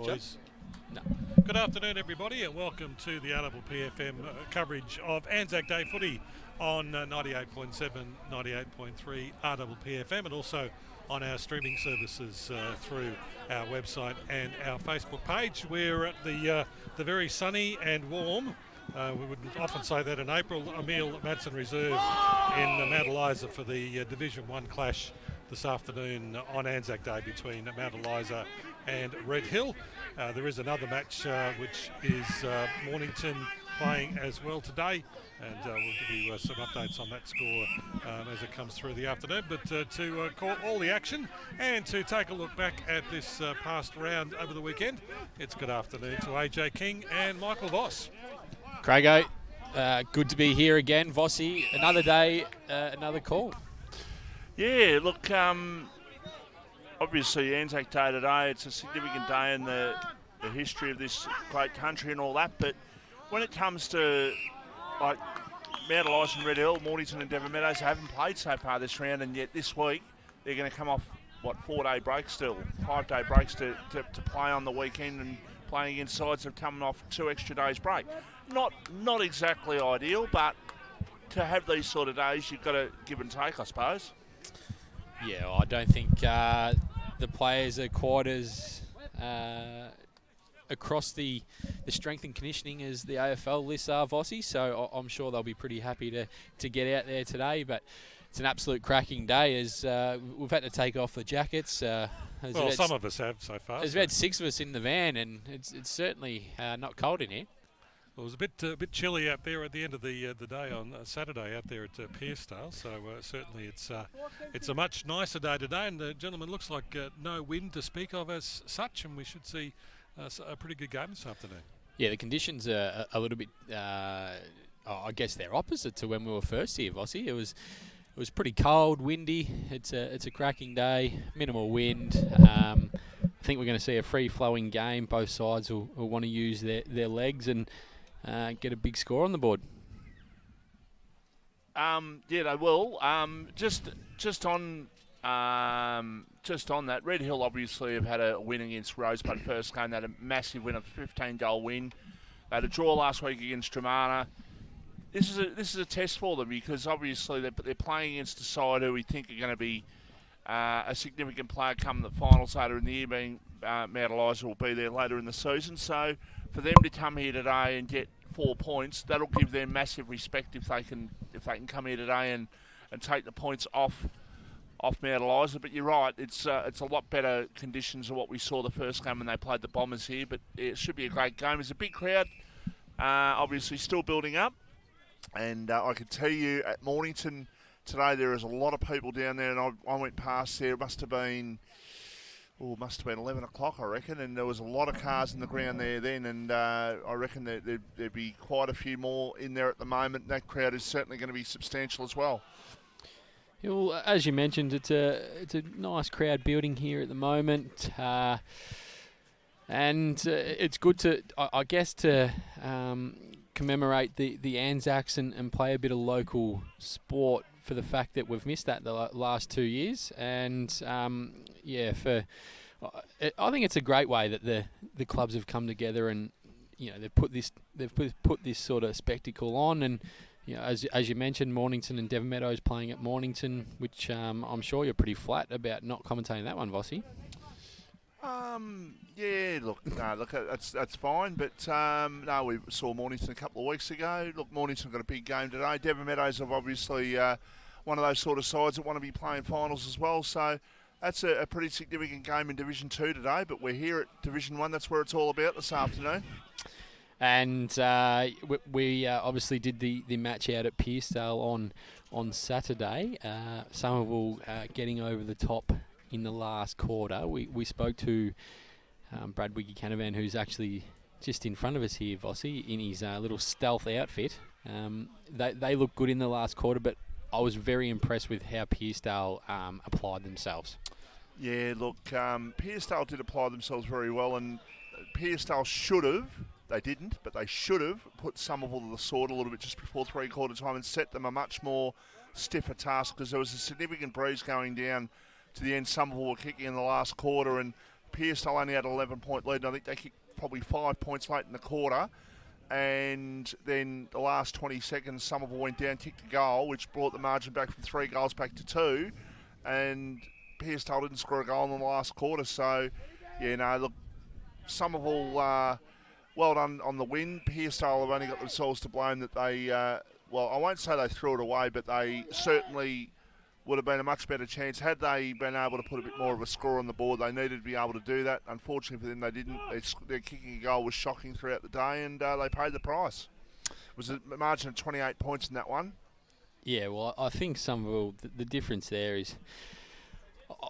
boys. No. Good afternoon, everybody, and welcome to the Mpnfl coverage of Anzac Day footy on 98.7, 98.3 RPFM, and also on our streaming services through our website and our Facebook page. We're at the very sunny and warm, we would often say that in April, Emil Madsen Reserve in Mount Eliza for the DIV1 clash this afternoon on Anzac Day between Mount Eliza and Red Hill. There is another match which is Mornington playing as well today, and we'll give you some updates on that score as it comes through the afternoon. But to call all the action and to take a look back at this past round over the weekend, it's good afternoon to AJ King and Michael Voss. Craigo, good to be here again. Vossi, another day, another call. Yeah, look, obviously Anzac Day today, it's a significant day in the history of this great country and all that, but when it comes to like Mount Eliza and Red Hill, Mornington and Devon Meadows haven't played so far this round, and yet this week they're going to come off, 4-day break still, 5-day breaks to play on the weekend, and playing against sides that have come off 2 extra days break. Not exactly ideal, but to have these sort of days, you've got to give and take, I suppose. Yeah, I don't think the players are quite as across the strength and conditioning as the AFL lists are, Vossi, so I'm sure they'll be pretty happy to get out there today. But it's an absolute cracking day as we've had to take off the jackets. Well, some of us have so far. There's about 6 of us in the van, and it's certainly not cold in here. Well, it was a bit chilly out there at the end of the day on Saturday out there at Pearcedale, so certainly it's a much nicer day today, and the gentleman looks like no wind to speak of as such, and we should see a pretty good game this afternoon. Yeah, the conditions are a little bit, I guess they're opposite to when we were first here, Vossi. It was pretty cold, windy. It's a cracking day, minimal wind. I think we're going to see a free-flowing game. Both sides will want to use their legs and get a big score on the board. Yeah, they will. Just on that, Red Hill obviously have had a win against Rosebud first game. They had a massive win, a 15-goal win. They had a draw last week against Dramana. This is a test for them because obviously they're playing against a side who we think are going to be a significant player come the finals later in the year, being Mount Eliza will be there later in the season. So for them to come here today and get 4 points, that'll give them massive respect if they can come here today and take the points off Mount Eliza. But you're right, it's a lot better conditions than what we saw the first game when they played the Bombers here. But it should be a great game. There's a big crowd, obviously still building up, and I can tell you at Mornington today there is a lot of people down there, and I went past there. It must have been 11 o'clock, I reckon, and there was a lot of cars in the ground there then, and I reckon there'd be quite a few more in there at the moment. That crowd is certainly going to be substantial as well. Yeah, well, as you mentioned, it's a nice crowd building here at the moment, and it's good to, I guess, to commemorate the Anzacs and play a bit of local sport for the fact that we've missed that the last 2 years, and I think it's a great way that the clubs have come together, and they've put this sort of spectacle on, and as you mentioned, Mornington and Devon Meadows playing at Mornington, which I'm sure you're pretty flat about not commentating that one, Vossi. Yeah, look, that's fine, but no, we saw Mornington a couple of weeks ago. Look, Mornington got a big game today. Devon Meadows have obviously one of those sort of sides that want to be playing finals as well, so that's a pretty significant game in Division 2 today, but we're here at Division 1. That's where it's all about this afternoon. And we obviously did the match out at Pearcedale on Saturday. Somerville getting over the top in the last quarter. We spoke to Brad Wiggy-Canavan, who's actually just in front of us here, Vossi, in his little stealth outfit. They looked good in the last quarter, but I was very impressed with how Pearcedale applied themselves. Yeah, look, Pearcedale did apply themselves very well, and Pearcedale should have, they didn't, but they should have put Somerville to the sword a little bit just before three-quarter time and set them a much more stiffer task, because there was a significant breeze going down to the end. Somerville were kicking in the last quarter, and Pearsall only had an 11-point lead, and I think they kicked probably 5 points late in the quarter. And then the last 20 seconds, Somerville went down, kicked a goal, which brought the margin back from 3 goals back to 2. And Pearsall didn't score a goal in the last quarter. So, look, Somerville, well done on the win. Pearsall have only got themselves to blame that they, I won't say they threw it away, but they certainly would have been a much better chance. Had they been able to put a bit more of a score on the board, they needed to be able to do that. Unfortunately for them, they didn't. Their kicking a goal was shocking throughout the day, and they paid the price. It was a margin of 28 points in that one. Yeah, well, I think Somerville, the difference there is,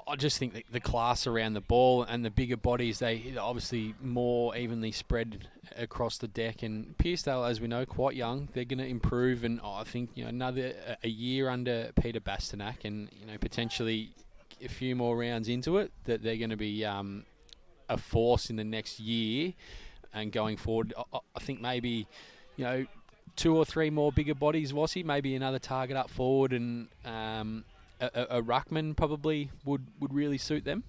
I just think that the class around the ball and the bigger bodies, they obviously more evenly spread across the deck. And Pearsall, as we know, quite young. They're going to improve, and I think another a year under Peter Bastanak, and potentially a few more rounds into it, that they're going to be a force in the next year and going forward. I think maybe 2 or 3 more bigger bodies, Vossi, maybe another target up forward, and a ruckman probably would really suit them.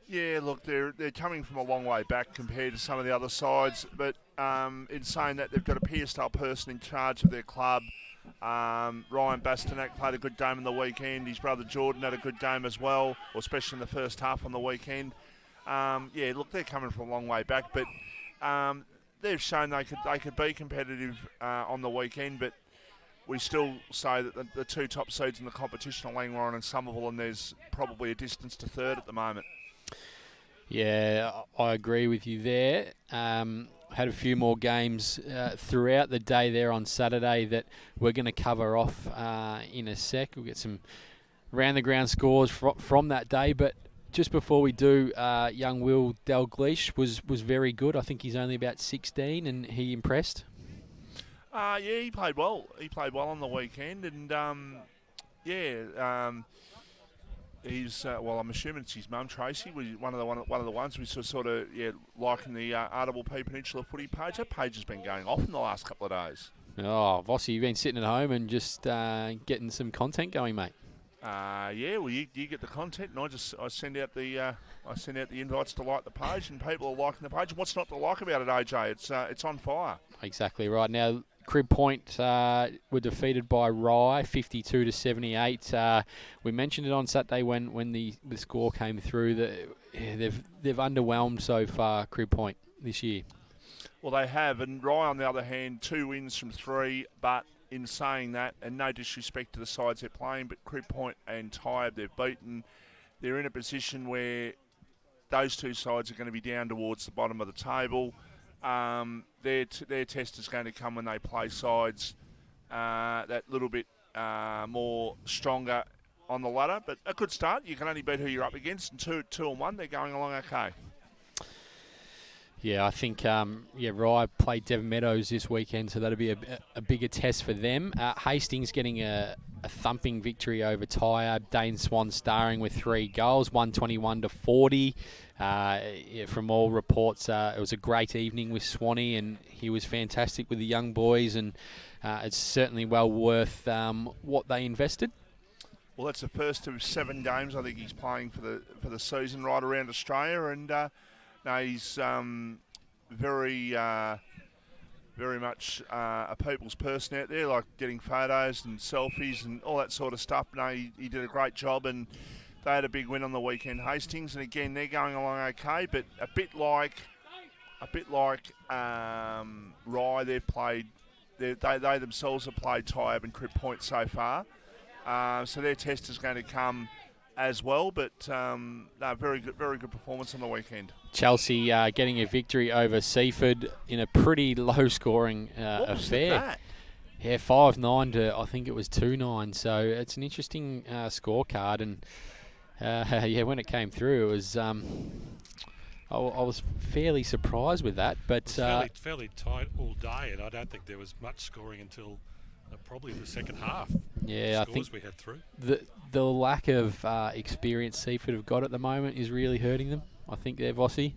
Yeah, look, they're coming from a long way back compared to some of the other sides, but in saying that, they've got a Pearsall person in charge of their club. Ryan Bastanak played a good game on the weekend. His brother Jordan had a good game as well, or especially in the first half on the weekend. Look, they're coming from a long way back, but they've shown they could be competitive on the weekend, but we still say that the 2 top seeds in the competition are Langwarrin and Somerville, and there's probably a distance to third at the moment. Yeah, I agree with you there. Had a few more games throughout the day there on Saturday that we're going to cover off in a sec. We'll get some round-the-ground scores from that day, but just before we do, young Will Dalgleish was very good. I think he's only about 16, and he impressed. He played well. He played well on the weekend, and he's I'm assuming it's his mum Tracy, was one of the ones we sort of liking the RDP Peninsula Footy page. That page has been going off in the last couple of days. Oh, Vossi, you've been sitting at home and just getting some content going, mate. You get the content, and I send out the invites to like the page, and people are liking the page. And what's not to like about it, AJ? It's on fire. Exactly right. Now, Crib Point were defeated by Rye, 52-78. We mentioned it on Saturday when the score came through that they've underwhelmed so far, Crib Point, this year. Well, they have, and Rye, on the other hand, 2 wins from 3, but in saying that, and no disrespect to the sides they're playing, but Crib Point and Tyab they've beaten. They're in a position where those 2 sides are going to be down towards the bottom of the table. Their test is going to come when they play sides that little bit more stronger on the ladder. But a good start. You can only beat who you're up against, and 2-1, they're going along okay. Yeah, I think Rye played Devon Meadows this weekend, so that'll be a bigger test for them. Hastings getting a thumping victory over Tyab. Dane Swan starring with 3 goals, 121-40. From all reports, it was a great evening with Swanee, and he was fantastic with the young boys, and it's certainly well worth what they invested. Well, that's the first of 7 games I think he's playing for the season right around Australia, and he's very much a people's person out there, like getting photos and selfies and all that sort of stuff. He did a great job, and they had a big win on the weekend, Hastings, and again they're going along okay. But a bit like Rye, they've played. They themselves have played Tyab and Crib Point so far, so their test is going to come as well. But very good performance on the weekend. Chelsea getting a victory over Seaford in a pretty low-scoring affair. Yeah, 5-9 to I think it was 2-9. So it's an interesting scorecard, and when it came through, it was I was fairly surprised with that. But fairly tight all day, and I don't think there was much scoring until probably the second half. Yeah, I think we had through. The lack of experience Seaford have got at the moment is really hurting them. I think they're Vossi.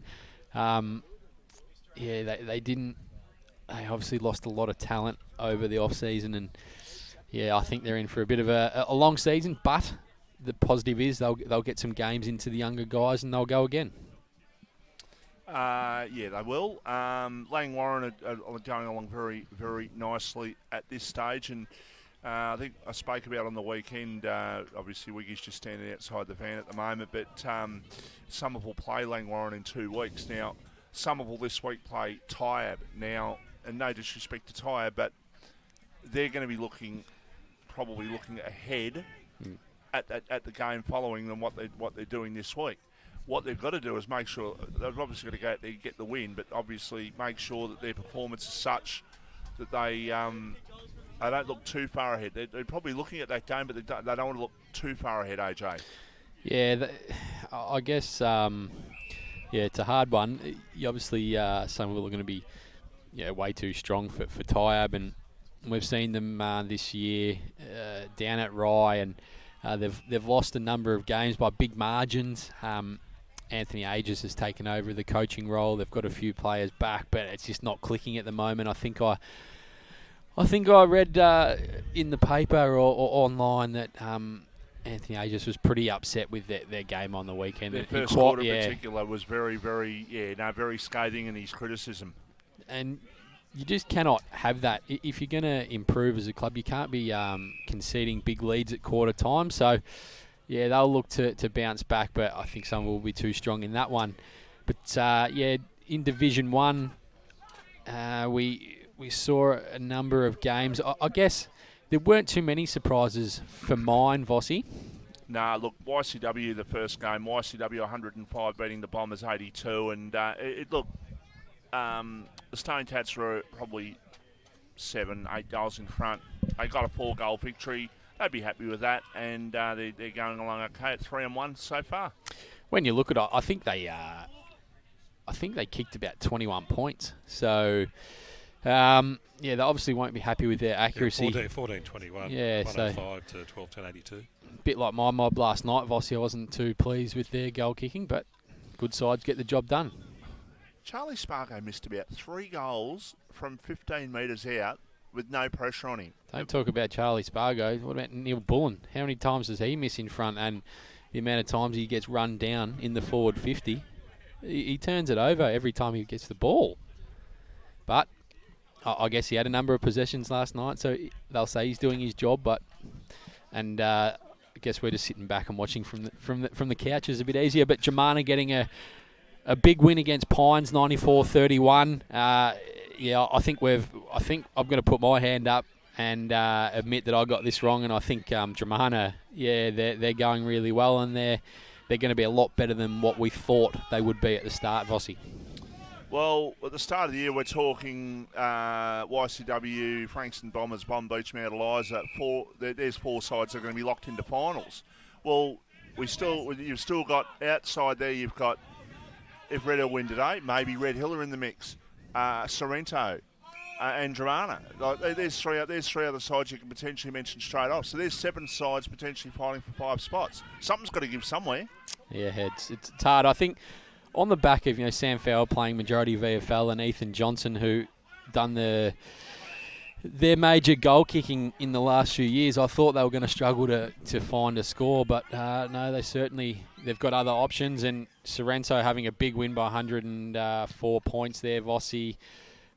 They didn't. They obviously lost a lot of talent over the off season, and I think they're in for a bit of a long season. But the positive is they'll get some games into the younger guys, and they'll go again. Yeah, they will. Lang Warren are going along very, very nicely at this stage, and I think I spoke about on the weekend. Obviously, Wiggy's just standing outside the van at the moment, but Somerville will play Lang Warren in 2 weeks. Now, Somerville this week play Tyab. Now, and no disrespect to Tyab, but they're going to be probably looking ahead at the game following than what they're doing this week. What they've got to do is make sure they've obviously got to go out there and get the win, but obviously make sure that their performance is such that they don't look too far ahead. They're probably looking at that game, but they don't want to look too far ahead, AJ. Yeah, I guess, it's a hard one. Obviously, some of them are going to be way too strong for Tyab, and we've seen them this year down at Rye, and they've lost a number of games by big margins. Anthony Aegis has taken over the coaching role. They've got a few players back, but it's just not clicking at the moment. I think I read in the paper or online that Anthony Aegis was pretty upset with their game on the weekend. Their first quarter in particular was very, very, very scathing in his criticism. And you just cannot have that. If you're going to improve as a club, you can't be conceding big leads at quarter time. So, they'll look to bounce back, but I think some will be too strong in that one. But, in Division 1, we saw a number of games. I guess there weren't too many surprises for mine, Vossi. Nah, look, YCW, the first game, YCW 105 beating the Bombers 82, and the Stone Tats were probably 7-8 goals in front. They got a 4-goal victory. They'd be happy with that, and they're going along okay at 3-1 so far. When you look at it, I think they kicked about 21 points. So, they obviously won't be happy with their accuracy. 14-21. Yeah, 105 to 12-10-82. A bit like my mob last night, Vossi. I wasn't too pleased with their goal kicking, but good sides get the job done. Charlie Spargo missed about 3 goals from 15 metres out with no pressure on him. Don't talk about Charlie Spargo. What about Neil Bullen? How many times does he miss in front? And the amount of times he gets run down in the forward 50, he turns it over every time he gets the ball. But I guess he had a number of possessions last night, so they'll say he's doing his job. I guess we're just sitting back and watching from the couch is a bit easier. But Germana getting a big win against Pines, 94-31. I think I'm going to put my hand up and admit that I got this wrong. And I think Germana, they're going really well, and they're going to be a lot better than what we thought they would be at the start, Vossi. Well, at the start of the year, we're talking YCW, Frankston Bombers, Bomb Beach, Mount Eliza. There's 4 sides that are going to be locked into finals. Well, you've still got outside there. You've got, if Red Hill win today, maybe Red Hill are in the mix. Sorrento and Germana. There's three other sides you can potentially mention straight off. So there's 7 sides potentially fighting for 5 spots. Something's got to give somewhere. Yeah, it's hard. I think on the back of Sam Fowler playing majority VFL and Ethan Johnson, who done their major goal kicking in the last few years, I thought they were going to struggle to find a score, but no, they've got other options, and Sorrento having a big win by 104 points there, Vossi.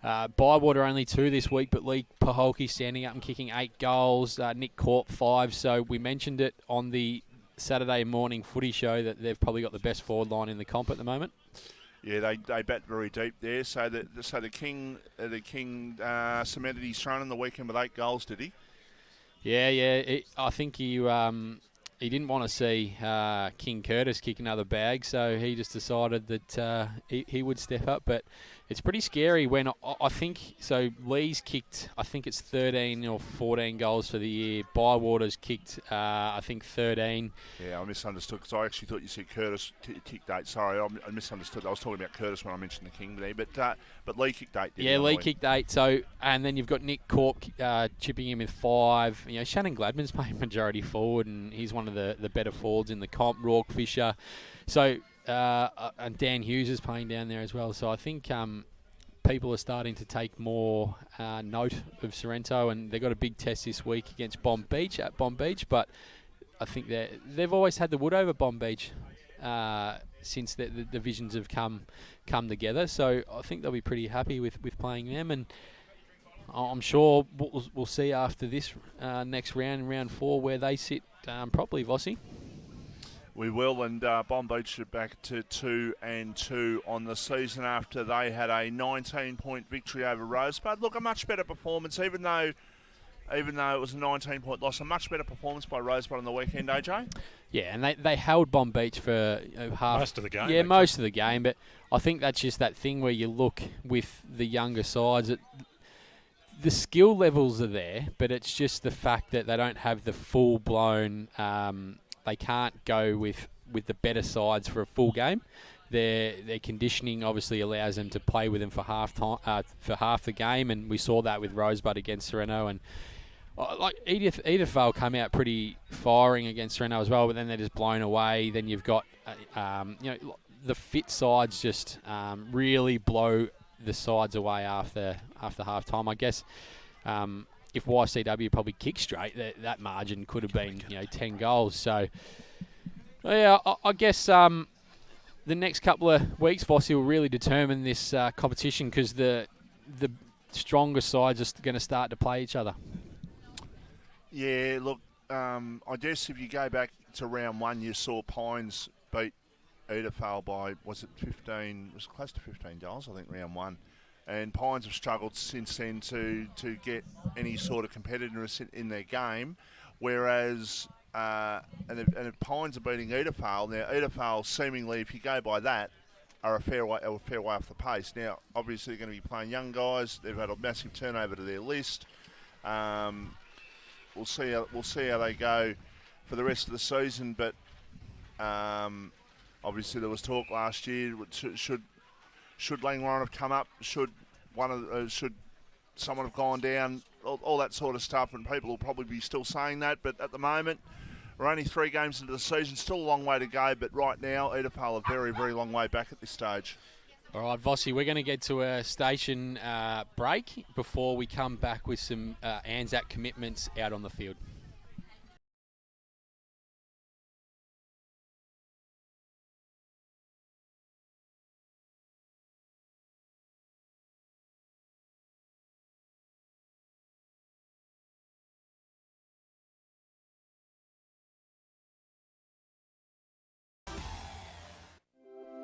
Bywater only 2 this week, but Lee Paholke standing up and kicking 8 goals. Nick Corp 5, so we mentioned it on the Saturday morning footy show that they've probably got the best forward line in the comp at the moment. Yeah, they bat very deep there. So the King cemented his run in the weekend with 8 goals, did he? Yeah. I think he didn't want to see King Curtis kick another bag, so he just decided that he would step up. But it's pretty scary when I think so. Lee's kicked, I think it's 13 or 14 goals for the year. Bywater's kicked, I think 13. Yeah, I misunderstood because I actually thought you said Curtis kicked 8. Sorry, I misunderstood. I was talking about Curtis when I mentioned the King there, but Lee kicked 8. Yeah, Lee kicked 8. So, and then you've got Nick Corp chipping in with 5. Shannon Gladman's playing majority forward, and he's one of the better forwards in the comp. Rourke Fisher. So. And Dan Hughes is playing down there as well. So I think people are starting to take more note of Sorrento, and they've got a big test this week against Bomb Beach, but I think they've always had the wood over Bomb Beach since the divisions have come together. So I think they'll be pretty happy with playing them, and I'm sure we'll see after this next round 4, where they sit properly, Vossi. We will, and Bomb Beach are back to 2-2 on the season after they had a 19-point victory over Rosebud. Look, a much better performance, even though it was a 19-point loss, a much better performance by Rosebud on the weekend, AJ? Yeah, and they held Bomb Beach for half. Most of the game. Yeah, most of the game, but I think that's just that thing where you look with the younger sides. The skill levels are there, but it's just the fact that they don't have the full-blown... they can't go with the better sides for a full game. Their conditioning obviously allows them to play with them for half the game, and we saw that with Rosebud against Sereno. And like Edithvale come out pretty firing against Sereno as well, but then they're just blown away. Then you've got the fit sides just really blow the sides away after half time. I guess if YCW probably kicked straight, that margin could have been 10 goals. So yeah, I guess the next couple of weeks, Vossi, will really determine this competition, because the stronger sides are going to start to play each other. Yeah, look, I guess if you go back to round 1, you saw Pines beat Edithvale by, was it 15? It was close to 15 goals, I think, round 1. And Pines have struggled since then to get any sort of competitiveness in their game, whereas and if Pines are beating Edithvale, now Edithvale seemingly, if you go by that, are a fair way off the pace. Now, obviously, they're going to be playing young guys. They've had a massive turnover to their list. We'll see how they go for the rest of the season. But obviously, there was talk last year. Should Langwarrin have come up? Should someone have gone down? All that sort of stuff, and people will probably be still saying that. But at the moment, we're only 3 games into the season. Still a long way to go. But right now, Edithvale a very, very long way back at this stage. All right, Vossi, we're going to get to a station break before we come back with some Anzac commitments out on the field.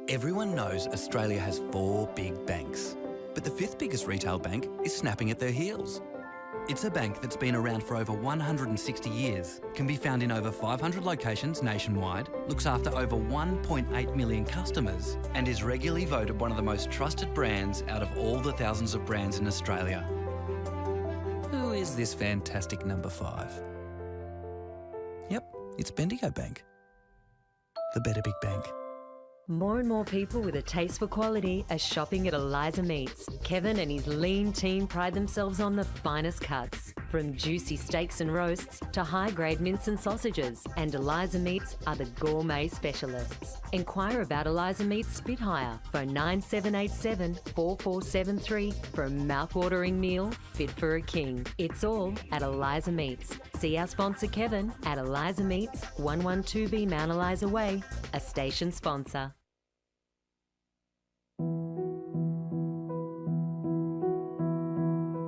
Everyone knows Australia has 4 big banks, but the 5th biggest retail bank is snapping at their heels. It's a bank that's been around for over 160 years, can be found in over 500 locations nationwide, looks after over 1.8 million customers, and is regularly voted one of the most trusted brands out of all the thousands of brands in Australia. Who is this fantastic number 5? Yep, it's Bendigo Bank. The better big bank. More and more people with a taste for quality are shopping at Eliza Meats. Kevin and his lean team pride themselves on the finest cuts, from juicy steaks and roasts to high-grade mince and sausages. And Eliza Meats are the gourmet specialists. Inquire about Eliza Meats Spit Hire. Phone 9787 4473 for a mouth-watering meal fit for a king. It's all at Eliza Meats. See our sponsor Kevin at Eliza Meats, 112B Mount Eliza Way, a station sponsor.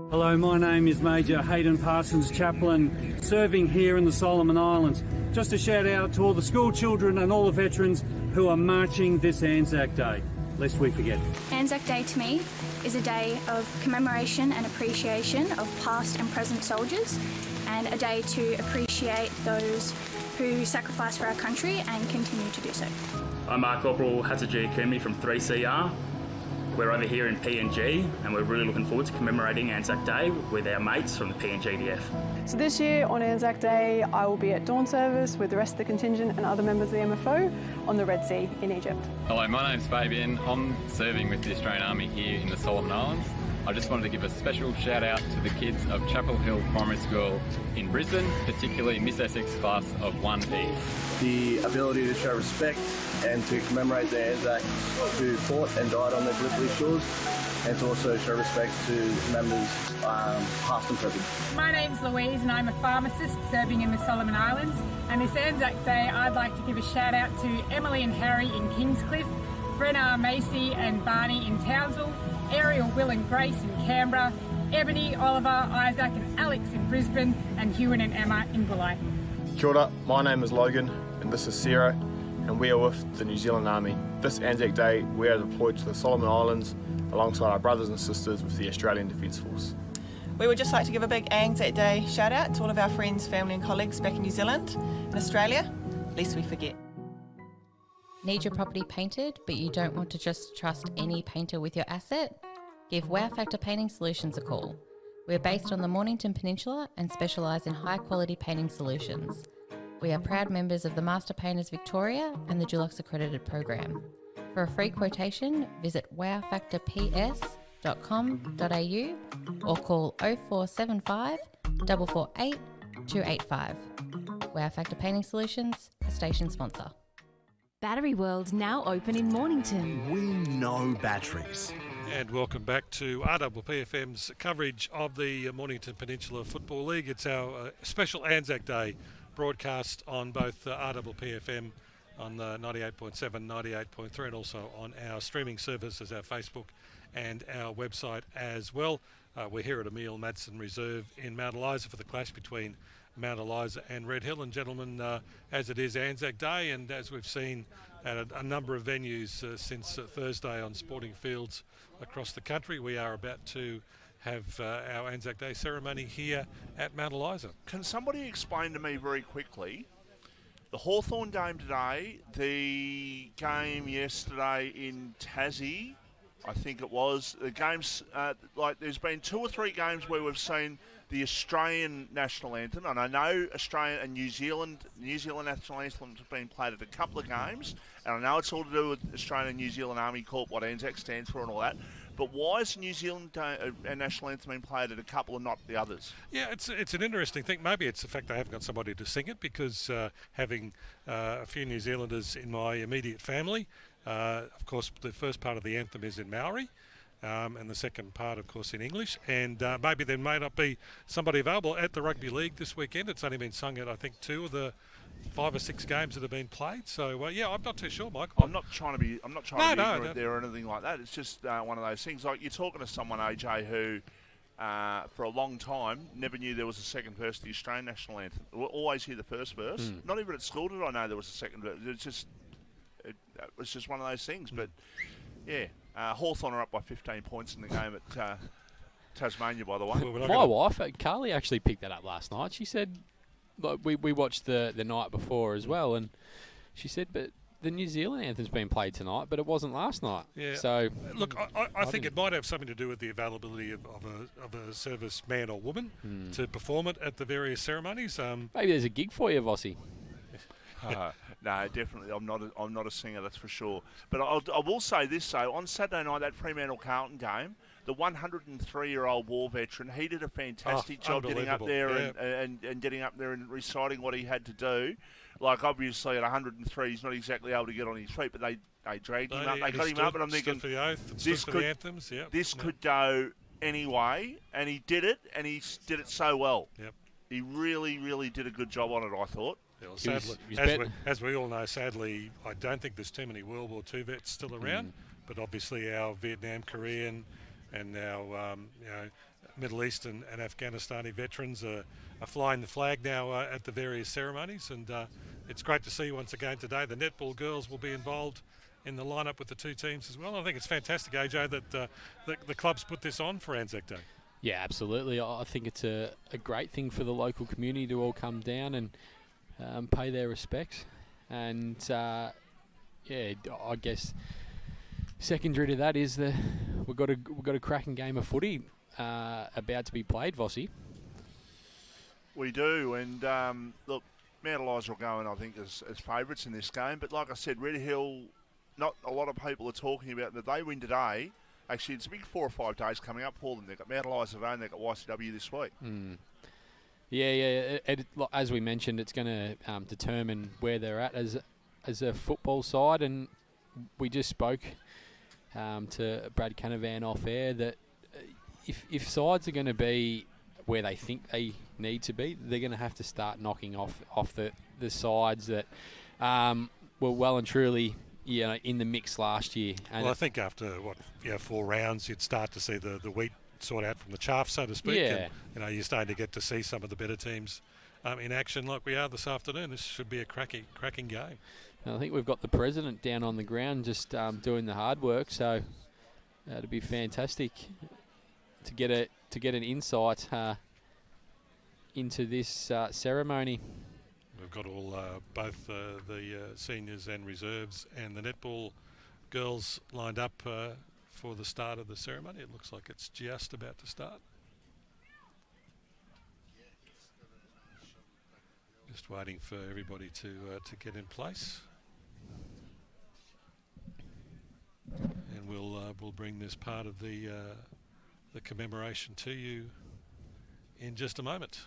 Hello, my name is Major Hayden Parsons, chaplain, serving here in the Solomon Islands. Just a shout out to all the school children and all the veterans who are marching this Anzac Day, lest we forget. Anzac Day to me is a day of commemoration and appreciation of past and present soldiers, and a day to appreciate those who sacrifice for our country and continue to do so. I'm Mark Corporal Hatsaji Kumi from 3CR. We're over here in PNG and we're really looking forward to commemorating Anzac Day with our mates from the PNGDF. So this year on Anzac Day I will be at dawn service with the rest of the contingent and other members of the MFO on the Red Sea in Egypt. Hello, my name's Fabian. I'm serving with the Australian Army here in the Solomon Islands I just wanted to give a special shout out to the kids of Chapel Hill Primary School in Brisbane, particularly Miss Essex class of 1E. The ability to show respect and to commemorate the Anzacs who fought and died on their Gallipoli shores, and to also show respect to members past and present. My name's Louise and I'm a pharmacist serving in the Solomon Islands, and this Anzac Day I'd like to give a shout out to Emily and Harry in Kingscliff, Brenna, Macy and Barney in Townsville, Ariel, Will and Grace in Canberra, Ebony, Oliver, Isaac and Alex in Brisbane, and Ewan and Emma in Bulli. Kia ora, my name is Logan and this is Sarah, and we are with the New Zealand Army. This Anzac Day we are deployed to the Solomon Islands alongside our brothers and sisters with the Australian Defence Force. We would just like to give a big Anzac Day shout out to all of our friends, family and colleagues back in New Zealand and Australia, lest we forget. Need your property painted, but you don't want to just trust any painter with your asset? Give Wow Factor Painting Solutions a call. We're based on the Mornington Peninsula and specialise in high quality painting solutions. We are proud members of the Master Painters Victoria and the Dulux Accredited Program. For a free quotation, visit wowfactorps.com.au or call 0475 448 285. Wow Factor Painting Solutions, a station sponsor. Battery World now open in Mornington. We know batteries. And welcome back to RPFM's coverage of the Mornington Peninsula Football League. It's our special Anzac Day broadcast on both RPFM on the 98.7, 98.3 and also on our streaming services, our Facebook and our website as well. We're here at Emil Madsen Reserve in Mount Eliza for the clash between Mount Eliza and Red Hill. And gentlemen, as it is Anzac Day, and as we've seen at a number of venues since Thursday on sporting fields across the country, we are about to have our Anzac Day ceremony here at Mount Eliza. Can somebody explain to me very quickly the Hawthorn game today, the game yesterday in Tassie, I think it was, the games, like there's been 2 or 3 games where we've seen the Australian national anthem, and I know Australian and New Zealand national anthems have been played at a couple of games, and I know it's all to do with Australian and New Zealand Army Corps, what Anzac stands for and all that, but why is the New Zealand national anthem being played at a couple and not the others? Yeah, it's an interesting thing. Maybe it's the fact they haven't got somebody to sing it, because having a few New Zealanders in my immediate family, of course the first part of the anthem is in Maori, and the second part, of course, in English. And maybe there may not be somebody available at the rugby league this weekend. It's only been sung at, I think, 2 of the 5 or 6 games that have been played. So yeah, I'm not too sure, Mike. I'm not trying to be ignorant there or anything like that. It's just one of those things. Like you're talking to someone, AJ, who for a long time never knew there was a second verse to the Australian national anthem. We'll always hear the first verse. Not even at school did I know there was a second verse. It was just one of those things. But yeah. Hawthorn are up by 15 points in the game at Tasmania, by the way. My wife, Carly, actually picked that up last night. She said, like, we watched the night before as well, and she said, but the New Zealand anthem's been played tonight, but it wasn't last night. Yeah. So look, I think it might have something to do with the availability of a service man or woman to perform it at the various ceremonies. Maybe there's a gig for you, Vossi. No, definitely. I'm not a singer, that's for sure. But I will say this, though. On Saturday night, that Fremantle-Carlton game, the 103-year-old war veteran, he did a fantastic job getting up there and getting up there and reciting what he had to do. Like, obviously, at 103, he's not exactly able to get on his feet, but they dragged him up. They got him up, and I'm thinking, for the oath, this could, for the anthems, this could go any way, and he did it, and he did it so well. Yep. He really, really did a good job on it, I thought. Yeah, well, sadly, as we all know, sadly, I don't think there's too many World War II vets still around. But obviously, our Vietnam, Korean, and our Middle Eastern and Afghanistani veterans are flying the flag now at the various ceremonies, and it's great to see once again today the netball girls will be involved in the lineup with the 2 teams as well. I think it's fantastic, AJ, that the clubs put this on for Anzac Day. Yeah, absolutely. I think it's a great thing for the local community to all come down and pay their respects, and I guess secondary to that is we've got a cracking game of footy about to be played, Vossi. We do, and look, Mount Eliza will go in, I think, as favourites in this game. But like I said, Red Hill, not a lot of people are talking about that. They win today, Actually, it's a big 4 or 5 days coming up for them. They've got Mount Eliza Vane, they've got YCW this week. Yeah. As we mentioned, it's going to determine where they're at as a football side, and we just spoke to Brad Canavan off air that if sides are going to be where they think they need to be, they're going to have to start knocking off the sides that were well and truly in the mix last year. And well, I think after 4 rounds, you'd start to see the wheat sort out from the chaff, so to speak. Yeah. And, you're starting to get to see some of the better teams in action like we are this afternoon. This should be a cracking game. And I think we've got the president down on the ground just doing the hard work, so it'd be fantastic to get an insight into this ceremony. We've got both the seniors and reserves and the netball girls lined up for the start of the ceremony. It looks like it's just about to start. Just waiting for everybody to get in place, and we'll bring this part of the commemoration to you in just a moment.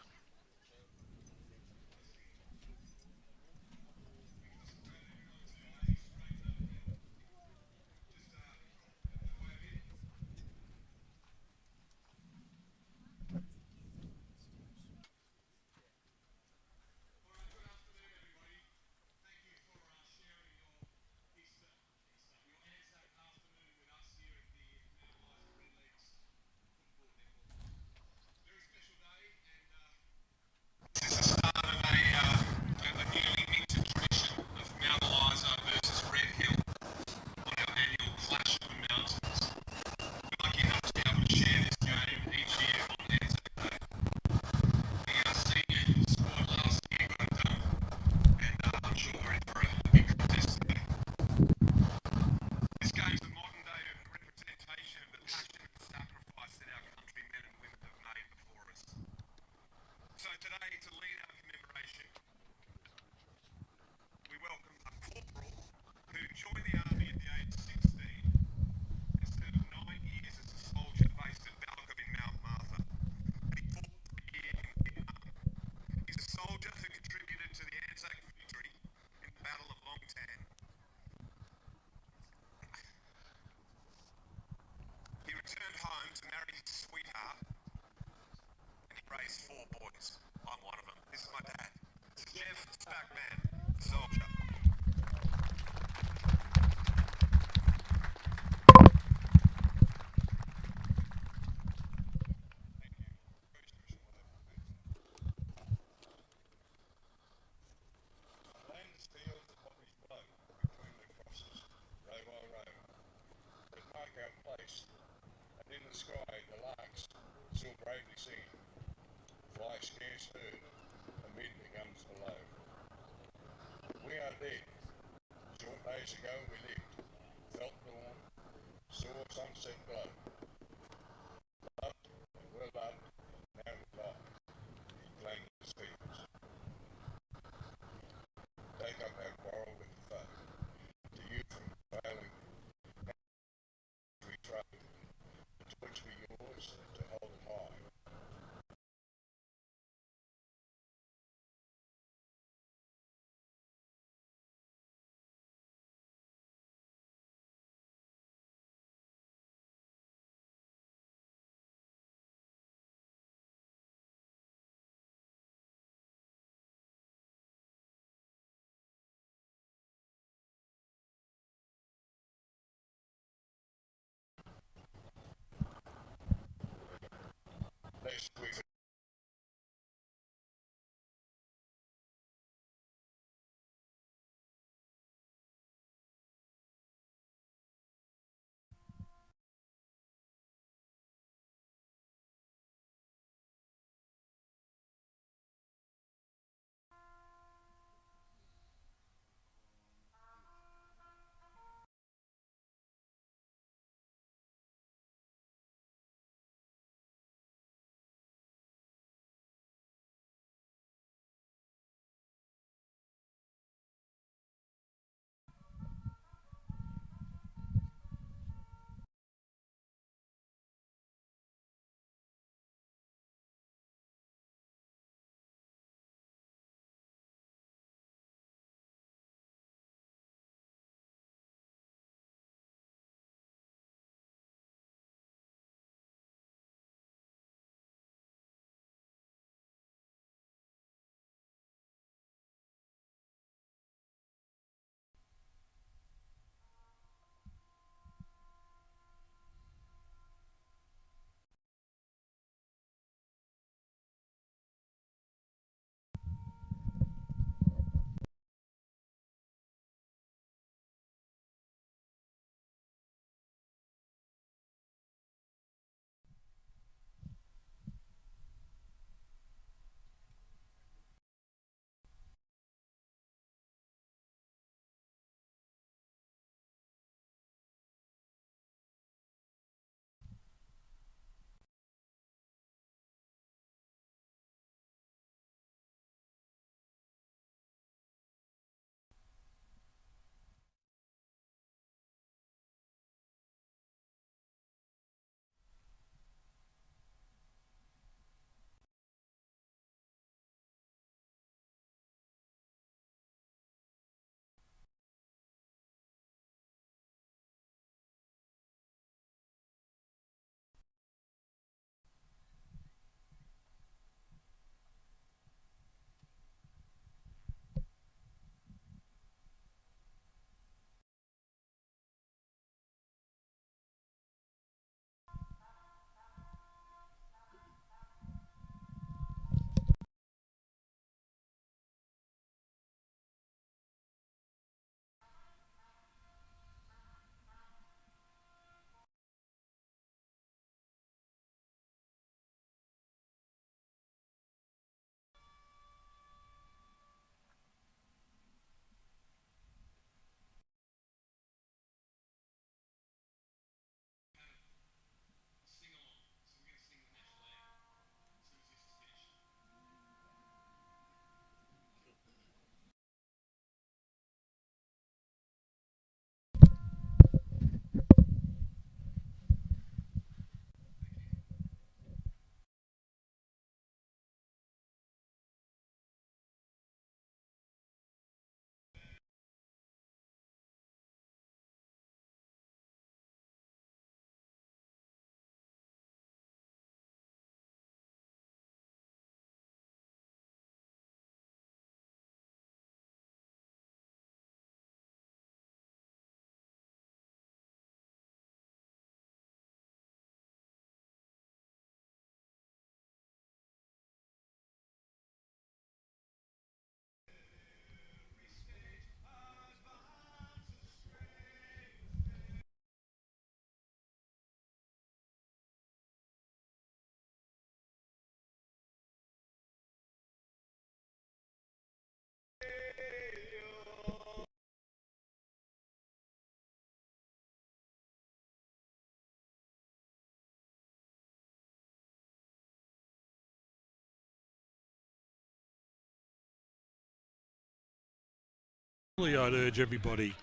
I'd urge everybody,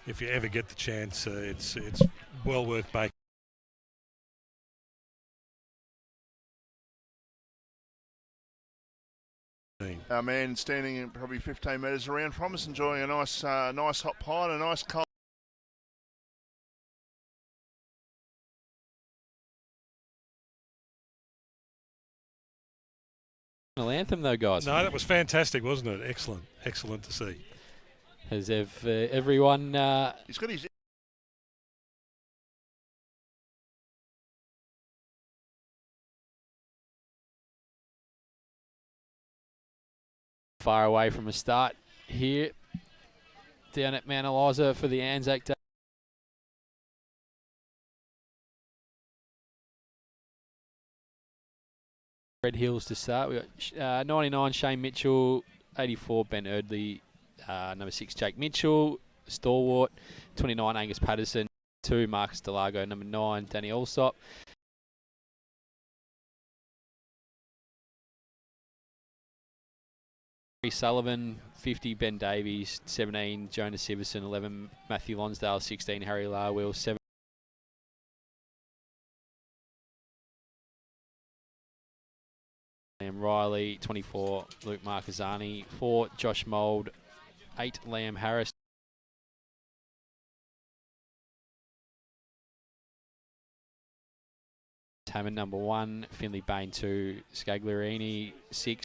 if you ever get the chance, it's well worth baking. Our man standing probably 15 metres around from us, enjoying a nice hot pie and a nice cold. Anthem though, guys. No, that was fantastic, wasn't it? Excellent to see. As everyone... He's got his... far away from a start here down at Mount Eliza for the Anzac Day. Red Hills to start. We got 99 Shane Mitchell, 84 Ben Erdley, number 6 Jake Mitchell, Stalwart, 29 Angus Patterson, 2 Marcus Delago, number 9 Danny Allsop. Sullivan, 50 Ben Davies, 17 Jonas Siverson, 11 Matthew Lonsdale, 16 Harry Larwell, 7 Liam Riley, 24 Luke Marcazzani, 4 Josh Mould, 8 Liam Harris. Hammond number 1, Finley Bain 2, Scagliarini 6.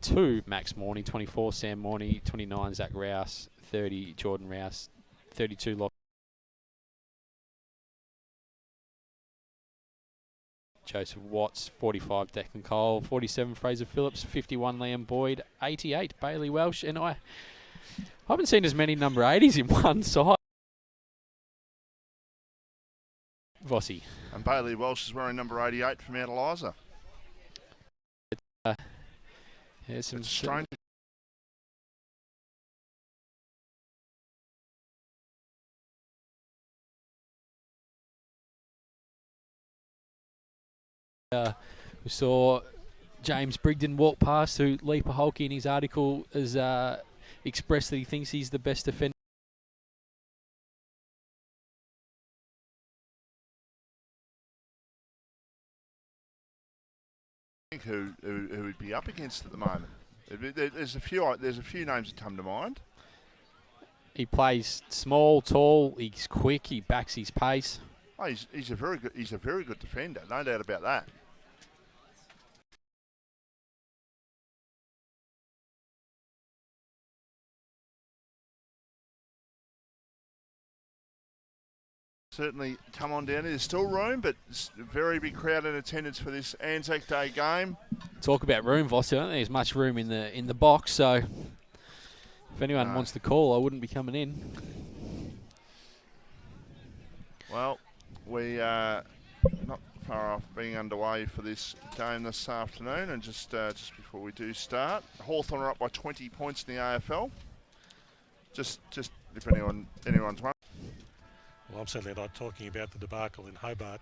Two Max Morney, 24 Sam Morney, 29 Zach Rouse, 30 Jordan Rouse, 32 Lock. Joseph Watts, 45 Declan Cole, 47 Fraser Phillips, 51 Liam Boyd, 88 Bailey Welsh, and I haven't seen as many number 80s in one side. Vossi. And Bailey Welsh is wearing number 88 from Mount Eliza. Yeah, some strange. We saw James Brigden walk past, who Leaper Holke in his article has expressed that he thinks he's the best defender. Who would be up against at the moment? There's a few names that come to mind. He plays small, tall. He's quick. He backs his pace. Oh, he's a very good defender, no doubt about that. Certainly come on down. There's still room, but it's a very big crowd in attendance for this Anzac Day game. Talk about room, Vossi. I don't think there's much room in the box, so if anyone wants to call, I wouldn't be coming in. Well, we are not far off being underway for this game this afternoon, and just before we do start, Hawthorn are up by 20 points in the AFL. Just if anyone's wondering. Well, I'm certainly not talking about the debacle in Hobart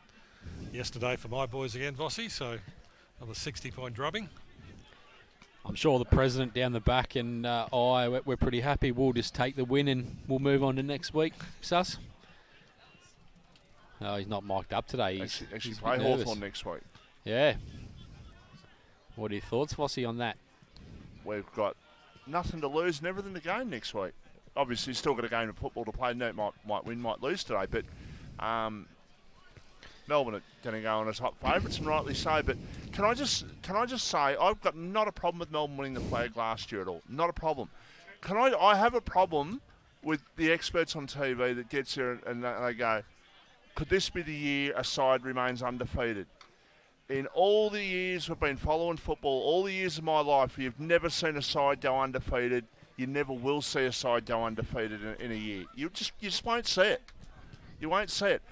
yesterday for my boys again, Vossi, so on the 60-point drubbing. I'm sure the president down the back and we're pretty happy. We'll just take the win and we'll move on to next week. Sus? No, he's not mic'd up today. He's play Hawthorn next week. Yeah. What are your thoughts, Vossi, on that? We've got nothing to lose and everything to gain next week. Obviously, still got a game of football to play. No, might win, might lose today, but Melbourne are going to go on as hot favourites, and rightly so. But can I just say I've got not a problem with Melbourne winning the flag last year at all. Not a problem. I have a problem with the experts on TV that gets here and they go, could this be the year a side remains undefeated? In all the years we've been following football, all the years of my life, you've never seen a side go undefeated. You never will see a side go undefeated in a year. You just won't see it. You won't see it.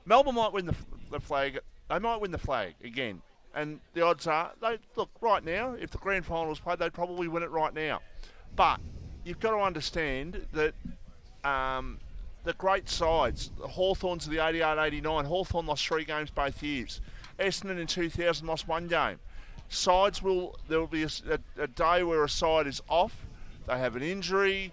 Melbourne might win the flag. They might win the flag again. And the odds are, look, right now, if the grand final was played, they'd probably win it right now. But you've got to understand that the great sides, the Hawthorns of the 88-89, Hawthorn lost 3 games both years. Essendon in 2000 lost one game. There will be a day where a side is off, they have an injury,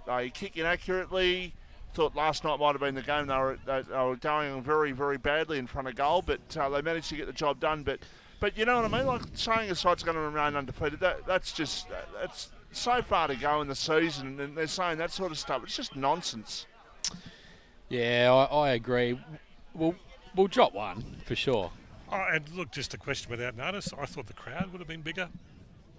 they kick inaccurately. Thought last night might have been the game. They were going very, very badly in front of goal, but they managed to get the job done. But you know what I mean? Like saying a side's going to remain undefeated, that's so far to go in the season, and they're saying that sort of stuff. It's just nonsense. Yeah, I agree. We'll drop one for sure. Oh, and look, just a question without notice. I thought the crowd would have been bigger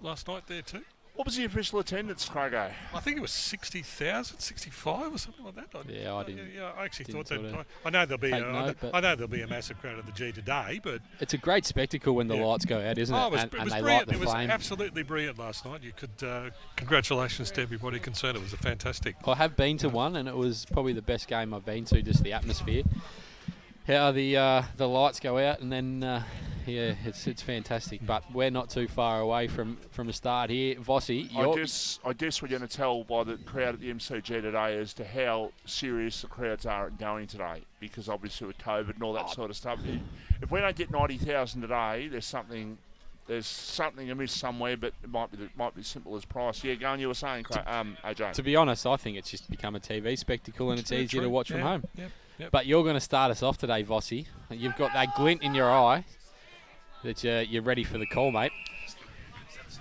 last night there too. What was the official attendance, Crago? I think it was 60,000, 65 or something like that. I actually thought that. I know there'll be a massive crowd at the G today, but it's a great spectacle when the lights go out, isn't it? It was brilliant. It was absolutely brilliant last night. You could congratulations to everybody concerned. It was a fantastic. I have been to one, and it was probably the best game I've been to. Just the atmosphere, how the lights go out, and then. Yeah, it's fantastic, but we're not too far away from a start here. Vossi, I guess we're going to tell by the crowd at the MCG today as to how serious the crowds are going today, because obviously with COVID and all that sort of stuff. If we don't get 90,000 today, there's something amiss somewhere, but it might be simple as price. Yeah, go on, you were saying, AJ. To be honest, I think it's just become a TV spectacle, and it's easier to watch from home. Yep. But you're going to start us off today, Vossi. You've got that glint in your eye. That you're ready for the call, mate.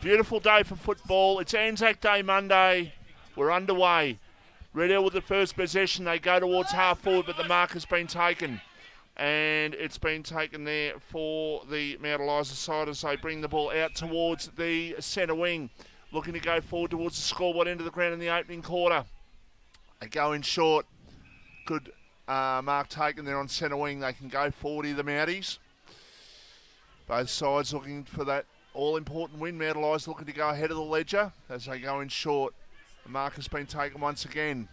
Beautiful day for football. It's Anzac Day Monday. We're underway. Red Hill with the first possession. They go towards half forward, but the mark has been taken. And it's been taken there for the Mount Eliza side as they bring the ball out towards the centre wing. Looking to go forward towards the scoreboard end of the ground in the opening quarter. They go in short. Good mark taken there on centre wing. They can go forward here, the Mounties. Both sides looking for that all-important win. Mount Eliza looking to go ahead of the ledger as they go in short. The mark has been taken once again.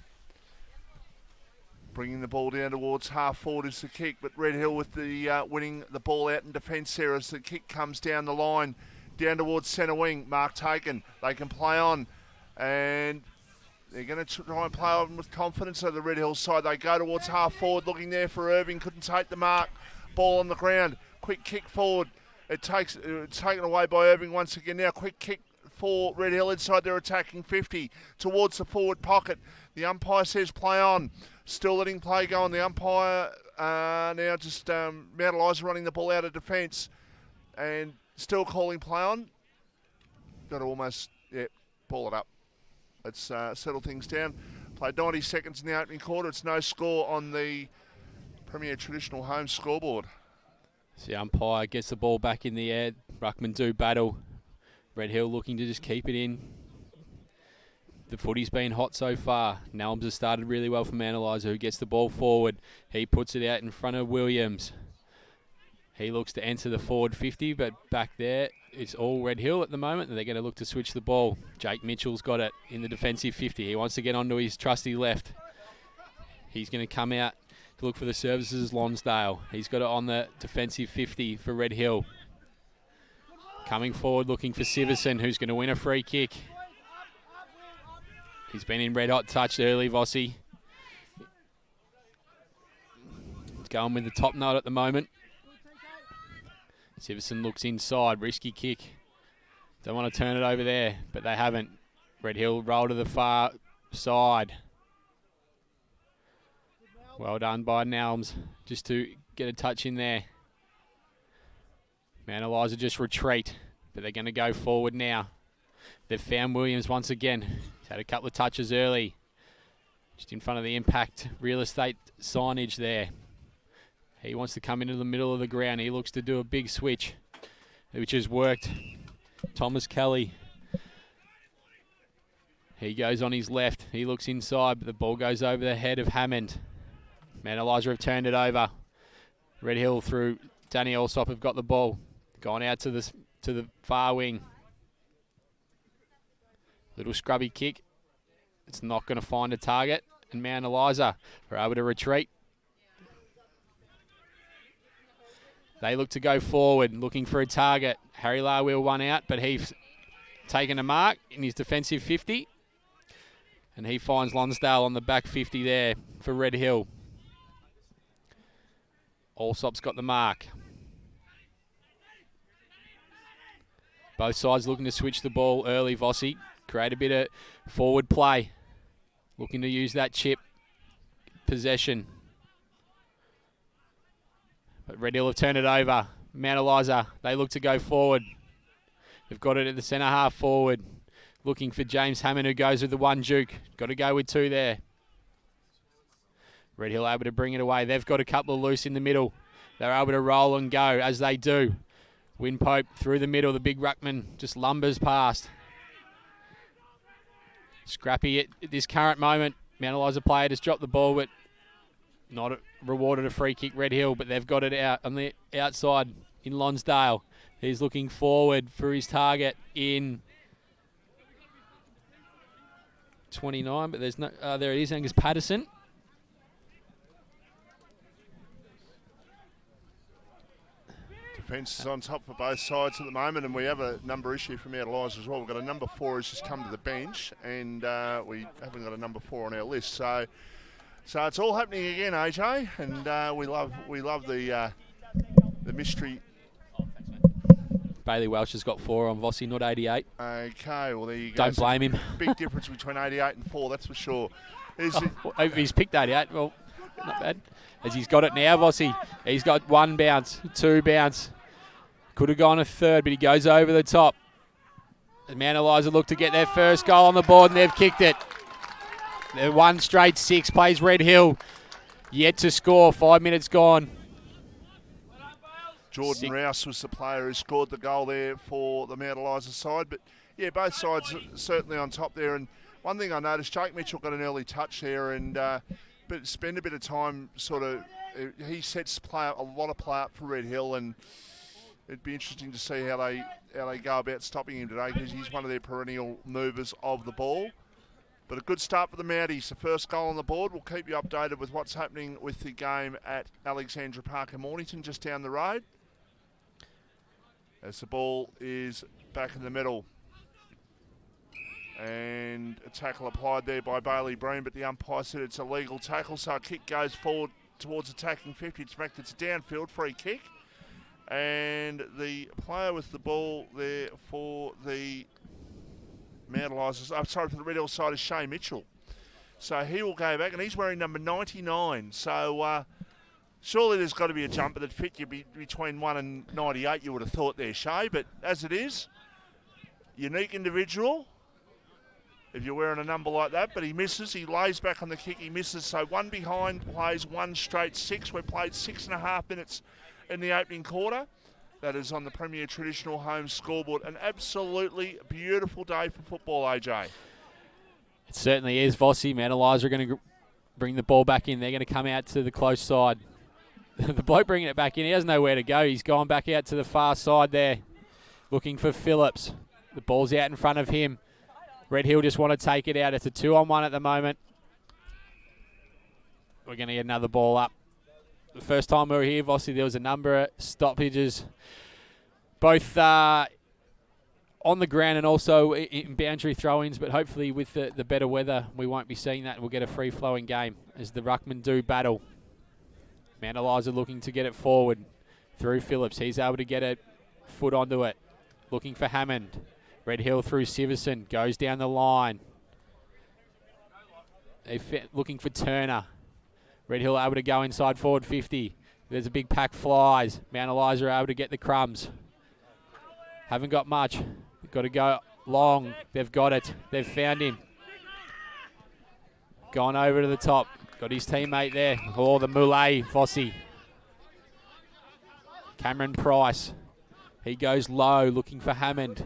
Bringing the ball down towards half forward is the kick, but Red Hill with the winning the ball out in defence there as the kick comes down the line, down towards centre wing. Mark taken. They can play on, and they're going to try and play on with confidence of the Red Hill side. They go towards half forward, looking there for Irving. Couldn't take the mark. Ball on the ground. Quick kick forward. It's taken away by Irving once again. Now quick kick for Red Hill inside their attacking 50 towards the forward pocket. The umpire says play on. Still letting play go on. The umpire now just Mount Eliza running the ball out of defence and still calling play on. Got to almost, ball it up. Let's settle things down. Played 90 seconds in the opening quarter. It's no score on the Premier Traditional Home scoreboard. The umpire gets the ball back in the air. Ruckman do battle. Red Hill looking to just keep it in. The footy's been hot so far. Nelms has started really well for Mount Eliza, who gets the ball forward. He puts it out in front of Williams. He looks to enter the forward 50, but back there it's all Red Hill at the moment, and they're going to look to switch the ball. Jake Mitchell's got it in the defensive 50. He wants to get onto his trusty left. He's going to come out to look for the services, Lonsdale. He's got it on the defensive 50 for Red Hill. Coming forward looking for Siverson, who's going to win a free kick. He's been in red hot touch early, Vossi. He's going with the top note at the moment. Siverson looks inside, risky kick. Don't want to turn it over there, but they haven't. Red Hill roll to the far side. Well done by Nelms, just to get a touch in there. Mount Eliza just retreat, but they're going to go forward now. They've found Williams once again. He's had a couple of touches early. Just in front of the impact real estate signage there. He wants to come into the middle of the ground. He looks to do a big switch, which has worked. Thomas Kelly. He goes on his left. He looks inside, but the ball goes over the head of Hammond. Mount Eliza have turned it over. Red Hill through Danny Alsop have got the ball. Gone out to the far wing. Little scrubby kick. It's not going to find a target. And Mount Eliza are able to retreat. They look to go forward, looking for a target. Harry Larwell one out, but he's taken a mark in his defensive 50. And he finds Lonsdale on the back 50 there for Red Hill. Alsop's got the mark. Both sides looking to switch the ball early, Vossi. Create a bit of forward play. Looking to use that chip possession. But Red Hill have turned it over. Mount Eliza, they look to go forward. They've got it at the centre half forward. Looking for James Hammond, who goes with the one juke. Got to go with two there. Red Hill able to bring it away. They've got a couple of loose in the middle. They're able to roll and go as they do. Win Pope through the middle. The big ruckman just lumbers past. Scrappy at this current moment. Mount Eliza player just dropped the ball, but not rewarded a free kick, Red Hill, but they've got it out on the outside in Lonsdale. He's looking forward for his target in 29, but there's no. There it is, Angus Patterson. Defence is on top for both sides at the moment, and we have a number issue from Mount Eliza as well. We've got a number 4 who's just come to the bench, and we haven't got a number 4 on our list. So it's all happening again, AJ, and we love the mystery. Bailey Welsh has got 4 on Vossi, not 88. Okay, well there you go. Don't blame him. Big difference between 88 and 4, that's for sure. If he's picked 88, well, not bad. As he's got it now, Vossi. He's got 1 bounce, 2 bounce. Could have gone a third, but he goes over the top. And Mount Eliza look to get their first goal on the board, and they've kicked it. They're 1 straight 6, plays Red Hill. Yet to score, 5 minutes gone. Jordan Rouse was the player who scored the goal there for the Mount Eliza side. But, yeah, both sides certainly on top there. And one thing I noticed, Jake Mitchell got an early touch there and but spend a bit of time he sets a lot of play up for Red Hill, and it'd be interesting to see how they go about stopping him today, because he's one of their perennial movers of the ball. But a good start for the Mounties. The first goal on the board. We'll keep you updated with what's happening with the game at Alexandra Park in Mornington, just down the road. As the ball is back in the middle. And a tackle applied there by Bailey Breen, but the umpire said it's a legal tackle, so a kick goes forward towards attacking 50. It's back to downfield, free kick. And the player with the ball there for the Mount Eliza, for the Red Hill side is Shay Mitchell. So he will go back, and he's wearing number 99. So surely there's got to be a jumper that fit you between 1 and 98, you would have thought there, Shay. But as it is, unique individual. If you're wearing a number like that, but he misses, he lays back on the kick, he misses. So 1 behind plays 1 straight 6. We've played 6.5 minutes in the opening quarter. That is on the Premier Traditional Home scoreboard. An absolutely beautiful day for football, AJ. It certainly is, Vossi. Mount Eliza are going to bring the ball back in. They're going to come out to the close side. The bloke bringing it back in, he doesn't know where to go. He's gone back out to the far side there, looking for Phillips. The ball's out in front of him. Red Hill just want to take it out. It's a 2-on-1 at the moment. We're going to get another ball up. The first time we were here, Vossi, there was a number of stoppages, both on the ground and also in boundary throw-ins, but hopefully with the better weather, we won't be seeing that, and we'll get a free-flowing game as the ruckmen do battle. Mount Eliza looking to get it forward through Phillips. He's able to get a foot onto it. Looking for Hammond. Red Hill through Siverson. Goes down the line. Looking for Turner. Red Hill able to go inside forward 50. There's a big pack flies. Mount Eliza are able to get the crumbs. Haven't got much. They've got to go long. They've got it. They've found him. Gone over to the top. Got his teammate there. Oh, the Moulet, Vossi. Cameron Price. He goes low, looking for Hammond.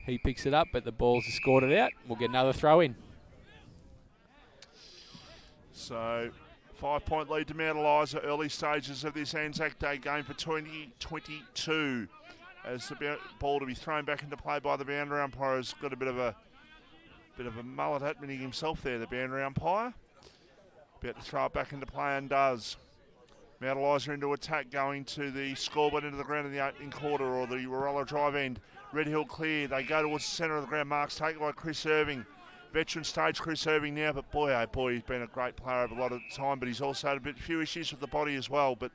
He picks it up, but the ball's escorted out. We'll get another throw in. So, 5-point lead to Mount Eliza, early stages of this Anzac Day game for 2022. As the ball to be thrown back into play by the boundary umpire, has got a bit of a mullet happening himself there, the boundary umpire. About to throw it back into play and does. Mount Eliza into attack, going to the scoreboard into the ground in the opening quarter, or the Warella drive end. Red Hill clear. They go towards the centre of the ground. Marks taken by Chris Irving. Veteran stage Chris Irving now, but boy, oh boy, he's been a great player over a lot of time, but he's also had few issues with the body as well, but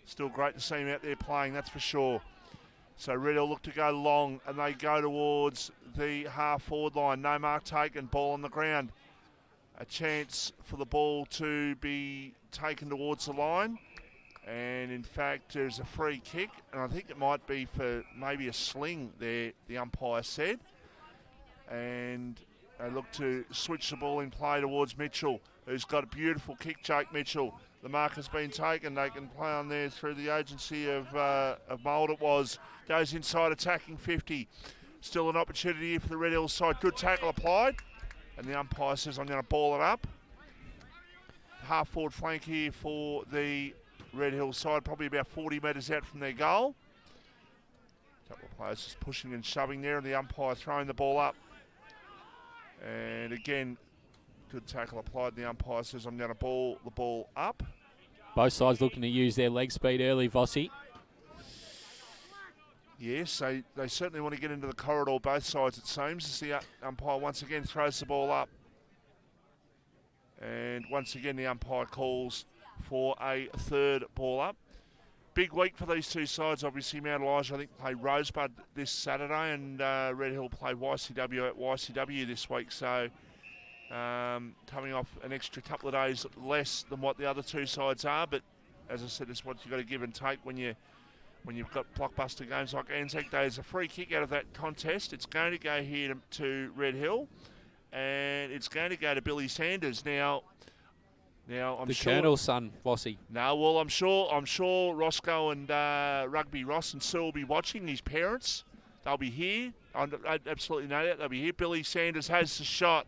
still great to see him out there playing, that's for sure. So Red Hill look to go long, and they go towards the half-forward line. No mark taken, ball on the ground. A chance for the ball to be taken towards the line. And in fact, there's a free kick, and I think it might be for maybe a sling there, the umpire said. And they look to switch the ball in play towards Mitchell, who's got a beautiful kick, Jake Mitchell. The mark has been taken. They can play on there through the agency of Mould. It was. Goes inside, attacking 50. Still an opportunity for the Red Hill side. Good tackle applied. And the umpire says, I'm going to ball it up. Half-forward flank here for the Red Hill side, probably about 40 metres out from their goal. A couple of players just pushing and shoving there, and the umpire throwing the ball up. And again, good tackle applied. The umpire says, I'm going to ball the ball up. Both sides looking to use their leg speed early, Vossi. Yes, they certainly want to get into the corridor, both sides, it seems, as the umpire once again throws the ball up. And once again, the umpire calls for a third ball up. Big week for these two sides. Obviously, Mount Eliza, I think, play Rosebud this Saturday, and Red Hill play YCW at YCW this week. So, coming off an extra couple of days less than what the other two sides are. But as I said, it's what you've got to give and take when you've got blockbuster games like Anzac Day. There's a free kick out of that contest. It's going to go here to Red Hill, and it's going to go to Billy Sanders. Now I'm the sure Colonel's son, Vossi. No, well, I'm sure Roscoe and Rugby Ross and Sue will be watching. His parents, they'll be here. I absolutely know that they'll be here. Billy Sanders has the shot.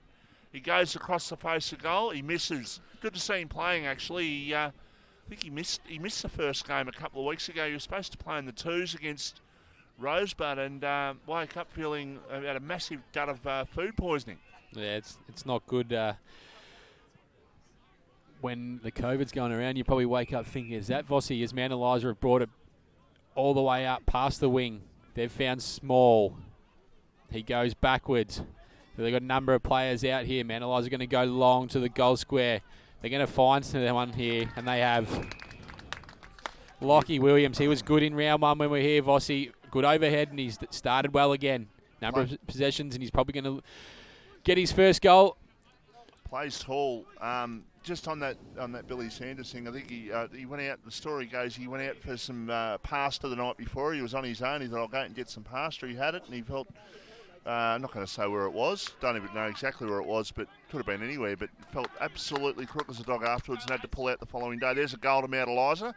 He goes across the face of goal. He misses. Good to see him playing. Actually, I think he missed the first game a couple of weeks ago. He was supposed to play in the twos against Rosebud, and woke up feeling had a massive gut of food poisoning. Yeah, it's not good. When the COVID's going around, you probably wake up thinking, is that Vossi? As Mount Eliza have brought it all the way up past the wing. They've found Small. He goes backwards. They've got a number of players out here. Mount Eliza are going to go long to the goal square. They're going to find someone here, and they have Lockie Williams. He was good in round one when we were here, Vossi. Good overhead, and he's started well again. Number of possessions, and he's probably going to get his first goal. Plays tall. Just on that Billy Sanders thing, I think he went out. The story goes he went out for some pasta the night before. He was on his own. He thought, I'll go out and get some pasta. He had it, and he felt. I'm not going to say where it was. Don't even know exactly where it was, but could have been anywhere. But felt absolutely crook as a dog afterwards, and had to pull out the following day. There's a goal to Mount Eliza.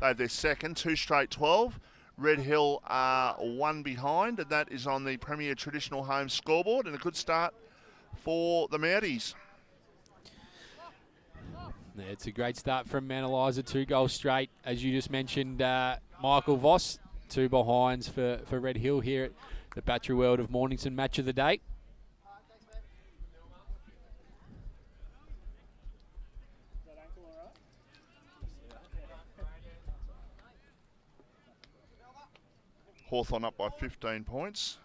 They have their second, 2 straight 12. Red Hill are 1 behind, and that is on the Premier Traditional Home scoreboard, and a good start for the Mounties. Yeah, it's a great start from Mount Eliza, 2 goals straight. As you just mentioned, Michael Voss, 2 behinds for Red Hill here at the Battery World of Mornington match of the day. Hawthorn up by 15 points.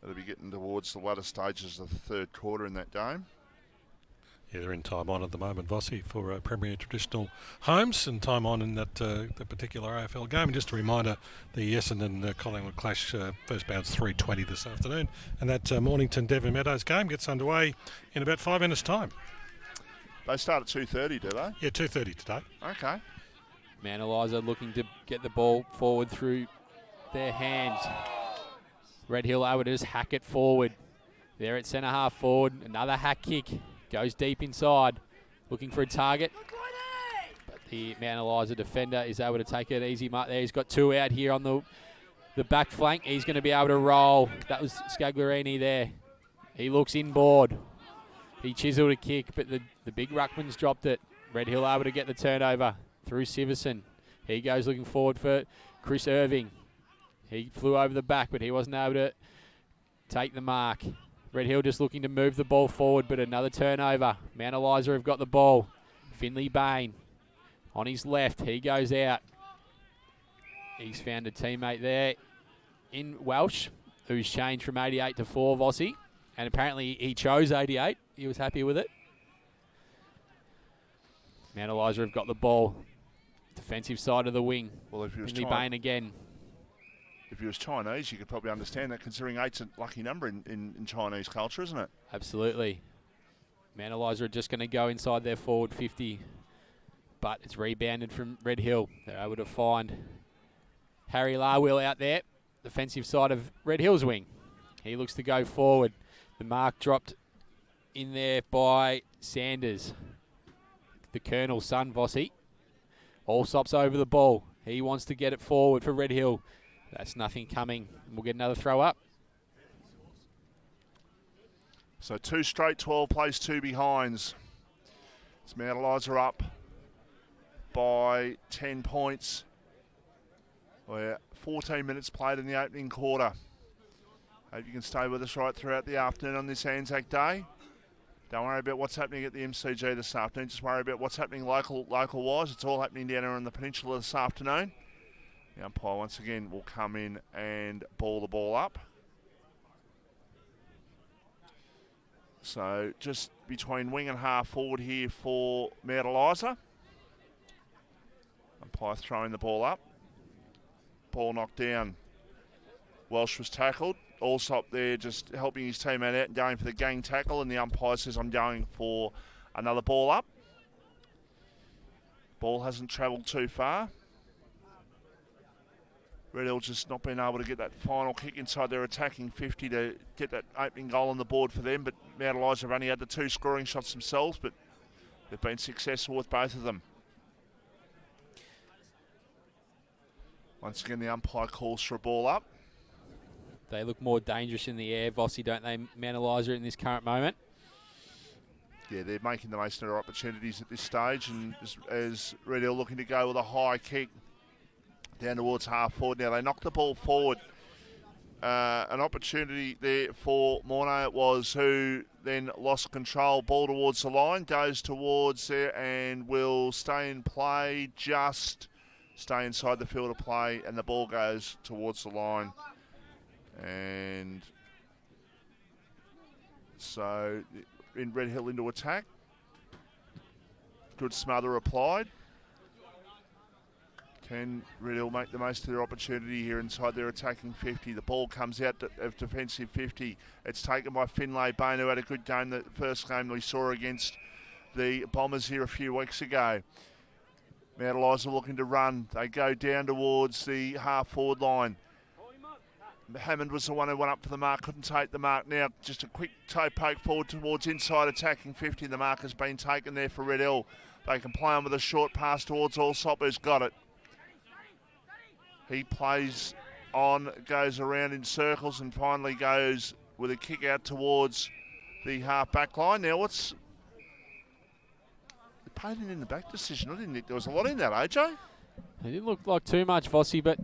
They'll be getting towards the latter stages of the third quarter in that game. Yeah, they're in time on at the moment, Vossi, for Premier Traditional Homes, and time on in that particular AFL game. And just a reminder, the Essendon Collingwood clash first bounce 3:20 this afternoon, and that Mornington Devon Meadows game gets underway in about 5 minutes' time. They start at 2:30, do they? Yeah, 2:30 today. Okay. Mount Eliza looking to get the ball forward through their hands. Red Hill able to just hack it forward. They're at centre half forward. Another hack kick. Goes deep inside. Looking for a target. But the Mount Eliza defender is able to take it easy mark there. He's got 2 out here on the back flank. He's going to be able to roll. That was Scagliarini there. He looks inboard. He chiseled a kick, but the big ruckman's dropped it. Red Hill able to get the turnover through Siverson. He goes looking forward for Chris Irving. He flew over the back, but he wasn't able to take the mark. Red Hill just looking to move the ball forward, but another turnover. Mount Eliza have got the ball. Finley Bain on his left. He goes out. He's found a teammate there in Welsh, who's changed from 88 to 4, Vossi. And apparently he chose 88. He was happy with it. Mount Eliza have got the ball. Defensive side of the wing. Well, if he was Bain again. If he was Chinese, you could probably understand that, considering 8's a lucky number in Chinese culture, isn't it? Absolutely. Mount Eliza are just going to go inside their forward 50, but it's rebounded from Red Hill. They're able to find Harry Larwill out there, defensive side of Red Hill's wing. He looks to go forward. The mark dropped in there by Sanders. The Colonel's son, Vossi. Allsop's over the ball. He wants to get it forward for Red Hill. That's nothing coming. We'll get another throw up. So 2 straight 12 plays, 2 behinds. It's Mount Eliza up by 10 points. We're 14 minutes played in the opening quarter. Hope you can stay with us right throughout the afternoon on this Anzac Day. Don't worry about what's happening at the MCG this afternoon. Just worry about what's happening local-wise. It's all happening down here on the peninsula this afternoon. The umpire once again will come in and ball the ball up. So just between wing and half forward here for Mount Eliza. Umpire throwing the ball up. Ball knocked down. Welsh was tackled. Allsop there just helping his teammate out and going for the gang tackle, and the umpire says, I'm going for another ball up. Ball hasn't travelled too far. Red Hill just not being able to get that final kick inside their attacking 50 to get that opening goal on the board for them, but Mount Eliza have only had the 2 scoring shots themselves, but they've been successful with both of them. Once again, the umpire calls for a ball up. They look more dangerous in the air, Vossi, don't they, Mount Eliza, in this current moment? Yeah, they're making the most of their opportunities at this stage, and as Red Hill looking to go with a high kick down towards half forward. Now they knocked the ball forward. An opportunity there for Morno it was, who then lost control. Ball towards the line, goes towards there and will stay in play, just stay inside the field of play, and the ball goes towards the line. And so in Red Hill into attack. Good smother applied. Can Red Hill make the most of their opportunity here inside their attacking 50? The ball comes out of defensive 50. It's taken by Finlay Bain, who had a good game, the first game we saw against the Bombers here a few weeks ago. Mount Eliza looking to run. They go down towards the half-forward line. Hammond was the one who went up for the mark, couldn't take the mark. Now just a quick toe poke forward towards inside attacking 50. The mark has been taken there for Red Hill. They can play on with a short pass towards Allsop, who's got it. He plays on, goes around in circles, and finally goes with a kick out towards the half-back line. Now, what's... They paid it in the back decision, didn't it? There was a lot in that, AJ? It didn't look like too much, Vossi, but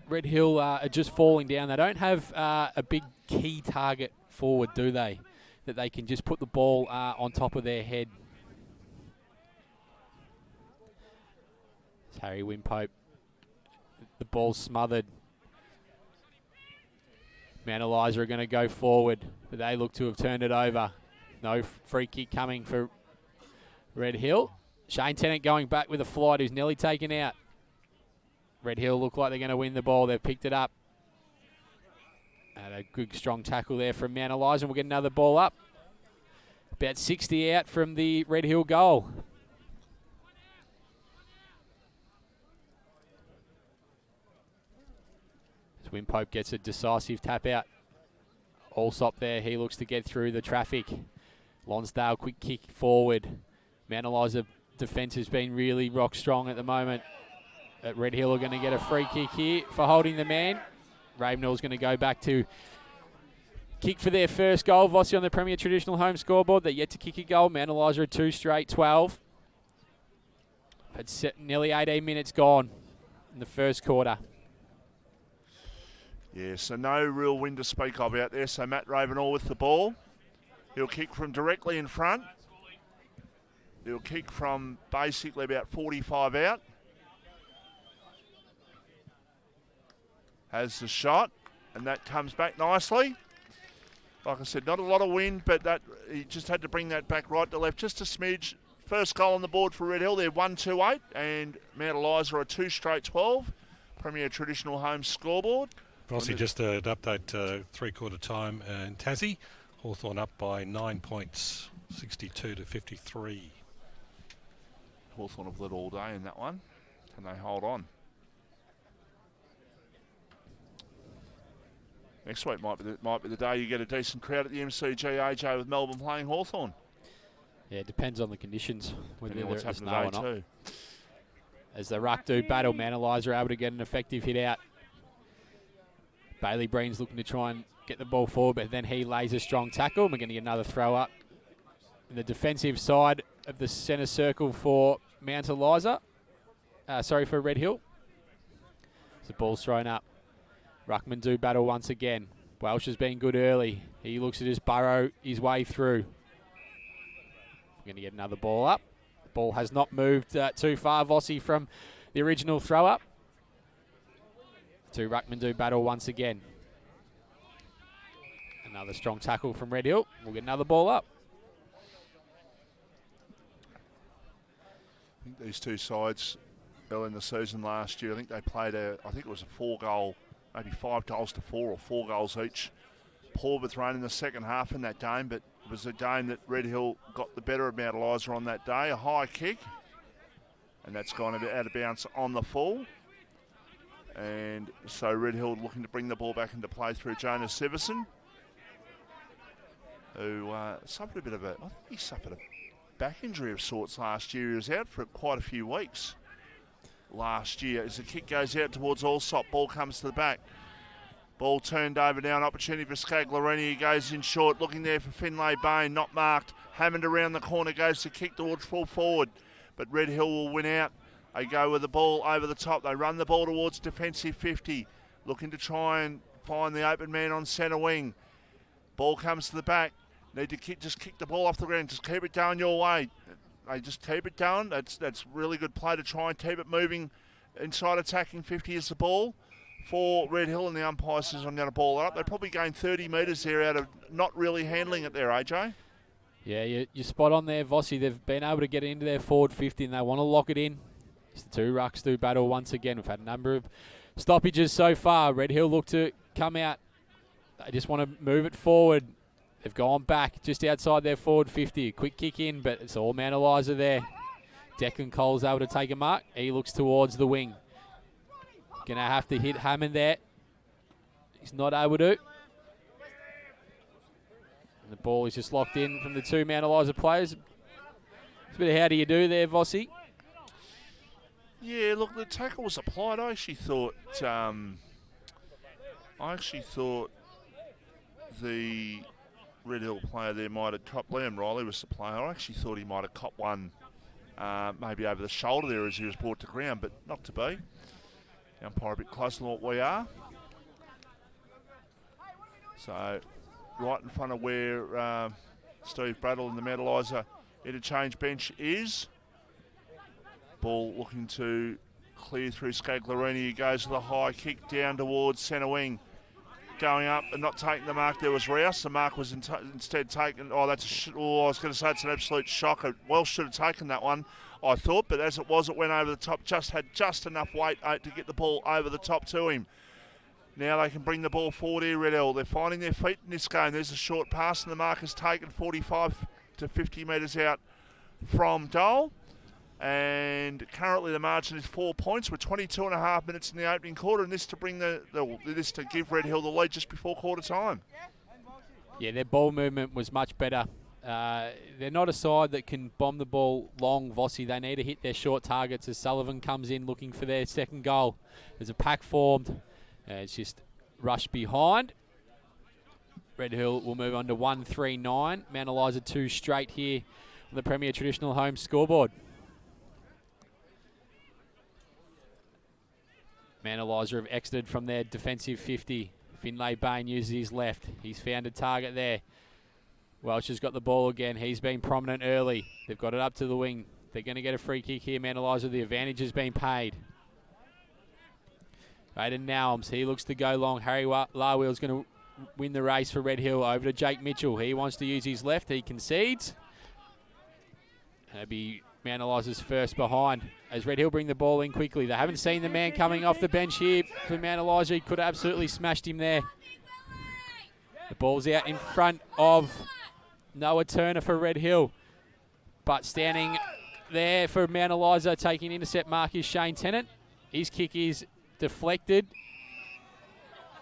Red Hill are just falling down. They don't have a big key target forward, do they? That they can just put the ball on top of their head. It's Harry Wimpope. The ball's smothered. Mount Eliza are going to go forward, but they look to have turned it over. No free kick coming for Red Hill. Shane Tennant going back with a flight, who's nearly taken out. Red Hill look like they're going to win the ball. They've picked it up. And a good, strong tackle there from Mount Eliza. We'll get another ball up. About 60 out from the Red Hill goal. Wimpope gets a decisive tap out. Allsop there. He looks to get through the traffic. Lonsdale, quick kick forward. Mount Eliza defence has been really rock strong at the moment. At Red Hill are going to get a free kick here for holding the man. Ravenel's going to go back to kick for their first goal. Vossi on the Premier Traditional Home scoreboard. They're yet to kick a goal. Mount Eliza are 2 straight, 12. It's nearly 18 minutes gone in the first quarter. Yeah, so no real win to speak of out there. So Matt Ravenel with the ball. He'll kick from directly in front. He'll kick from basically about 45 out. Has the shot, and that comes back nicely. Like I said, not a lot of wind, but that he just had to bring that back right to left, just a smidge. first goal on the board for Red Hill. They're 1-2-8, and Mount Eliza are 2 straight 12. Premier Traditional Home scoreboard. Rossi, just an update, three-quarter time in Tassie. Hawthorn up by 9 points, 62-53. Hawthorn have led all day in that one. Can they hold on? Next week might be the day you get a decent crowd at the MCG, AJ, with Melbourne playing Hawthorn. Yeah, it depends on the conditions, whether there is happened snow or today not. too. As the ruck do battle, Mount Eliza are able to get an effective hit out. Bailey Breen's looking to try and get the ball forward, but then he lays a strong tackle. We're going to get another throw up. In the defensive side of the centre circle for Mount Eliza. For Red Hill. The ball's thrown up. Ruckman do battle once again. Welsh has been good early. He looks to just burrow his way through. We're going to get another ball up. The ball has not moved too far, Vossi, from the original throw up. Two Ruckman do battle once again. Another strong tackle from Red Hill. We'll get another ball up. I think these two sides, early in the season last year, I think they played I think it was a 4-goal, maybe 5 goals to 4 or 4 goals each. Poor Bethrain in the second half in that game, but it was a game that Red Hill got the better of Mount Eliza on that day. A high kick, and that's gone a bit out of bounds on the full. And so Red Hill looking to bring the ball back into play through Jonas Severson, who suffered a bit of I think he suffered a back injury of sorts last year. He was out for quite a few weeks last year. As the kick goes out towards Allsop, ball comes to the back. Ball turned over now, an opportunity for Scaglarini. He goes in short, looking there for Finlay Bain, not marked. Hammond around the corner, goes to kick towards full forward, but Red Hill will win out. They go with the ball over the top. They run the ball towards defensive 50, looking to try and find the open man on centre wing. Ball comes to the back. Need to just kick the ball off the ground. Just keep it going your way. They just keep it going. That's really good play to try and keep it moving inside attacking 50 is the ball for Red Hill, and the umpire says I'm going to ball it up. They probably gained 30 metres there out of not really handling it there, AJ. Yeah, you're spot on there, Vossi. They've been able to get into their forward 50 and they want to lock it in. It's the two rucks do battle once again. We've had a number of stoppages so far. Red Hill look to come out. They just want to move it forward. They've gone back just outside their forward 50. A quick kick in, but it's all Mount Eliza there. Declan Cole's able to take a mark. He looks towards the wing. Going to have to hit Hammond there. He's not able to. And the ball is just locked in from the two Mount Eliza players. It's a bit of how do you do there, Vossi? Yeah, look, the tackle was applied. I actually thought the Red Hill player there might have copped. Liam Riley was the player. I actually thought he might have copped one maybe over the shoulder there as he was brought to ground, but not to be. The umpire a bit closer than what we are. So right in front of where Steve Bradle and the Mount Eliza interchange bench is. Ball looking to clear through Scaglarini. He goes with a high kick down towards centre wing. Going up and not taking the mark. There was Rouse. The mark was instead taken. I was going to say it's an absolute shocker. Welsh should have taken that one, I thought, but as it was, it went over the top. Had just enough weight to get the ball over the top to him. Now they can bring the ball forward here, Red Hill. They're finding their feet in this game. There's a short pass, and the mark is taken 45 to 50 metres out from goal. And currently the margin is 4 points with 22 and a half minutes in the opening quarter, and this to bring this to give Red Hill the lead just before quarter time. Yeah, their ball movement was much better. They're not a side that can bomb the ball long, Vossi. They need to hit their short targets as Sullivan comes in looking for their second goal. There's a pack formed. It's just rushed behind. Red Hill will move on to 1-3-9. Mount Eliza 2 straight here on the Premier Traditional Home scoreboard. Mount Eliza have exited from their defensive 50. Finlay Bain uses his left. He's found a target there. Welsh has got the ball again. He's been prominent early. They've got it up to the wing. They're going to get a free kick here. Mount Eliza, the advantage has been paid. Aiden Nowams, he looks to go long. Harry Larwell's going to win the race for Red Hill. Over to Jake Mitchell. He wants to use his left. He concedes. It'll be Mount Eliza's first behind as Red Hill bring the ball in quickly. They haven't seen the man coming off the bench here for Mount Eliza. He could have absolutely smashed him there. The ball's out in front of Noah Turner for Red Hill. But standing there for Mount Eliza, taking intercept mark is Shane Tennant. His kick is deflected.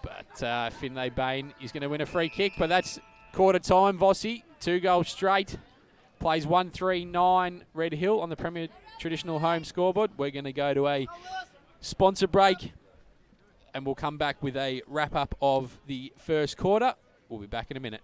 But Finlay Bain is going to win a free kick. But that's quarter time, Vossi. 2 goals straight. Plays 1-3-9 Red Hill on the Premier Traditional Home scoreboard. We're going to go to a sponsor break. And we'll come back with a wrap-up of the first quarter. We'll be back in a minute.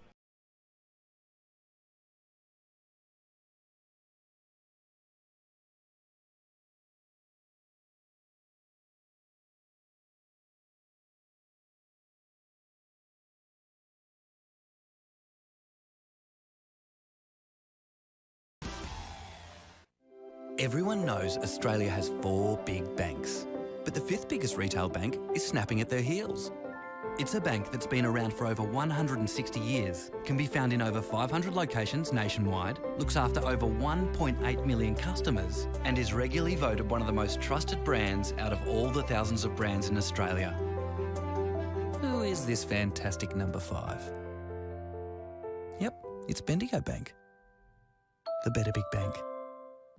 Everyone knows Australia has 4 big banks, but the 5th biggest retail bank is snapping at their heels. It's a bank that's been around for over 160 years, can be found in over 500 locations nationwide, looks after over 1.8 million customers, and is regularly voted one of the most trusted brands out of all the thousands of brands in Australia. Who is this fantastic number 5? Yep, it's Bendigo Bank. The better big bank.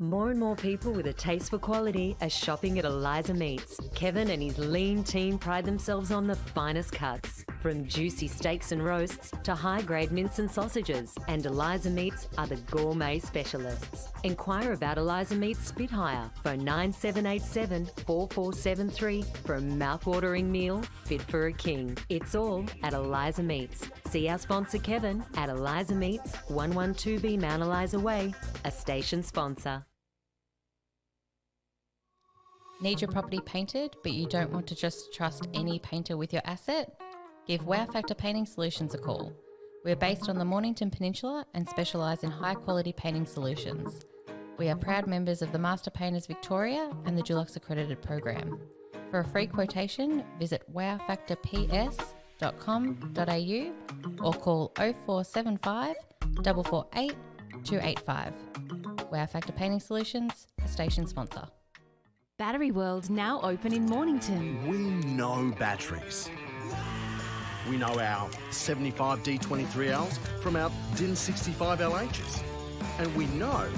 More and more people with a taste for quality are shopping at Eliza Meats. Kevin and his lean team pride themselves on the finest cuts, from juicy steaks and roasts to high-grade mince and sausages. And Eliza Meats are the gourmet specialists. Inquire about Eliza Meats Spit Hire. Phone 9787 4473 for a mouth-watering meal fit for a king. It's all at Eliza Meats. See our sponsor Kevin at Eliza Meats, 112B Mount Eliza Way, a station sponsor. Need your property painted, but you don't want to just trust any painter with your asset? Give Wow Factor Painting Solutions a call. We're based on the Mornington Peninsula and specialise in high-quality painting solutions. We are proud members of the Master Painters Victoria and the Dulux Accredited Program. For a free quotation, visit wowfactorps.com.au or call 0475 448 285. Wow Factor Painting Solutions, a station sponsor. Battery World now open in Mornington. We know batteries. We know our 75 D23Ls from our DIN 65 LHs. And we know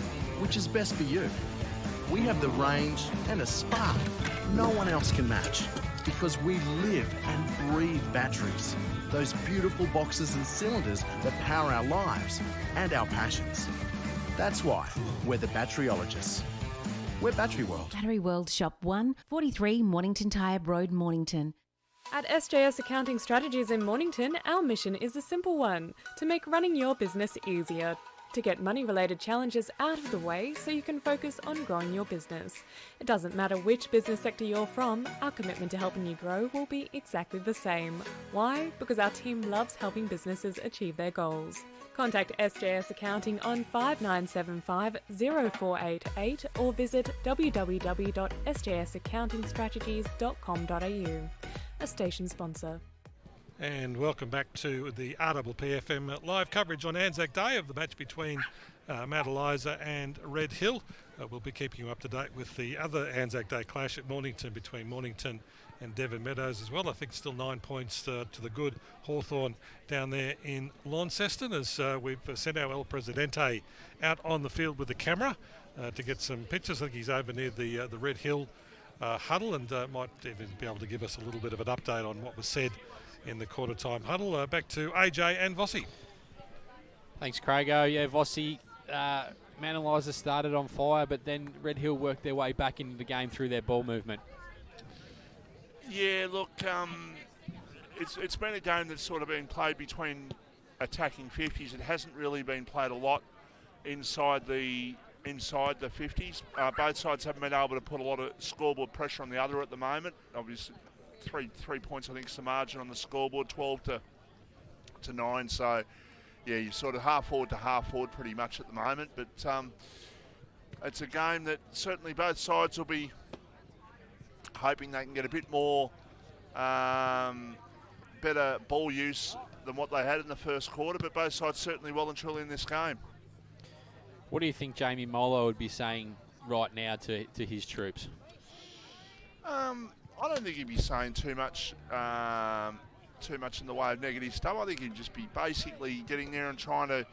which is best for you. We have the range and a spark no one else can match, because we live and breathe batteries. Those beautiful boxes and cylinders that power our lives and our passions. That's why we're the batteryologists. We're Battery World. Battery World Shop 1, 43 Mornington Tyre Road, Mornington. At SJS Accounting Strategies in Mornington, our mission is a simple one: to make running your business easier. To get money-related challenges out of the way so you can focus on growing your business. It doesn't matter which business sector you're from, our commitment to helping you grow will be exactly the same. Why? Because our team loves helping businesses achieve their goals. Contact SJS Accounting on 5975 0488 or visit www.sjsaccountingstrategies.com.au. A station sponsor. And welcome back to the RPPFM live coverage on Anzac Day of the match between Mount Eliza and Red Hill. We'll be keeping you up to date with the other Anzac Day clash at Mornington between Mornington and Devon Meadows as well. I think still 9 points to the good Hawthorn down there in Launceston, as we've sent our El Presidente out on the field with the camera to get some pictures. I think he's over near the Red Hill huddle and might even be able to give us a little bit of an update on what was said in the quarter time huddle. Back to AJ and Vossi. Thanks, Craigo. Yeah, Vossi, Mount Eliza started on fire, but then Red Hill worked their way back into the game through their ball movement. Yeah, look, it's been a game that's sort of been played between attacking 50s. It hasn't really been played a lot inside the 50s. Both sides haven't been able to put a lot of scoreboard pressure on the other at the moment. Obviously, three points, I think, is the margin on the scoreboard, 12 to 9. So, yeah, you're sort of half forward to half forward pretty much at the moment. But it's a game that certainly both sides will be hoping they can get a bit more better ball use than what they had in the first quarter. But both sides certainly well and truly in this game. What do you think Jamie Molo would be saying right now to his troops? I don't think he'd be saying too much in the way of negative stuff. I think he'd just be basically getting there and trying to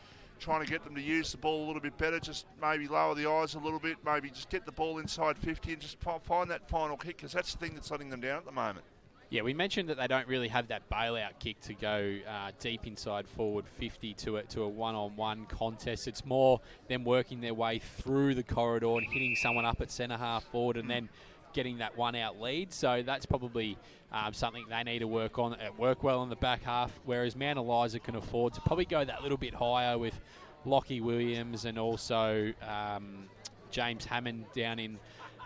get them to use the ball a little bit better, just maybe lower the eyes a little bit, maybe just get the ball inside 50 and just find that final kick, because that's the thing that's letting them down at the moment. Yeah, we mentioned that they don't really have that bailout kick to go deep inside forward 50 to a one-on-one contest. It's more them working their way through the corridor and hitting someone up at centre half forward and then getting that one-out lead. So that's probably something they need to work on, work well in the back half, whereas Mount Eliza can afford to probably go that little bit higher with Lockie Williams and also James Hammond down in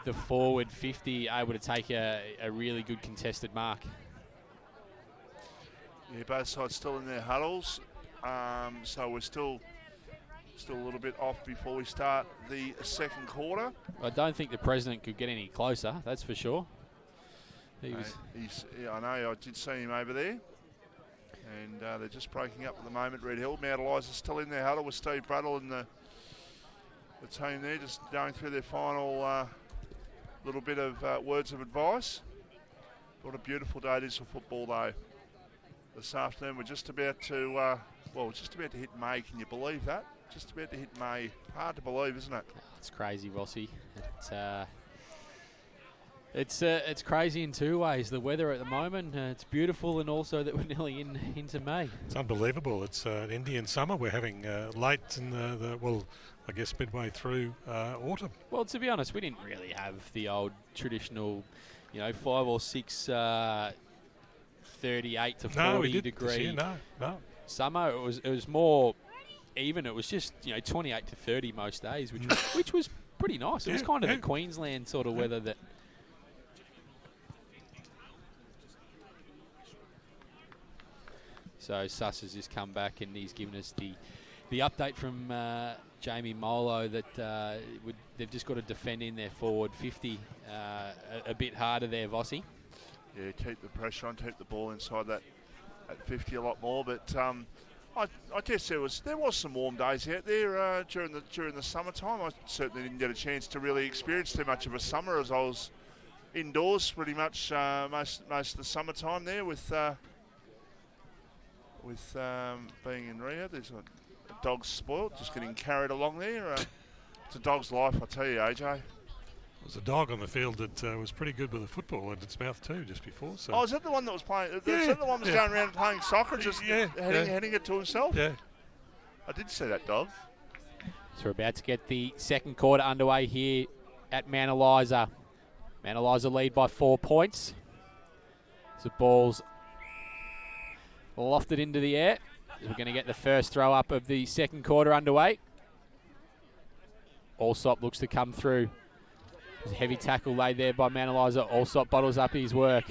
the forward 50, able to take a really good contested mark. Yeah, both sides still in their huddles, so we're still a little bit off before we start the second quarter. I don't think the president could get any closer, that's for sure. Yeah, I know, I did see him over there. And they're just breaking up at the moment, Red Hill. Mount Eliza's still in their huddle with Steve Brattle and the team there, just going through their final little bit of words of advice. What a beautiful day it is for football, though. This afternoon we're just about to, hit May. Can you believe that? Just about to hit May. Hard to believe, isn't it? It's crazy, Vossi. It's crazy in two ways. The weather at the moment, it's beautiful, and also that we're nearly into May. It's unbelievable. It's an Indian summer. We're having late in I guess midway through autumn. Well, to be honest, we didn't really have the old traditional, 5 or 6 38 to 40 degree summer. It was more even. It was just 28 to 30 most days, which was pretty nice. It was kind of the Queensland sort of weather that. So Suss has just come back and he's given us the update from Jamie Molo that they've just got to defend in their forward 50 a bit harder there, Vossi. Yeah, keep the pressure on, keep the ball inside that 50 a lot more. But I guess there was some warm days out there during the summertime. I certainly didn't get a chance to really experience too much of a summer, as I was indoors pretty much most of the summertime there with being in rehab. There's a dog's spoiled, just getting carried along there. It's a dog's life, I tell you, AJ. There was a dog on the field that was pretty good with a football in its mouth too, just before. So. Oh, is that the one that was playing? Is that the one that was going around playing soccer, just heading it to himself? Yeah. I did see that dog. So we're about to get the second quarter underway here at Mount Eliza. Mount Eliza lead by 4 points. So ball's lofted into the air. We're going to get the first throw up of the second quarter underway. Allsop looks to come through. There's a heavy tackle laid there by Mount Eliza. Allsop bottles up his work.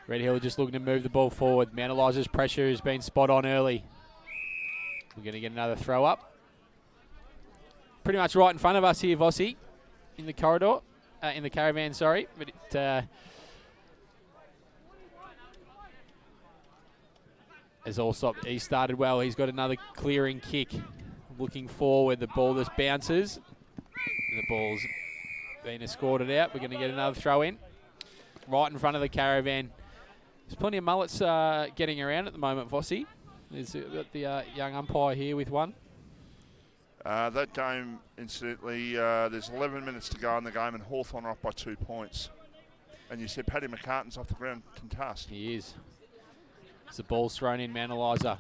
Red Hill just looking to move the ball forward. Mount Eliza's pressure has been spot on early. We're going to get another throw up. Pretty much right in front of us here, Vossi, in the corridor, in the caravan, sorry. But it, as Allsop, he started well. He's got another clearing kick. Looking forward, the ball just bounces. And the ball's been escorted out. We're going to get another throw in. Right in front of the caravan. There's plenty of mullets getting around at the moment, Vossi. There's got the young umpire here with one. That game, incidentally, there's 11 minutes to go in the game and Hawthorn are up by 2 points. And you said Paddy McCartan's off the ground concussed. He is. As the ball's thrown in, Mount Eliza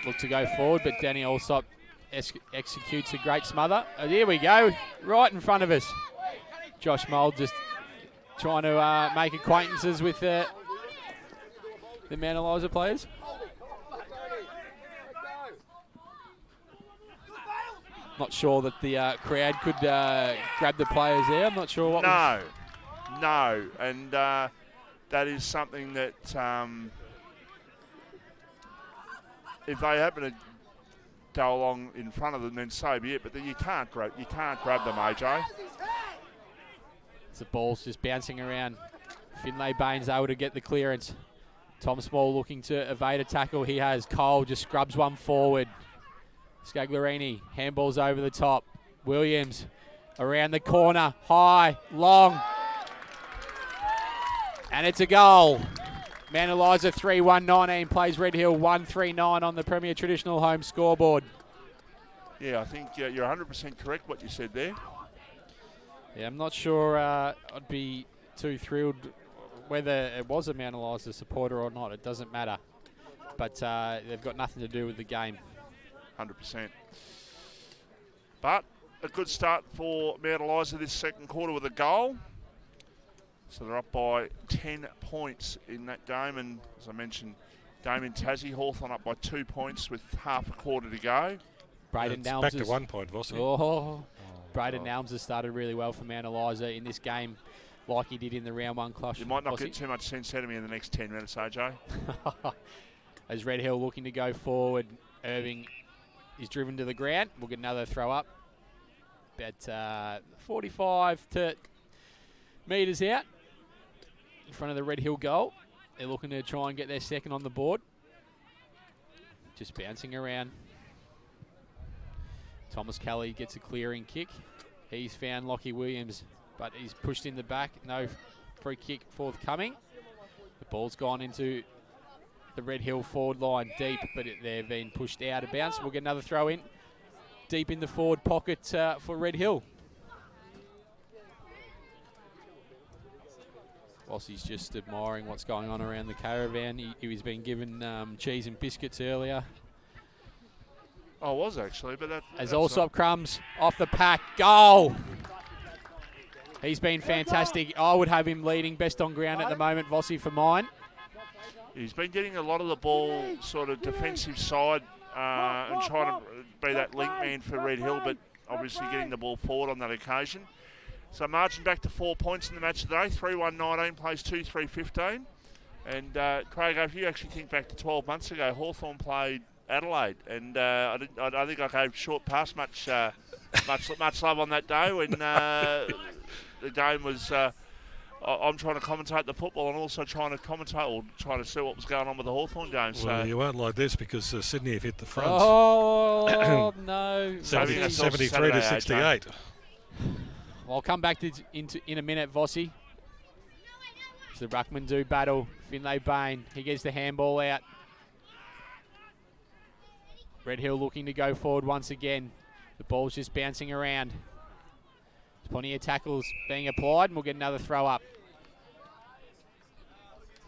look to go forward, but Danny Allsop executes a great smother. Here we go, right in front of us. Josh Mould just trying to make acquaintances with the Mount Eliza players. Not sure that the crowd could grab the players there. I'm not sure what. No, and that is something that if they happen to go along in front of them, then so be it. But you can't grab them, AJ. The ball's just bouncing around. Finlay Baines able to get the clearance. Tom Small looking to evade a tackle. He has Cole just scrubs one forward. Scagliarini, handballs over the top. Williams around the corner, high, long. And it's a goal. Mount Eliza 3-1-19 plays Red Hill 1-3-9 on the Premier Traditional Home scoreboard. Yeah, I think you're 100% correct what you said there. Yeah, I'm not sure I'd be too thrilled whether it was a Mount Eliza supporter or not. It doesn't matter. But they've got nothing to do with the game. 100%. But a good start for Mount Eliza this second quarter with a goal. So they're up by 10 points in that game. And as I mentioned, Damien Tassie, Hawthorn up by 2 points with half a quarter to go. Braden Nelms back to 1 point, Vossi. Braden Nelms has started really well for Mount Eliza in this game, like he did in the round 1 clash. You might not get too much sense out of me in the next 10 minutes, AJ. As Red Hill looking to go forward, Irving is driven to the ground. We'll get another throw up. About 45 metres out in front of the Red Hill goal. They're looking to try and get their second on the board. Just bouncing around. Thomas Kelly gets a clearing kick. He's found Lockie Williams, but he's pushed in the back. No free kick forthcoming. The ball's gone into the Red Hill forward line deep, but they've been pushed out of bounds. We'll get another throw in deep in the forward pocket for Red Hill. Whilst he's just admiring what's going on around the caravan, he was being given cheese and biscuits earlier. I was actually, but as Allsop crumbs off the pack, goal. He's been fantastic. I would have him leading best on ground at the moment, Vossi, for mine. He's been getting a lot of the ball sort of defensive side and trying to be that link man for Red Hill, but obviously getting the ball forward on that occasion. So marching back to 4 points in the match today. 3-1-19 plays 2-3-15. And Craig, if you actually think back to 12 months ago, Hawthorn played Adelaide, and I think I gave short pass much love on that day when the game was. I'm trying to commentate the football and also trying to commentate or trying to see what was going on with the Hawthorn game. Well, so you won't like this because Sydney have hit the front. Oh no! 73 to 68. I'll come back in a minute, Vossi. It's the Ruckman-Do battle. Finlay Bain, he gets the handball out. Red Hill looking to go forward once again. The ball's just bouncing around. There's plenty of tackles being applied, and we'll get another throw up.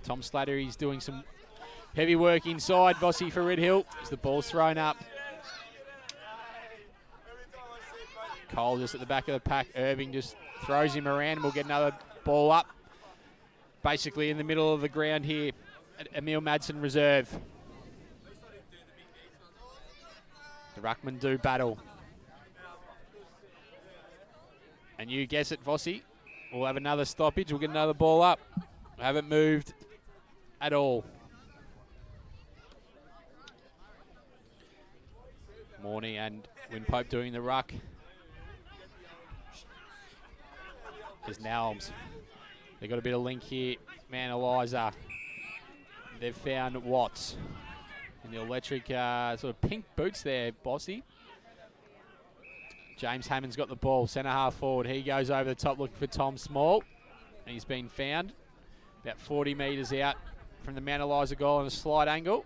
Tom Slattery's doing some heavy work inside, Vossi for Red Hill, as the ball's thrown up. Cole just at the back of the pack. Irving just throws him around, and we'll get another ball up. Basically in the middle of the ground here at Emil Madsen Reserve. The Ruckman-Do battle. And you guess it, Vossi. We'll have another stoppage. We'll get another ball up. We haven't moved at all. Morney and Winpope doing the ruck. There's Nelms. They've got a bit of link here. Man, Eliza. They've found Watts. And the electric sort of pink boots there, Bossy. James Hammond's got the ball, centre half forward. He goes over the top looking for Tom Small. And he's been found about 40 metres out from the Mount Eliza goal on a slight angle.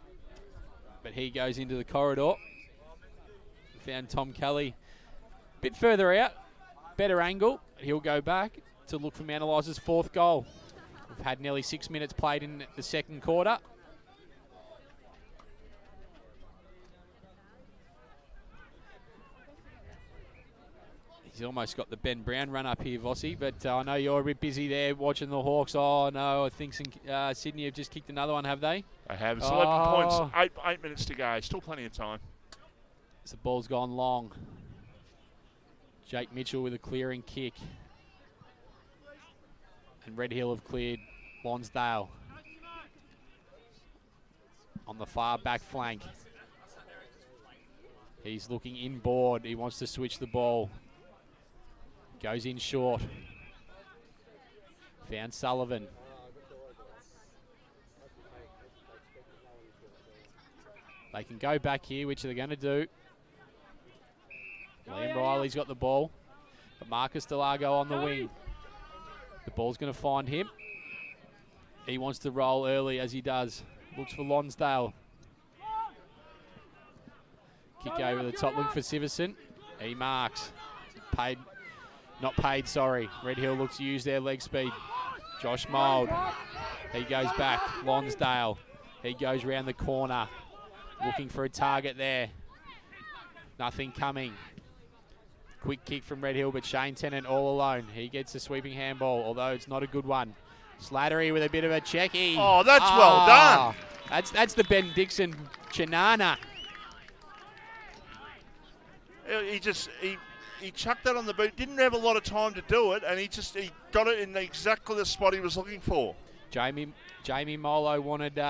But he goes into the corridor. Found Tom Kelly a bit further out. Better angle. He'll go back to look for Mount Eliza's fourth goal. We've had nearly 6 minutes played in the second quarter. He's almost got the Ben Brown run up here, Vossi, but I know you're a bit busy there watching the Hawks. Oh, no, I think Sydney have just kicked another one, have they? They have. It's 11 points, 8 minutes to go. Still plenty of time. So the ball's gone long. Jake Mitchell with a clearing kick. And Red Hill have cleared Lonsdale. On the far back flank. He's looking inboard. He wants to switch the ball. Goes in short. Found Sullivan. They can go back here, which they're going to do. Liam Riley's got the ball, but Marcus Delago on the wing. The ball's going to find him. He wants to roll early as he does. Looks for Lonsdale. Kick over the top, looking for Siverson. He marks. Not paid, sorry. Red Hill looks to use their leg speed. Josh Mould. He goes back. Lonsdale. He goes round the corner. Looking for a target there. Nothing coming. Quick kick from Red Hill, but Shane Tennant all alone. He gets a sweeping handball, although it's not a good one. Slattery with a bit of a checky. Oh, that's well done. That's the Ben Dixon Chinana. He chucked that on the boot. Didn't have a lot of time to do it, and he got it in exactly the spot he was looking for. Jamie Molo wanted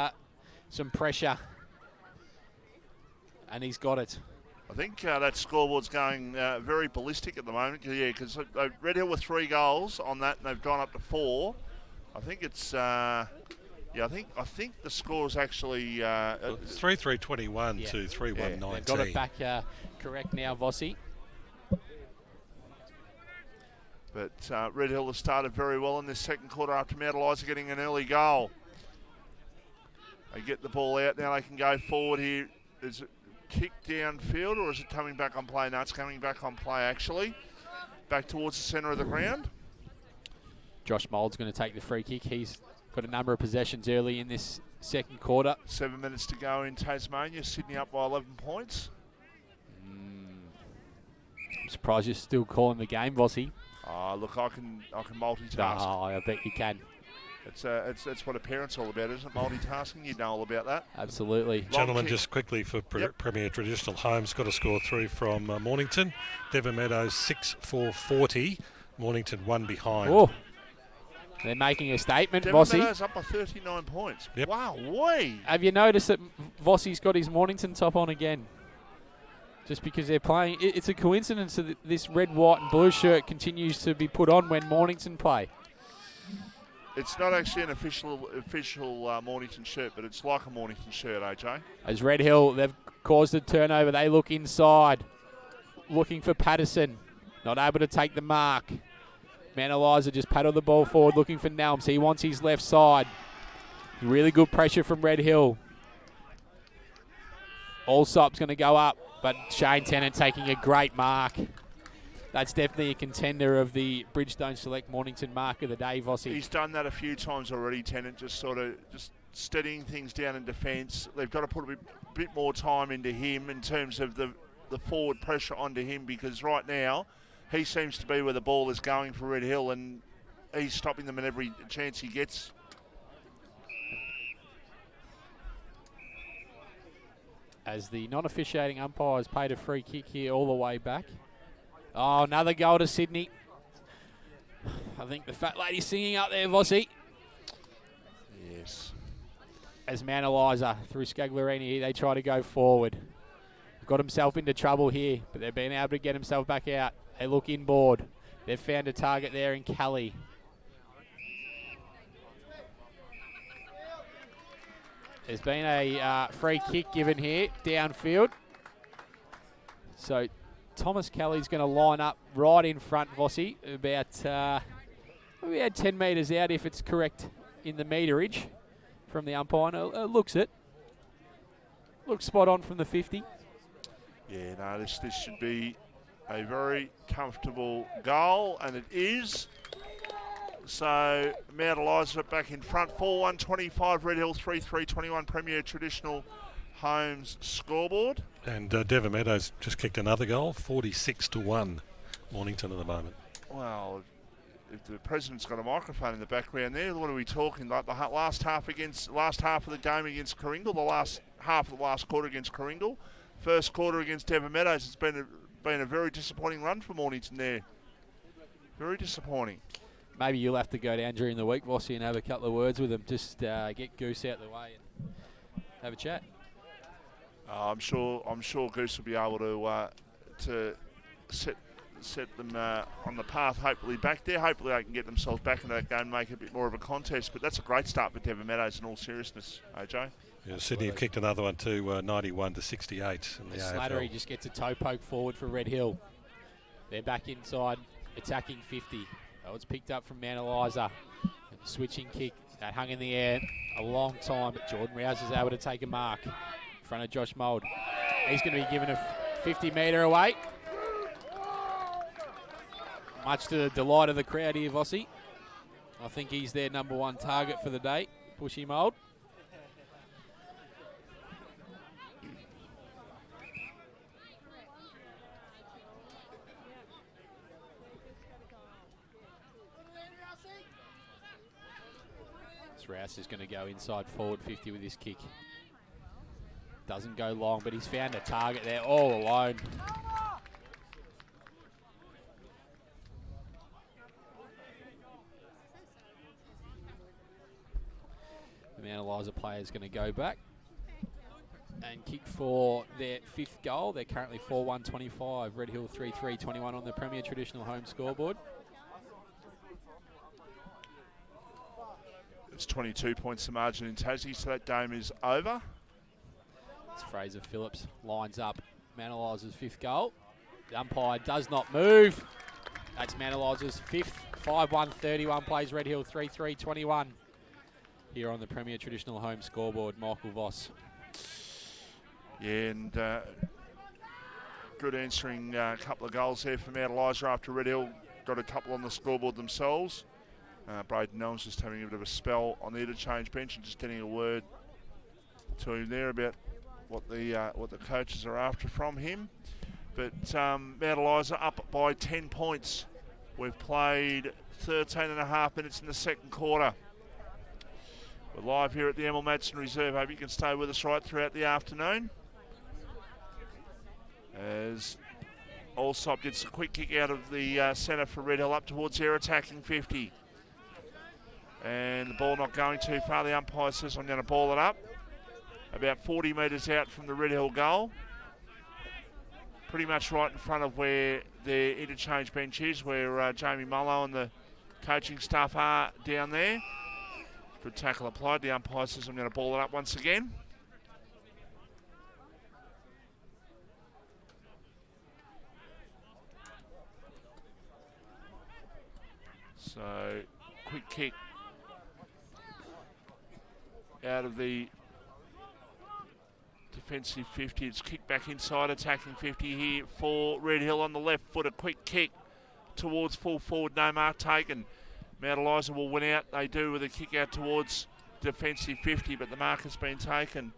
some pressure, and he's got it. I think that scoreboard's going very ballistic at the moment. Yeah, because Red Hill with 3 goals on that, and they've gone up to 4. I think it's I think the score is actually 3-3-21 to 3-1-19. They've got it back correct now, Vossi. But Red Hill have started very well in this second quarter after Mount Eliza getting an early goal. They get the ball out now. They can go forward here. Is it kick downfield or is it coming back on play? No, it's coming back on play actually. Back towards the centre of the ground. Josh Mould's going to take the free kick. He's got a number of possessions early in this second quarter. 7 minutes to go in Tasmania. Sydney up by 11 points. I'm surprised you're still calling the game, Vossi. Look, I can multitask. Oh, I bet you can. It's what a parent's all about, isn't it? Multitasking, you know all about that. Absolutely. Gentlemen, just quickly for Premier Traditional Homes, got a score through from Mornington. Devon Meadows 6-4-40. Mornington 1 behind. Oh, they're making a statement, Devon Vossi. Meadows up by 39 points. Yep. Wow, way. Have you noticed that Vossi's got his Mornington top on again? Just because they're playing. It's a coincidence that this red, white and blue shirt continues to be put on when Mornington play. It's not actually an official Mornington shirt, but it's like a Mornington shirt, AJ. As Red Hill, they've caused a turnover. They look inside, looking for Patterson. Not able to take the mark. Mount Eliza just paddled the ball forward, looking for Nelms. He wants his left side. Really good pressure from Red Hill. Allsop's going to go up, but Shane Tennant taking a great mark. That's definitely a contender of the Bridgestone Select Mornington Mark of the Day, Vossi. He's done that a few times already, Tennant, just steadying things down in defence. They've got to put a bit more time into him in terms of the forward pressure onto him, because right now he seems to be where the ball is going for Red Hill, and he's stopping them in every chance he gets. As the non-officiating umpires paid a free kick here all the way back. Oh, another goal to Sydney. I think the fat lady's singing up there, Vossi. Yes. As Mount Eliza through Scagliarini, they try to go forward. Got himself into trouble here, but they've been able to get himself back out. They look inboard. They've found a target there in Kelly. There's been a free kick given here, downfield. So Thomas Kelly's going to line up right in front, Vossi, about 10 metres out if it's correct in the meterage from the umpire. Looks spot on from the 50. Yeah, no, this should be a very comfortable goal, and it is. So Mount Eliza back in front, 4-1-25, Red Hill 3-3-21, Premier Traditional Homes scoreboard. And Devon Meadows just kicked another goal, 46-1, Mornington at the moment. Well, if the president's got a microphone in the background there, what are we talking? Like the last half of the game against Coringal, the last half of the last quarter against Coringal, first quarter against Devon Meadows. It's been a very disappointing run for Mornington there. Very disappointing. Maybe you'll have to go down during the week, Vossi, and have a couple of words with them. Just get Goose out of the way and have a chat. I'm sure Goose will be able to set them on the path, hopefully back there. Hopefully they can get themselves back into that game and make it a bit more of a contest. But that's a great start for Devon Meadows in all seriousness, AJ. Yeah, Sydney have kicked another one to 91-68 in the AFL. Slattery just gets a toe poke forward for Red Hill. They're back inside, attacking 50. Oh, it's picked up from Eliza. Switching kick that hung in the air a long time, but Jordan Rouse is able to take a mark in front of Josh Mould. He's going to be given a 50-metre away. Much to the delight of the crowd here, Vossi. I think he's their number one target for the day, Bushy Mould. Rouse is going to go inside forward 50 with this kick. Doesn't go long, but he's found a target there all alone. The Mount Eliza player is going to go back and kick for their 5th goal. They're currently 4-1-25. Red Hill 3-3-21 on the Premier Traditional Home scoreboard. It's 22 points the margin in Tassie, so that game is over. It's Fraser Phillips lines up Mount Eliza's 5th goal. The umpire does not move. That's Mount Eliza's 5th. 5-1-31 plays Red Hill 3-3-21 here on the Premier Traditional Home scoreboard. Michael Voss. Yeah, and good answering couple of goals there for Mount Eliza after Red Hill got a couple on the scoreboard themselves. Braden Nelms just having a bit of a spell on the interchange bench and just getting a word to him there about what the coaches are after from him. But Mount Eliza up by 10 points. We've played 13.5 minutes in the second quarter. We're live here at the Emil Madsen Reserve. Hope you can stay with us right throughout the afternoon. As Allsop gets a quick kick out of the centre for Red Hill up towards their attacking 50. And the ball not going too far. The umpire says I'm going to ball it up. About 40 metres out from the Red Hill goal. Pretty much right in front of where their interchange bench is, where Jamie Mullo and the coaching staff are down there. Good tackle applied. The umpire says I'm going to ball it up once again. So, quick kick out of the defensive 50. It's kicked back inside, attacking 50 here for Red Hill on the left foot. A quick kick towards full forward, no mark taken. Mount Eliza will win out. They do with a kick out towards defensive 50, but the mark has been taken.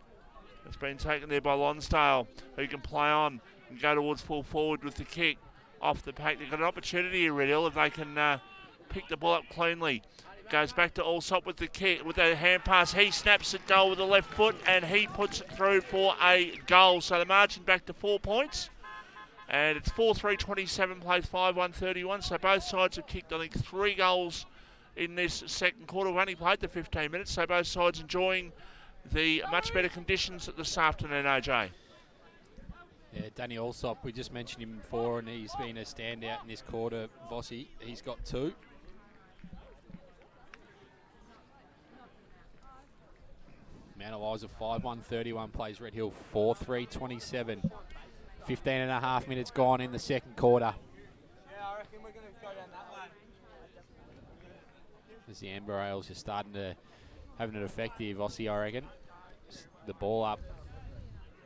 It's been taken there by Lonsdale, who can play on and go towards full forward with the kick off the pack. They've got an opportunity here, Red Hill, if they can pick the ball up cleanly. Goes back to Allsop with the kick, with a hand pass. He snaps it goal with the left foot and he puts it through for a goal. So the margin back to 4 points. And it's 4-3-27 plays 5-1-31. So both sides have kicked, I think, 3 goals in this second quarter. We've only played the 15 minutes, so both sides enjoying the much better conditions this afternoon, AJ. Yeah, Danny Allsop, we just mentioned him before, and he's been a standout in this quarter. Vossi, he's got 2. Mount Eliza 5-1-31 plays Red Hill 4-3-27. 15.5 minutes gone in the second quarter. Yeah, I reckon we're going to go down that way. As the Amber Ales are starting to have an effect here, Vossi, I reckon. The ball up.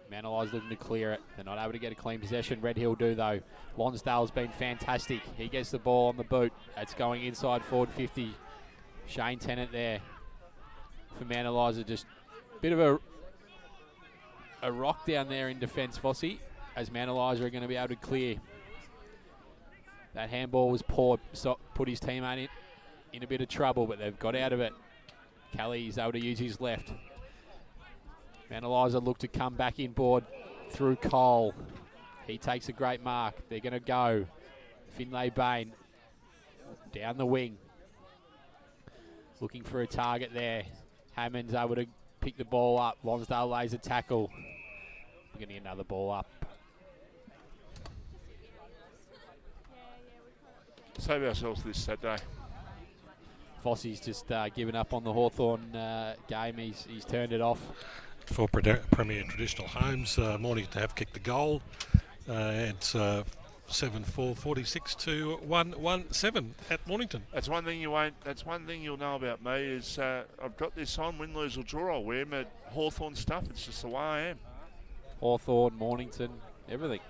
Mount Eliza looking to clear it. They're not able to get a clean possession. Red Hill do, though. Lonsdale's been fantastic. He gets the ball on the boot. That's going inside forward 50. Shane Tennant there for Mount Eliza. Just a bit of a rock down there in defence, Vossi, as Mount Eliza are going to be able to clear. That handball was poor, so put his teammate in a bit of trouble, but they've got out of it. Kelly's able to use his left. Mount Eliza look to come back inboard through Cole. He takes a great mark. They're going to go. Finlay Bain down the wing. Looking for a target there. Hammond's able to pick the ball up. Lonsdale lays a tackle. We're going to get another ball up. Save ourselves this Saturday. Fossey's just given up on the Hawthorn game. He's turned it off. For Premier Traditional Homes, Morning to have kicked the goal. It's 7-4, 46-117 at Mornington. That's one thing you'll know about me is I've got this on, win, lose or draw. I'll wear my Hawthorn stuff. It's just the way I am. Hawthorn, Mornington, everything.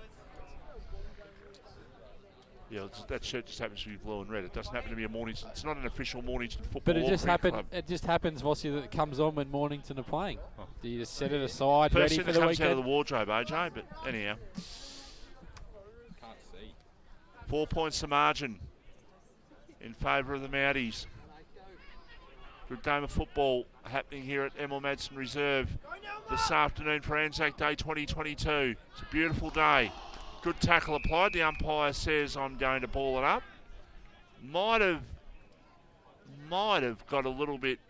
Yeah, that shirt just happens to be blue and red. It doesn't happen to be a Mornington. It's not an official Mornington football. But it just club. It just happens, Vossi, that it comes on when Mornington are playing. Oh. Do you just set it aside, First ready thing for that the comes weekend? out of the wardrobe, AJ. But anyhow, 4 points the margin in favour of the Mounties. Good game of football happening here at Emil Madsen Reserve this afternoon for Anzac Day 2022. It's a beautiful day. Good tackle applied. The umpire says I'm going to ball it up. Might have got a little bit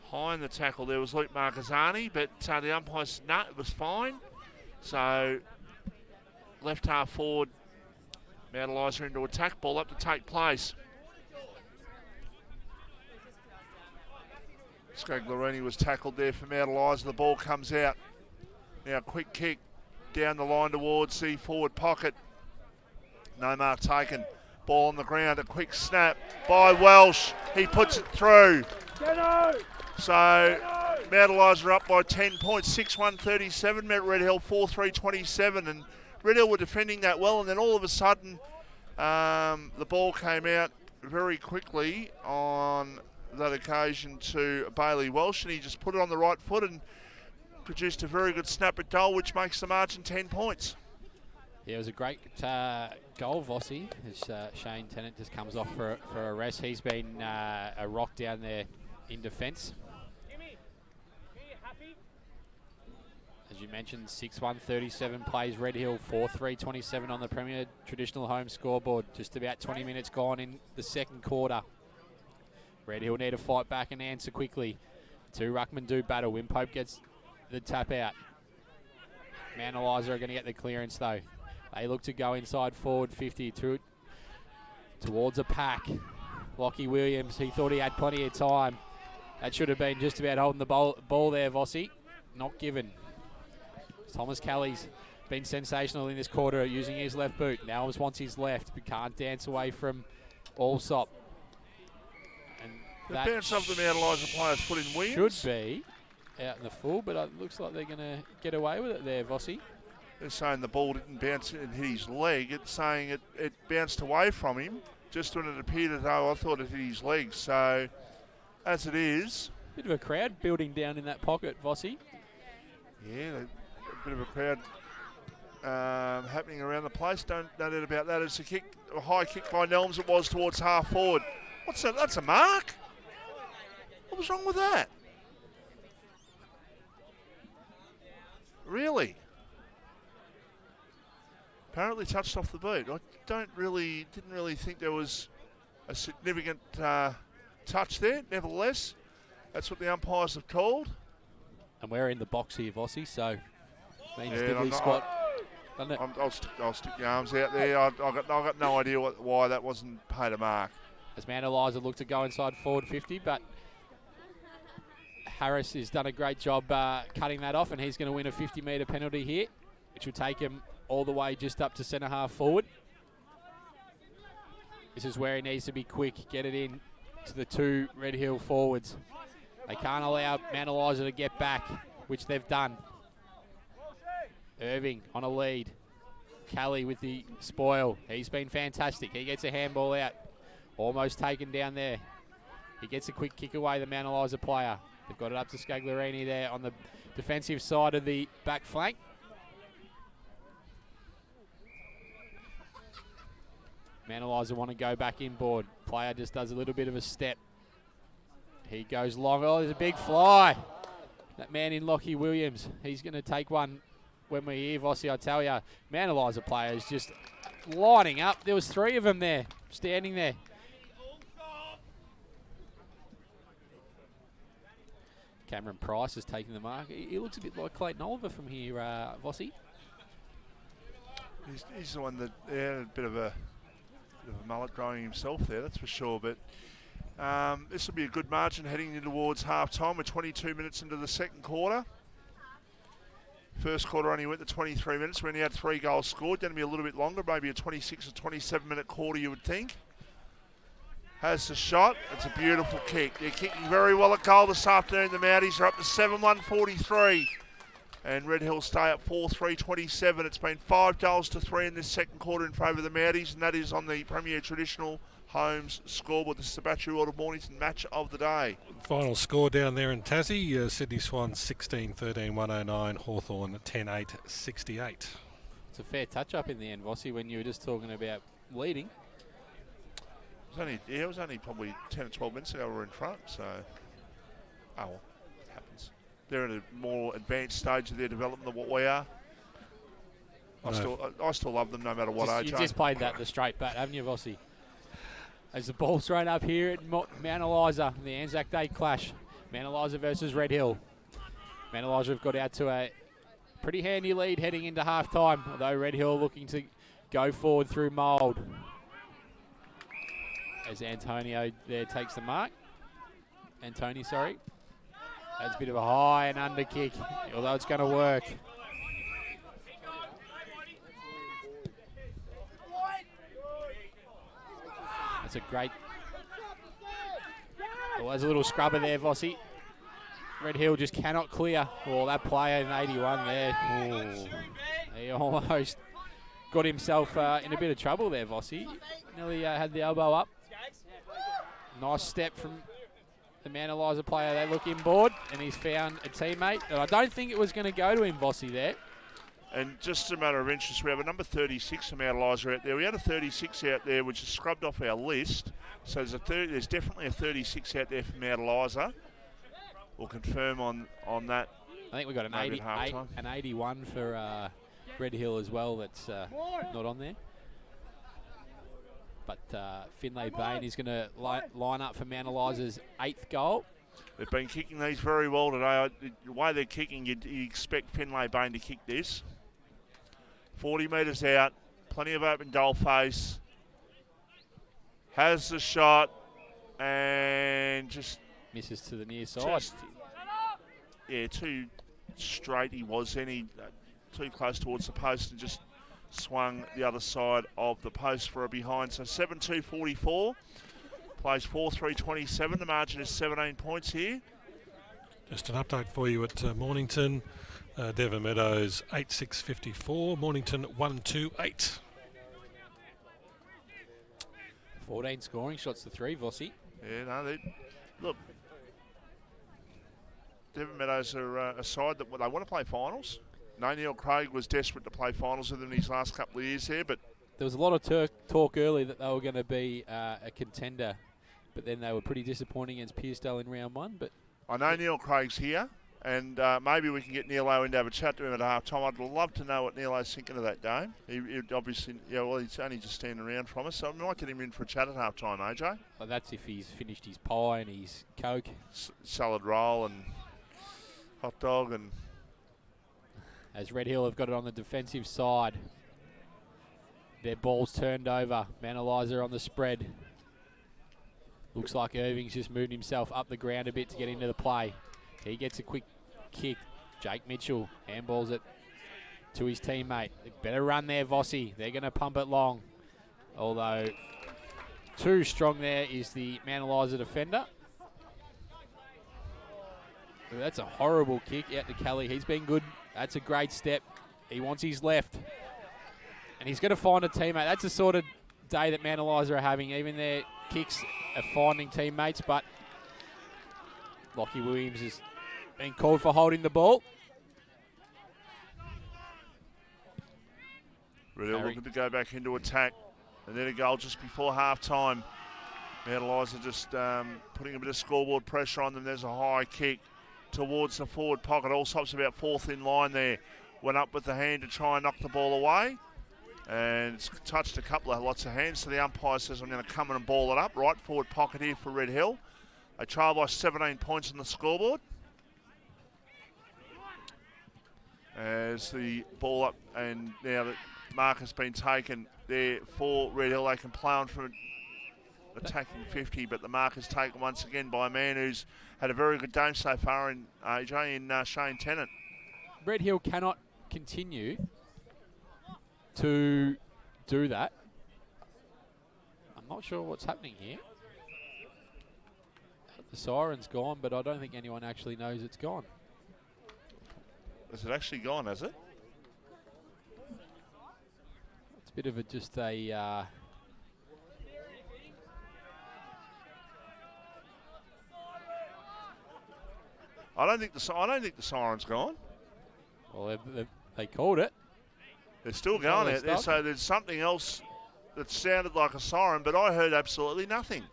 high in the tackle. There was Luke Marcazzani, but the umpire said no, it was fine. So left half forward, Mount Eliza into attack, ball up to take place. Scaglarini was tackled there for Mount Eliza. The ball comes out. Now quick kick down the line towards the forward pocket. No mark taken. Ball on the ground. A quick snap by Welsh. He puts it through. So Mount Eliza up by 10 points. 6-1-37. Met Red Hill 4-3-27. And Red Hill were defending that well. And then all of a sudden the ball came out very quickly on that occasion to Bailey Welsh. And he just put it on the right foot and produced a very good snap at goal, which makes the margin 10 points. Yeah, it was a great goal, Vossi, as Shane Tennant just comes off for a rest. He's been a rock down there in defence. As you mentioned, 6-1-37 plays Red Hill, 4-3-27 on the Premier Traditional Home scoreboard. Just about 20 minutes gone in the second quarter. Red Hill need to fight back and answer quickly. Two ruckmen do battle. Wimpope gets the tap out. Mount Eliza are going to get the clearance though. They look to go inside forward 50 towards a pack. Lockie Williams, he thought he had plenty of time. That should have been just about holding the ball there, Vossi. Not given. Thomas Kelly's been sensational in this quarter using his left boot. Now he wants his left, but can't dance away from Allsop. The bounce of the Mount Eliza players put in Williams. Should be out in the full, but it looks like they're going to get away with it there, Vossi. They're saying the ball didn't bounce and hit his leg. It's saying it bounced away from him just when it appeared as though I thought it hit his leg. So, as it is. Bit of a crowd building down in that pocket, Vossi. Yeah, a bit of a crowd happening around the place. Don't doubt about that. It's a high kick by Nelms. It was towards half forward. What's that? That's a mark? What was wrong with that? Really? Apparently touched off the boot. I didn't really think there was a significant touch there. Nevertheless, that's what the umpires have called. And we're in the box here, Vossi, so means yeah, Diddley Scott. I'll stick the arms out there. I've got no idea why that wasn't paid a mark. As Mount Eliza look to go inside forward 50, but Harris has done a great job cutting that off, and he's going to win a 50-metre penalty here, which will take him all the way just up to centre half forward. This is where he needs to be quick, get it in to the two Red Hill forwards. They can't allow Mount Eliza to get back, which they've done. Irving on a lead. Kelly with the spoil. He's been fantastic. He gets a handball out. Almost taken down there. He gets a quick kick away, the Mount Eliza player. They've got it up to Scaglarini there on the defensive side of the back flank. Mount Eliza want to go back inboard. Player just does a little bit of a step. He goes long. Oh, there's a big fly. That man in Lockie Williams. He's going to take one when we're here, Vossi, I tell you. Mount Eliza players just lining up. There was three of them there, standing there. Cameron Price is taking the mark. He looks a bit like Clayton Oliver from here, Vossi. He's the one that had a bit of a mullet growing himself there, that's for sure. But this will be a good margin heading in towards half time. We're 22 minutes into the second quarter. First quarter only went to 23 minutes. We only had 3 goals scored. Going to be a little bit longer, maybe a 26 or 27 minute quarter, you would think. Has the shot. It's a beautiful kick. They're kicking very well at goal this afternoon. The Mounties are up to 7-1-43. And Red Hill stay up 4-3-27. It's been 5 goals to 3 in this second quarter in favour of the Mounties, and that is on the Premier Traditional Homes scoreboard. This is the Battery World of Mornington match of the day. Final score down there in Tassie, Sydney Swans 16-13-109, Hawthorn 10-8-68. It's a fair touch-up in the end, Vossi, when you were just talking about leading. It was only probably 10 or 12 minutes ago we were in front, so well, it happens. They're at a more advanced stage of their development than what we are. I still love them no matter what age. You've just played that the straight bat, haven't you, Vossi? As the ball's thrown up here at Mount Eliza, the Anzac Day clash. Mount Eliza versus Red Hill. Mount Eliza have got out to a pretty handy lead heading into half-time, although Red Hill looking to go forward through mould. As Antonio there takes the mark. Antony, sorry. That's a bit of a high and under kick, although it's going to work. That's a great... Well, there's a little scrubber there, Vossi. Red Hill just cannot clear. Oh, that player in 81 there. Ooh. He almost got himself in a bit of trouble there, Vossi. Nearly had the elbow up. Nice step from the Mount Eliza player. They look inboard, and he's found a teammate. And I don't think it was going to go to him, Vossi, there. And just a matter of interest, we have a number 36 from Mount Eliza out there. We had a 36 out there, which is scrubbed off our list. So there's definitely a 36 out there from Mount Eliza. We'll confirm on that. I think we've got an 81 for Red Hill as well that's not on there. But Finlay Bain is going to line up for Mount Eliza's 8th goal. They've been kicking these very well today. The way they're kicking, you'd expect Finlay Bain to kick this. 40 metres out, plenty of open goal face. Has the shot and just... misses to the near side. Too straight he was then. He too close towards the post and just swung the other side of the post for a behind. So 7-2-44. Plays 4-3-27. The margin is 17 points here. Just an update for you at Mornington. Devon Meadows 8-6-54. Mornington 1-2-8. 14 scoring shots to 3, Vossi. Look, Devon Meadows are a side that they want to play finals. Neil Craig was desperate to play finals with them in his last couple of years there, but there was a lot of talk early that they were going to be a contender, but then they were pretty disappointing against Pearsdale in round 1. But I know Neil Craig's here, and maybe we can get Neil Owen to have a chat to him at half time. I'd love to know what Neil Owen's thinking of that game. He obviously, he's only just standing around from us, so we might get him in for a chat at half time, AJ. Well, that's if he's finished his pie and his Coke. Salad roll and hot dog. And as Red Hill have got it on the defensive side. Their ball's turned over. Mount Eliza on the spread. Looks like Irving's just moved himself up the ground a bit to get into the play. He gets a quick kick. Jake Mitchell handballs it to his teammate. Better run there, Vossi. They're going to pump it long. Although too strong there is the Mount Eliza defender. Ooh, that's a horrible kick out to Kelly. He's been good. That's a great step. He wants his left. And he's going to find a teammate. That's the sort of day that Mount Eliza are having. Even their kicks are finding teammates. But Lockie Williams has been called for holding the ball. Really looking to go back into attack. And then a goal just before half-time. Mount Eliza just putting a bit of scoreboard pressure on them. There's a high kick towards the forward pocket. Allsop's about 4th in line there. Went up with the hand to try and knock the ball away. And it's touched lots of hands. So the umpire says, I'm going to come in and ball it up. Right forward pocket here for Red Hill. They trail by 17 points on the scoreboard. As the ball up, and now the mark has been taken there for Red Hill. They can play on from attacking 50, but the mark is taken once again by a man who's had a very good game so far in AJ, in Shane Tennant. Red Hill cannot continue to do that. I'm not sure what's happening here. The siren's gone, but I don't think anyone actually knows it's gone. Is it actually gone, has it? It's a bit of just a... I don't think the siren's gone. Well, they called it. They're still going out there, so there's something else that sounded like a siren, but I heard absolutely nothing.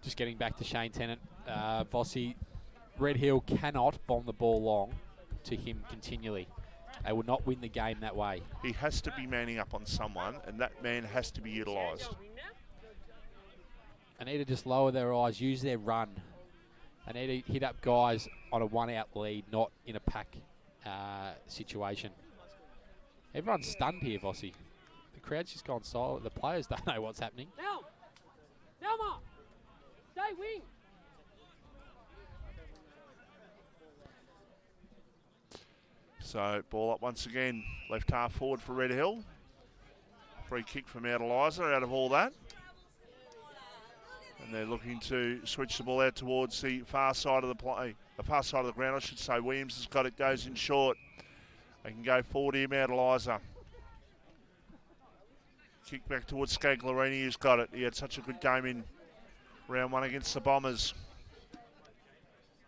Just getting back to Shane Tennant, Vossi, Red Hill cannot bomb the ball long to him continually. They will not win the game that way. He has to be manning up on someone, and that man has to be utilised. They need to just lower their eyes, use their run. They need to hit up guys on a one-out lead, not in a pack situation. Everyone's stunned here, Vossi. The crowd's just gone silent. The players don't know what's happening. Delma! Stay wing! So, ball up once again. Left half forward for Red Hill. Free kick from Eliza out of all that. And they're looking to switch the ball out towards the far side of the play. The far side of the ground, I should say. Williams has got it, goes in short. They can go forward here, Mount Eliza. Kick back towards Scaglarini, who's got it. He had such a good game in round one against the Bombers.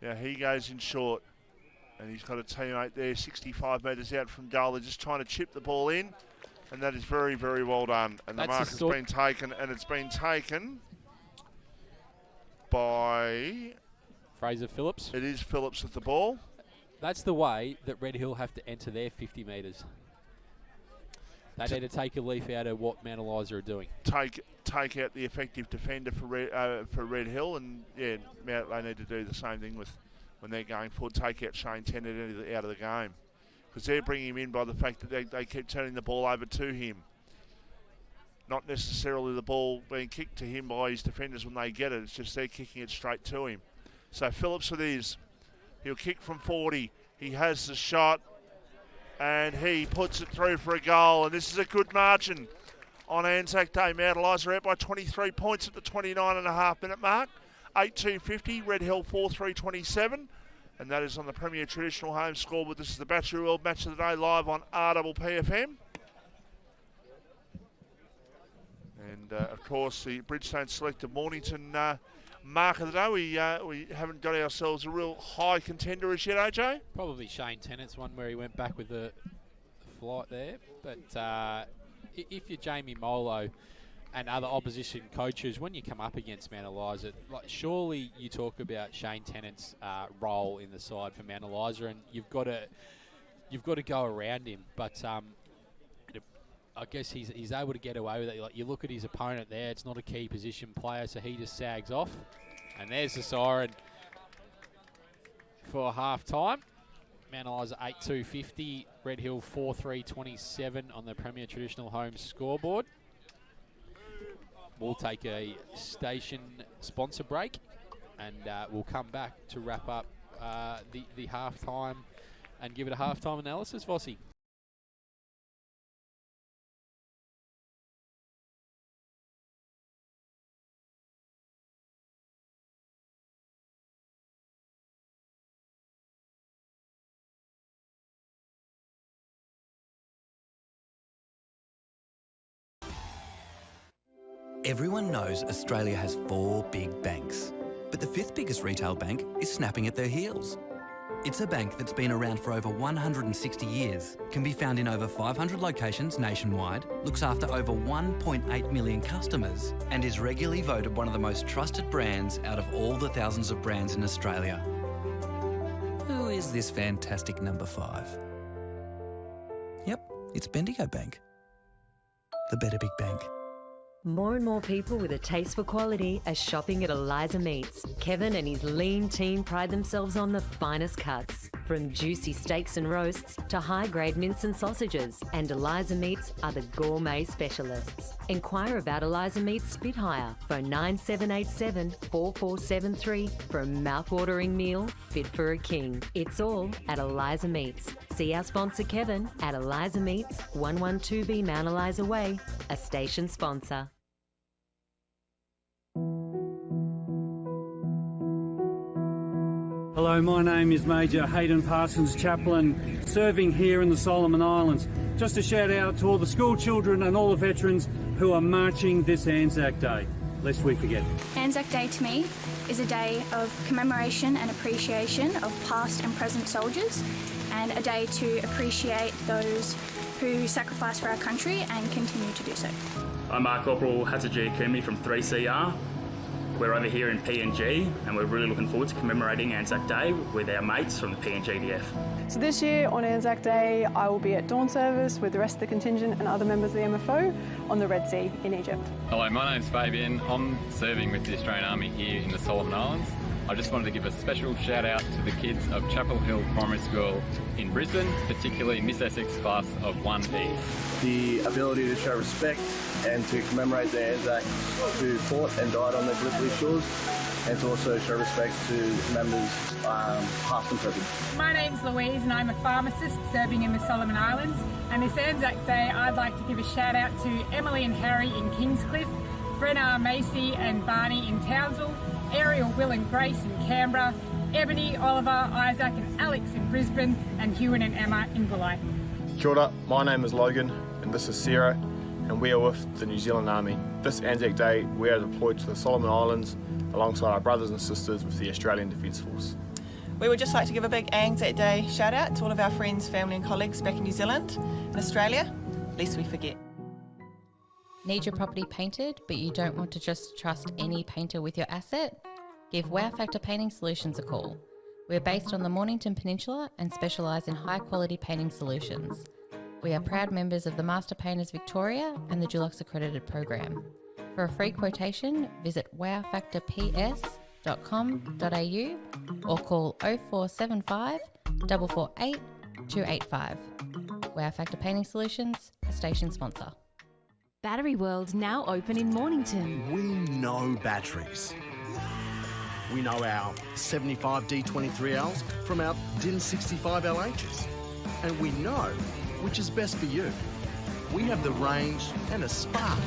Now he goes in short. And he's got a teammate there, 65 metres out from goal. They're just trying to chip the ball in. And that is very, very well done. And the mark has been taken, and it's been taken by... Fraser Phillips. It is Phillips with the ball. That's the way that Red Hill have to enter their 50 metres. They need to take a leaf out of what Mount Eliza are doing. Take out the effective defender for Red Hill, and yeah, they need to do the same thing with when they're going forward. Take out Shane Tennant out of the game, because they're bringing him in by the fact that they keep turning the ball over to him. Not necessarily the ball being kicked to him by his defenders when they get it. It's just they're kicking it straight to him. So Phillips with his. He'll kick from 40. He has the shot, and he puts it through for a goal. And this is a good margin on Anzac Day. Mount Eliza out by 23 points at the 29.5-minute mark. 8-2-50, Red Hill 4-3-27. And that is on the Premier Traditional Home scoreboard. This is the Battery World Match of the Day live on RPPFM. And, of course, the Bridgestone Selected Mornington mark of the day. We haven't got ourselves a real high contender as yet, AJ? Probably Shane Tennant's one where he went back with the flight there. But if you're Jamie Molo and other opposition coaches, when you come up against Mount Eliza, surely you talk about Shane Tennant's role in the side for Mount Eliza, and you've got to go around him. But I guess he's able to get away with it. Like, you look at his opponent there; it's not a key position player, so he just sags off. And there's the siren for half time. Mount Eliza 8-2-50, Red Hill 4-3-27 on the Premier Traditional Home scoreboard. We'll take a station sponsor break, and we'll come back to wrap up the half-time and give it a half-time analysis, Vossi. Everyone knows Australia has 4 big banks, but the 5th biggest retail bank is snapping at their heels. It's a bank that's been around for over 160 years, can be found in over 500 locations nationwide, looks after over 1.8 million customers, and is regularly voted one of the most trusted brands out of all the thousands of brands in Australia. Who is this fantastic number 5? Yep, it's Bendigo Bank. The better big bank. More and more people with a taste for quality are shopping at Eliza Meats. Kevin and his lean team pride themselves on the finest cuts. From juicy steaks and roasts to high-grade mince and sausages, and Eliza Meats are the gourmet specialists. Inquire about Eliza Meats Spit Hire. Phone 9787 4473 for a mouth-watering meal fit for a king. It's all at Eliza Meats. See our sponsor Kevin at Eliza Meats, 112B Mount Eliza Way, a station sponsor. Hello, my name is Major Hayden Parsons, chaplain, serving here in the Solomon Islands. Just a shout out to all the school children and all the veterans who are marching this Anzac Day, lest we forget. Anzac Day to me is a day of commemoration and appreciation of past and present soldiers, and a day to appreciate those who sacrifice for our country and continue to do so. I'm Corporal Hatsaji Kumi from 3CR. We're over here in PNG and we're really looking forward to commemorating Anzac Day with our mates from the PNG DIV. So this year on Anzac Day, I will be at dawn service with the rest of the contingent and other members of the MFO on the Red Sea in Egypt. Hello, my name's Fabian. I'm serving with the Australian Army here in the Solomon Islands. I just wanted to give a special shout out to the kids of Chapel Hill Primary School in Brisbane, particularly Miss Essex class of 1D. The ability to show respect and to commemorate the Anzac who fought and died on the Gallipoli shores, and to also show respect to members past and present. My name's Louise and I'm a pharmacist serving in the Solomon Islands, and this Anzac Day I'd like to give a shout out to Emily and Harry in Kingscliff, Brenna, Macy and Barney in Townsville, Ariel, Will and Grace in Canberra, Ebony, Oliver, Isaac and Alex in Brisbane, and Ewan and Emma in Bulli. Kia ora, my name is Logan and this is Sarah, and we are with the New Zealand Army. This Anzac Day we are deployed to the Solomon Islands alongside our brothers and sisters with the Australian Defence Force. We would just like to give a big Anzac Day shout out to all of our friends, family and colleagues back in New Zealand and Australia, lest we forget. Need your property painted, but you don't want to just trust any painter with your asset? Give Wow Factor Painting Solutions a call. We're based on the Mornington Peninsula and specialise in high quality painting solutions. We are proud members of the Master Painters Victoria and the Dulux Accredited Program. For a free quotation, visit wowfactorps.com.au or call 0475 448 285. Wow Factor Painting Solutions, a station sponsor. Battery World now open in Mornington. We know batteries. We know our 75 D23Ls from our DIN 65 LHs. And we know which is best for you. We have the range and a spark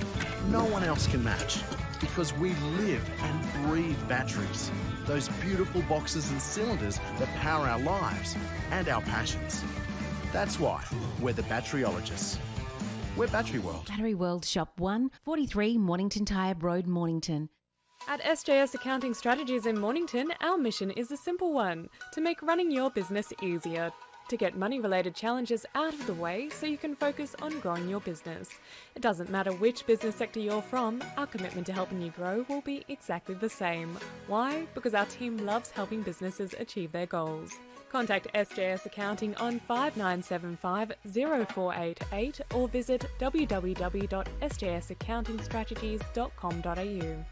no one else can match, because we live and breathe batteries. Those beautiful boxes and cylinders that power our lives and our passions. That's why we're the batteryologists. We're Battery World. Battery World Shop 1, 43 Mornington Tyre Road, Mornington. At SJS Accounting Strategies in Mornington, our mission is a simple one: to make running your business easier. To get money-related challenges out of the way so you can focus on growing your business. It doesn't matter which business sector you're from, our commitment to helping you grow will be exactly the same. Why? Because our team loves helping businesses achieve their goals. Contact SJS Accounting on 5975 0488 or visit www.sjsaccountingstrategies.com.au.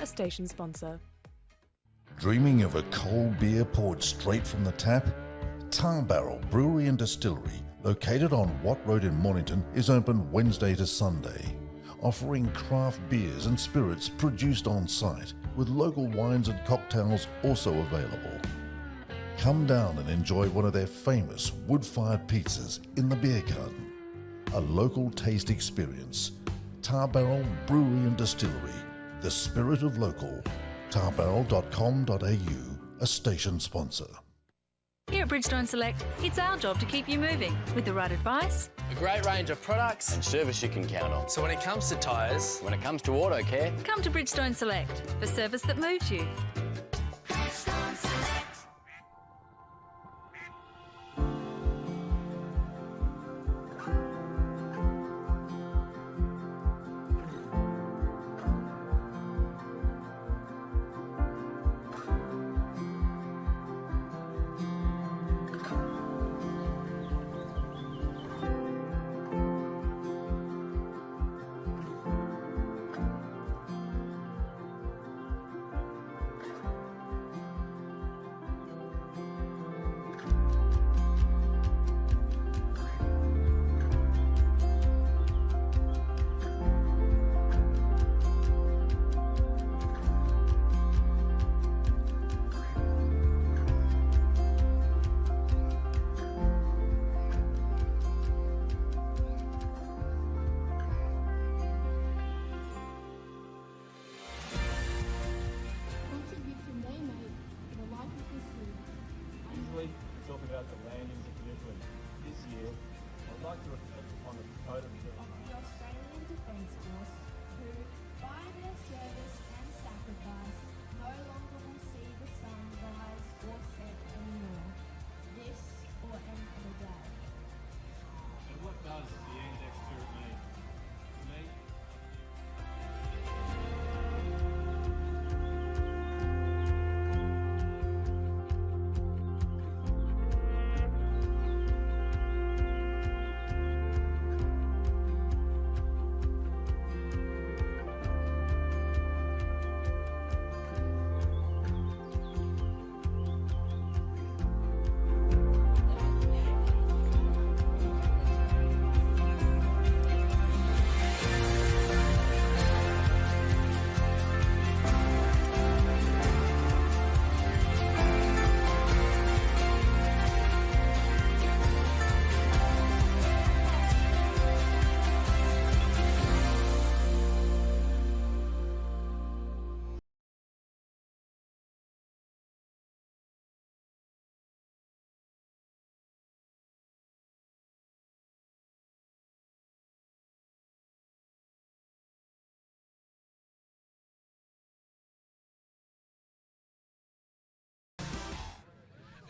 A station sponsor. Dreaming of a cold beer poured straight from the tap? Tar Barrel Brewery and Distillery, located on Watt Road in Mornington, is open Wednesday to Sunday, offering craft beers and spirits produced on site, with local wines and cocktails also available. Come down and enjoy one of their famous wood-fired pizzas in the beer garden. A local taste experience. Tar Barrel Brewery and Distillery, the spirit of local. tarbarrel.com.au, a station sponsor. Here at Bridgestone Select, it's our job to keep you moving with the right advice, a great range of products and service you can count on. So when it comes to tyres, when it comes to auto care, come to Bridgestone Select for service that moves you. Bridgestone Select. the Australian Defence Force, who, by their service and sacrifice, no longer will see the sun rise or set anymore, this or any other day. And what does the Anzac spirit mean? To me,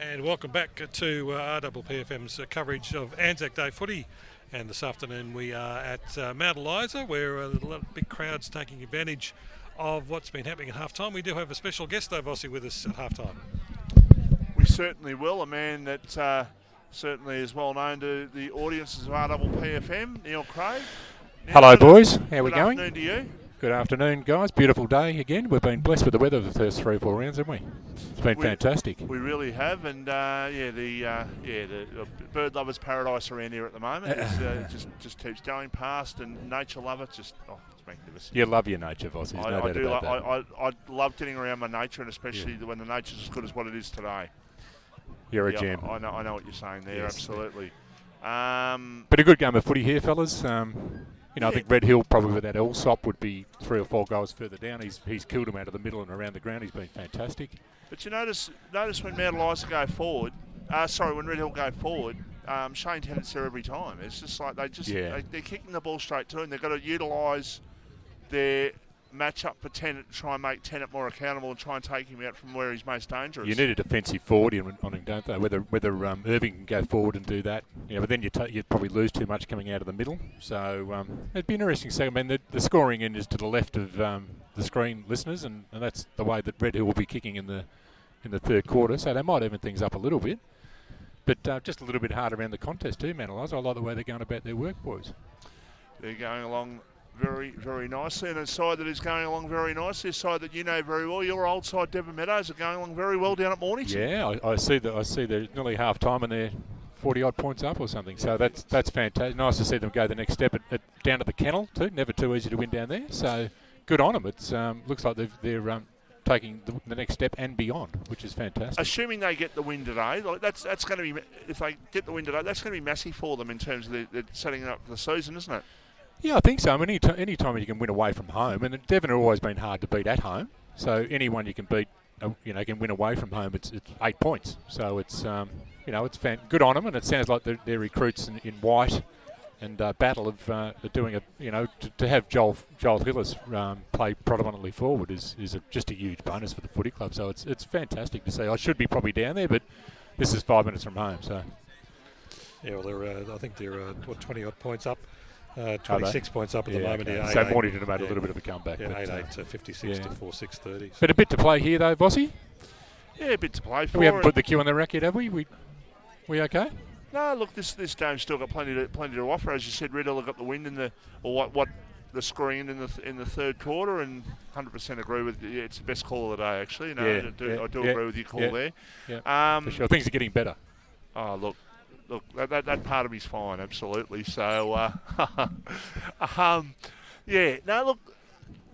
And welcome back to RPPFM's coverage of Anzac Day footy. And this afternoon we are at Mount Eliza, where a lot of big crowds taking advantage of what's been happening at halftime. We do have a special guest, though, Vossi, with us at halftime. We certainly will. A man that certainly is well known to the audiences of RPPFM, Neil Craig. Neil, hello, boys. How we going? Good afternoon to you. Good afternoon, guys. Beautiful day again. We've been blessed with the weather the first 3 or 4 rounds, haven't we? It's been fantastic. We really have, and the bird lovers' paradise around here at the moment just keeps going past, and nature love it. Just it's magnificent. You love your nature, Voss. There's no doubt about that. I love getting around my nature, and especially when the nature's as good as what it is today. You're a gem. I know what you're saying there. Yes. Absolutely. But a good game of footy here, fellas. I think Red Hill probably with that Elsop would be 3 or 4 goals further down. He's killed him out of the middle and around the ground. He's been fantastic. But you notice when Mount Eliza go forward, when Red Hill go forward, Shane Tennant's there every time. It's just like they're kicking the ball straight to him. They've got to utilise their match up for Tennant to try and make Tennant more accountable and try and take him out from where he's most dangerous. You need a defensive forward on him, don't they? Whether Irving can go forward and do that, but then you'd probably lose too much coming out of the middle. So it'd be an interesting segment. I mean, the scoring end is to the left of the screen, listeners, and that's the way that Red Hill will be kicking in the third quarter. So they might even things up a little bit, but just a little bit hard around the contest too, Mount Eliza. I like the way they're going about their work, boys. They're going along very, very nicely, and a side that is going along very nicely, a side that you know very well. Your old side, Devon Meadows, are going along very well down at Mornington. Yeah, I see they're nearly half time and they're 40 odd points up or something. So that's fantastic. Nice to see them go the next step down at the Kennel too. Never too easy to win down there. So good on them. It's looks like they're taking the next step and beyond, which is fantastic. Assuming they get the win today, that's going to be, if they get the win today, that's going to be massive for them in terms of the setting up for the season, isn't it? Yeah, I think so. I mean, any time you can win away from home, and Devon have always been hard to beat at home. So anyone you can beat, can win away from home. It's 8 points. So it's it's good on them, and it sounds like their recruits in white and Battle of doing to have Joel Hillis play predominantly forward is just a huge bonus for the footy club. So it's fantastic to see. I should be probably down there, but this is 5 minutes from home. So yeah, well, I think they're 20 odd points up. 26 points up at the moment. Okay. Yeah, so Mornington have made a little bit of a comeback. Yeah, 8-8 to 56 to 4-6-30. So. But a bit to play here, though, Vossi? Yeah, a bit to play for. We haven't put the cue on the rack yet, have we? We okay? No, look, this game's still got plenty to offer. As you said, Red Hill have got the win the scoring in the third quarter, and 100% agree with you. It's the best call of the day, actually. I do agree with your call there. Yeah. For sure. Things are getting better. Oh, look, that part of me's fine, absolutely. So,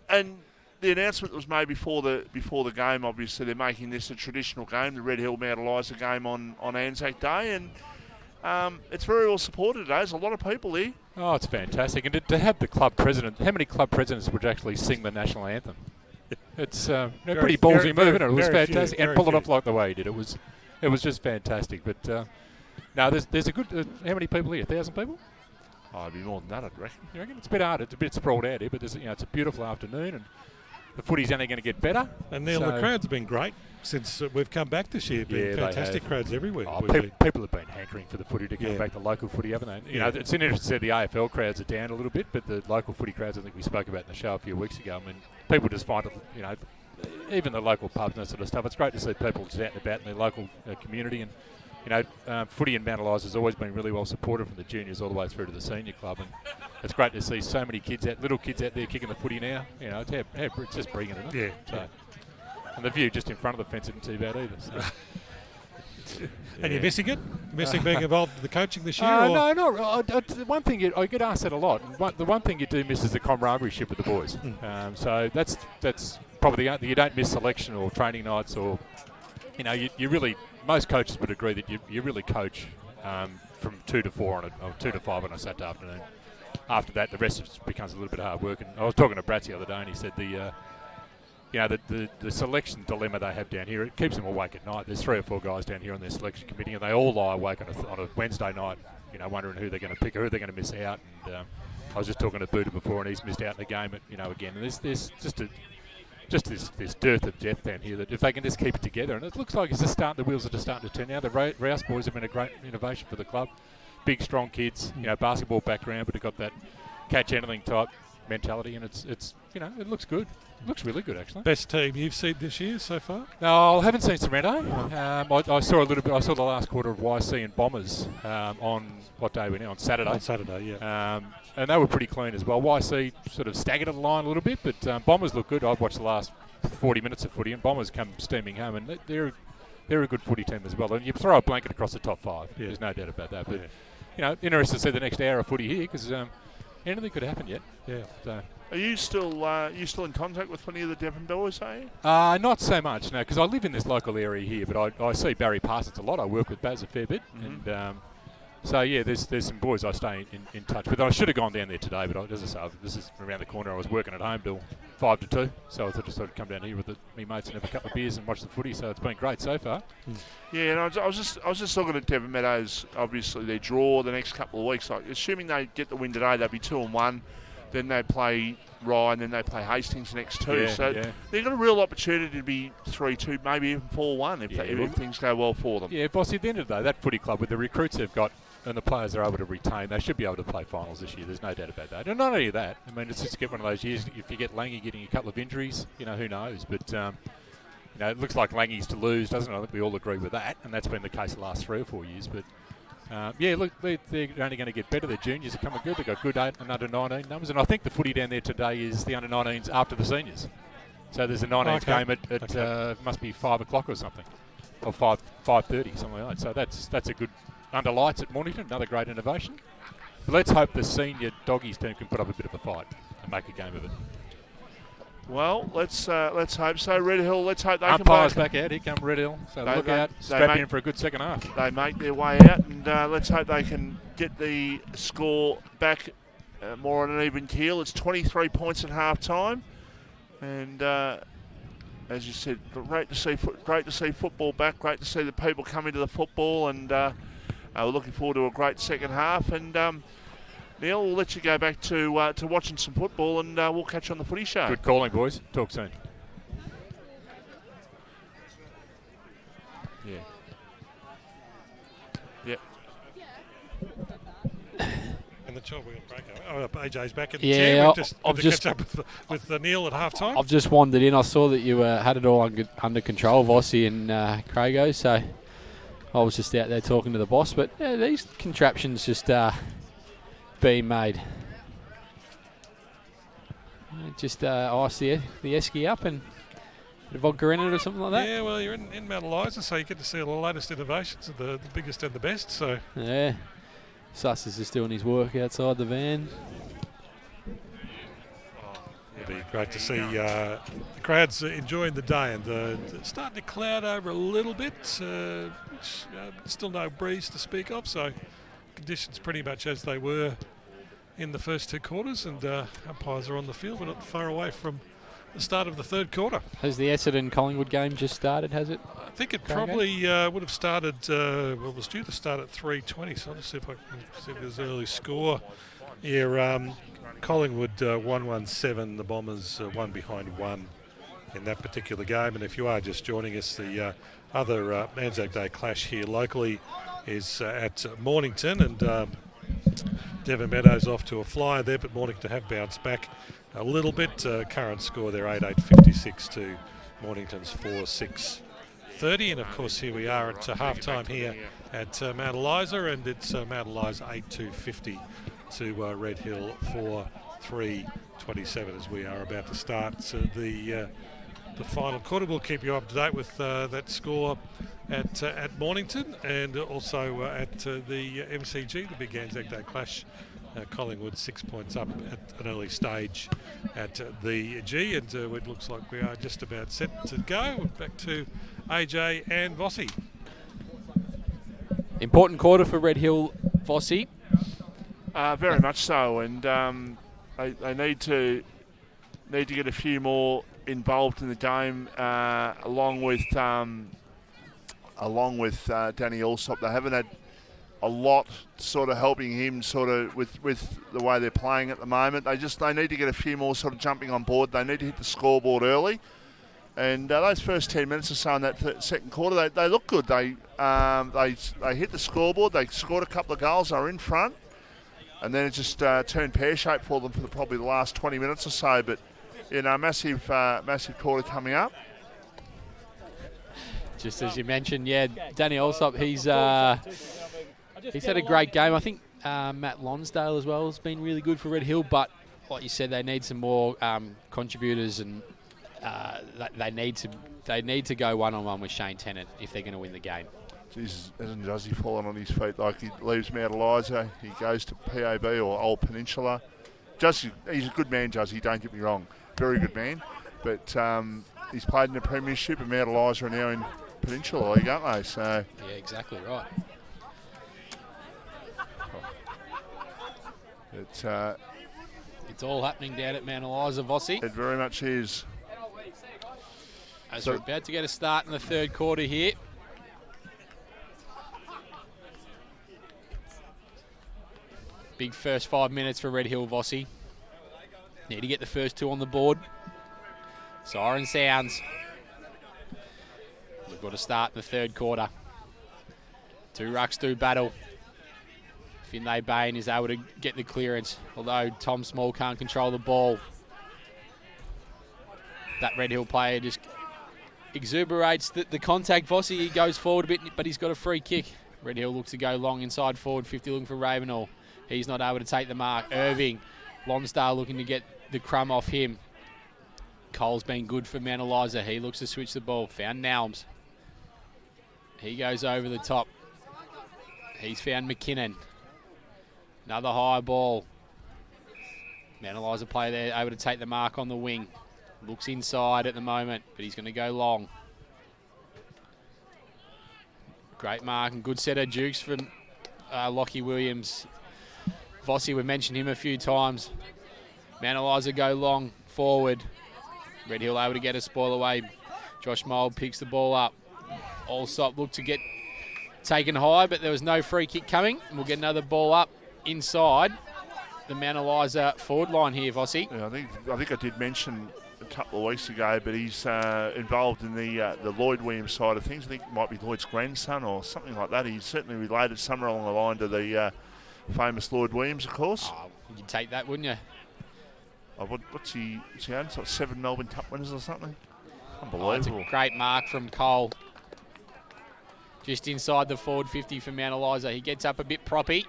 and the announcement that was made before the game, obviously they're making this a traditional game, the Red Hill Mount Eliza game on Anzac Day, and it's very well supported today. There's a lot of people here. Oh, it's fantastic. And to have the club president, how many club presidents would actually sing the national anthem? It's a pretty ballsy move, isn't it? It was fantastic. And pull it off like the way he did. It was just fantastic. But no, there's a good. How many people here? 1,000 people? Oh, it'd be more than that, I'd reckon. You reckon? It's a bit hard. It's a bit sprawled out here, but there's, it's a beautiful afternoon, and the footy's only going to get better. And Neil, the crowds have been great since we've come back this year. Been fantastic crowds everywhere. Oh, people have been hankering for the footy to come back, the local footy, haven't they? You know, it's interesting to see the AFL crowds are down a little bit, but the local footy crowds, I think we spoke about in the show a few weeks ago. I mean, people just find it, even the local pubs and that sort of stuff. It's great to see people just out and about in their local community. And footy in Mount Eliza has always been really well supported from the juniors all the way through to the senior club, and it's great to see so many little kids out there kicking the footy now. It's just brilliant, isn't it? Yeah. And the view just in front of the fence isn't too bad either. So. And you're missing it? You're missing being involved in the coaching this year? No. The one thing I get asked that a lot. The one thing you do miss is the camaraderie with the boys. So that's probably you don't miss selection or training nights, or you really. Most coaches would agree that you really coach from 2 to 4 or 2 to 5 on a Saturday afternoon. After that, the rest just becomes a little bit of hard work. And I was talking to Bratz the other day, and he said the selection dilemma they have down here, it keeps them awake at night. There's 3 or 4 guys down here on their selection committee, and they all lie awake on a Wednesday night, wondering who they're going to pick or who they're going to miss out. And I was just talking to Buddha before, and he's missed out in the game, again. And there's just this dearth of depth down here that if they can just keep it together, and it looks like the wheels are just starting to turn now. The Rouse boys have been a great innovation for the club. Big, strong kids, basketball background, but they've got that catch anything type mentality, and it's it looks good. It looks really good, actually. Best team you've seen this year so far? No, I haven't seen Sorrento. I saw a little bit. I saw the last quarter of YC and Bombers on what day we're now? On Saturday. On Saturday, yeah. And they were pretty clean as well. YC sort of staggered at the line a little bit, but Bombers look good. I've watched the last 40 minutes of footy, and Bombers come steaming home, and they're a good footy team as well. And you throw a blanket across the top 5. Yeah. There's no doubt about that. But interested to see the next hour of footy here, because anything could happen yet. Yeah. So. Are you still in contact with any of the Devon boys, are you? Not so much, no, because I live in this local area here, but I see Barry Parsons a lot. I work with Baz a fair bit, and so yeah, there's some boys I stay in touch with. I should have gone down there today, but as I say, this is around the corner. I was working at home till 5 to 2, so I thought I'd come down here with me mates and have a couple of beers and watch the footy. So it's been great so far. Yeah, and I was just looking at Devon Meadows. Obviously, their draw the next couple of weeks. Like, assuming they get the win today, they'll be 2-1. Then they play Rye, and then they play Hastings next 2. They've got a real opportunity to be 3-2, maybe even 4-1 if things go well for them. Yeah, boss, at the end of the day, that footy club, with the recruits they've got and the players they're able to retain, they should be able to play finals this year. There's no doubt about that. And not only that, I mean, it's just get one of those years, if you get Langy getting a couple of injuries, who knows. But, it looks like Langy's to lose, doesn't it? I think we all agree with that, and that's been the case the last 3 or 4 years. But, look, they're only going to get better. Their juniors are coming good. They've got good and under-19 numbers. And I think the footy down there today is the under-19s after the seniors. So there's a 19s game at must be 5 o'clock or something, or 5:30, something like that. So that's a good under lights at Mornington, another great innovation. But let's hope the senior doggies team can put up a bit of a fight and make a game of it. Well, let's hope so. Red Hill, let's hope they Umpires back out. Here come Red Hill. So look out. Strap in for a good second half. They make their way out, and let's hope they can get the score back more on an even keel. It's 23 points at half time, and as you said, great to see football back. Great to see the people come into the football, and we're looking forward to a great second half. And Neil, we'll let you go back to watching some football, and we'll catch you on the footy show. Good calling, boys. Talk soon. Yeah. Yep. And the 12-wheel breakover. AJ's back in the chair. I've just catch up with Neil at half time. I've just wandered in. I saw that you had it all under control, Vossi and Crago, so I was just out there talking to the boss. But these contraptions just being made. Just ice the esky up and a bit of vodka in it or something like that. Yeah, well, you're in Mount Eliza, so you get to see all the latest innovations of the biggest and the best. So yeah, Suss is just doing his work outside the van. It'll be great to see the crowds enjoying the day, and starting to cloud over a little bit, which still no breeze to speak of, so conditions pretty much as they were in the first 2 quarters, and umpires are on the field. We're not far away from the start of the third quarter. Has the Essendon-Collingwood game just started, has it? I think it Craig? probably would have started, well, it was due to start at 3:20, so I'll just see if I can see if there's an early score. Yeah, Collingwood 1-1-7, the Bombers 1 behind 1 in that particular game. And if you are just joining us, the other Anzac Day clash here locally is at Mornington, and Devon Meadows off to a flyer there, but Mornington have bounced back a little bit. Current score there 8-8-56 to Mornington's 4-6-30. And of course here we are at half-time here at Mount Eliza, and it's Mount Eliza 8-2-50 to Red Hill 4-3-27 as we are about to start the final quarter. We'll keep you up to date with that score at Mornington, and also at the MCG, the big Anzac Day clash. Collingwood 6 points up at an early stage at the G, and it looks like we are just about set to go. Back to AJ and Vossi. Important quarter for Red Hill, Vossi. Very much so, and they need to get a few more involved in the game, along with Danny Allsop. They haven't had a lot sort of helping him sort of with the way they're playing at the moment. They need to get a few more sort of jumping on board. They need to hit the scoreboard early, and those first 10 minutes or so in that second quarter, they look good. They hit the scoreboard. They scored a couple of goals. They were in front, and then it just turned pear-shaped for them for probably the last 20 minutes or so. But massive quarter coming up. Just as you mentioned, yeah, Danny Allsop, he's had a great game. I think Matt Lonsdale as well has been really good for Red Hill, but like you said, they need some more contributors, and they need to go one-on-one with Shane Tennant if they're going to win the game. Jesus, does he fallen on his feet? Like, he leaves Mount Eliza, he goes to PAB or Old Peninsula. He's a good man, Juzzy, don't get me wrong. Very good man. But he's played in the Premiership, and Mount Eliza are now in Peninsula League, aren't they? So yeah, exactly right. It's all happening down at Mount Eliza, Vossi. It very much is. We're about to get a start in the third quarter here. Big first 5 minutes for Red Hill, Vossi. Need to get the first 2 on the board. Siren sounds. We've got to start in the third quarter. 2 rucks do battle. Finlay Bain is able to get the clearance, although Tom Small can't control the ball. That Red Hill player just exuberates the contact. Vossi, he goes forward a bit, but he's got a free kick. Red Hill looks to go long inside forward 50, looking for Ravenhall. He's not able to take the mark. Irving, Lonsdale looking to get the crumb off him. Cole's been good for Mount Eliza. He looks to switch the ball. Found Nelms. He goes over the top. He's found McKinnon. Another high ball. Mount Eliza player there, able to take the mark on the wing. Looks inside at the moment, but he's going to go long. Great mark and good set of jukes from Lockie Williams. Vossi, we've mentioned him a few times. Mount Eliza go long forward. Red Hill able to get a spoil away. Josh Mould picks the ball up. Allsop looked to get taken high, but there was no free kick coming. We'll get another ball up inside the Mount Eliza forward line here, Vossi. Yeah, I think I did mention a couple of weeks ago, but he's involved in the Lloyd Williams side of things. I think it might be Lloyd's grandson or something like that. He's certainly related somewhere along the line to the famous Lloyd Williams, of course. Oh, you'd take that, wouldn't you? What's he own? It's like 7 Melbourne Cup winners or something. Oh, it's a great mark from Cole. Just inside the forward 50 for Mount Eliza. He gets up a bit proppy.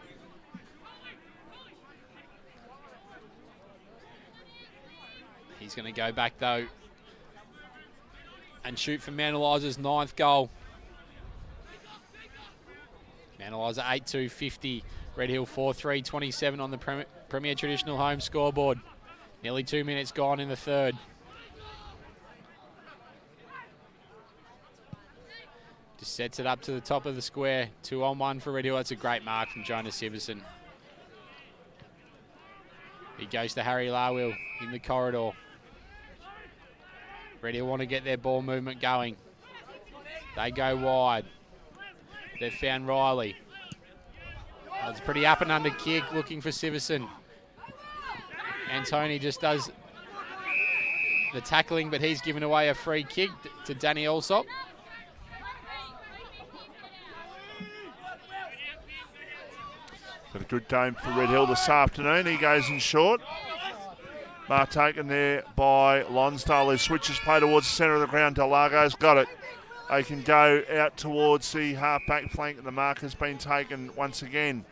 He's going to go back, though, and shoot for Mount Eliza's 9th goal. Mount Eliza 8-2-50. Red Hill 4-3-27 on the Premier Traditional Home scoreboard. Nearly 2 minutes gone in the third. Just sets it up to the top of the square. 2-on-1 for Red Hill. That's a great mark from Jonas Siverson. He goes to Harry Larwill in the corridor. Red Hill want to get their ball movement going. They go wide. They've found Riley. It's a pretty up and under kick looking for Siverson. Antoni just does the tackling, but he's given away a free kick to Danny Alsop. Got a good game for Red Hill this afternoon. He goes in short. Mark taken there by Lonsdale, who switches play towards the centre of the ground. Delago's got it. They can go out towards the half-back flank, and the mark has been taken once again.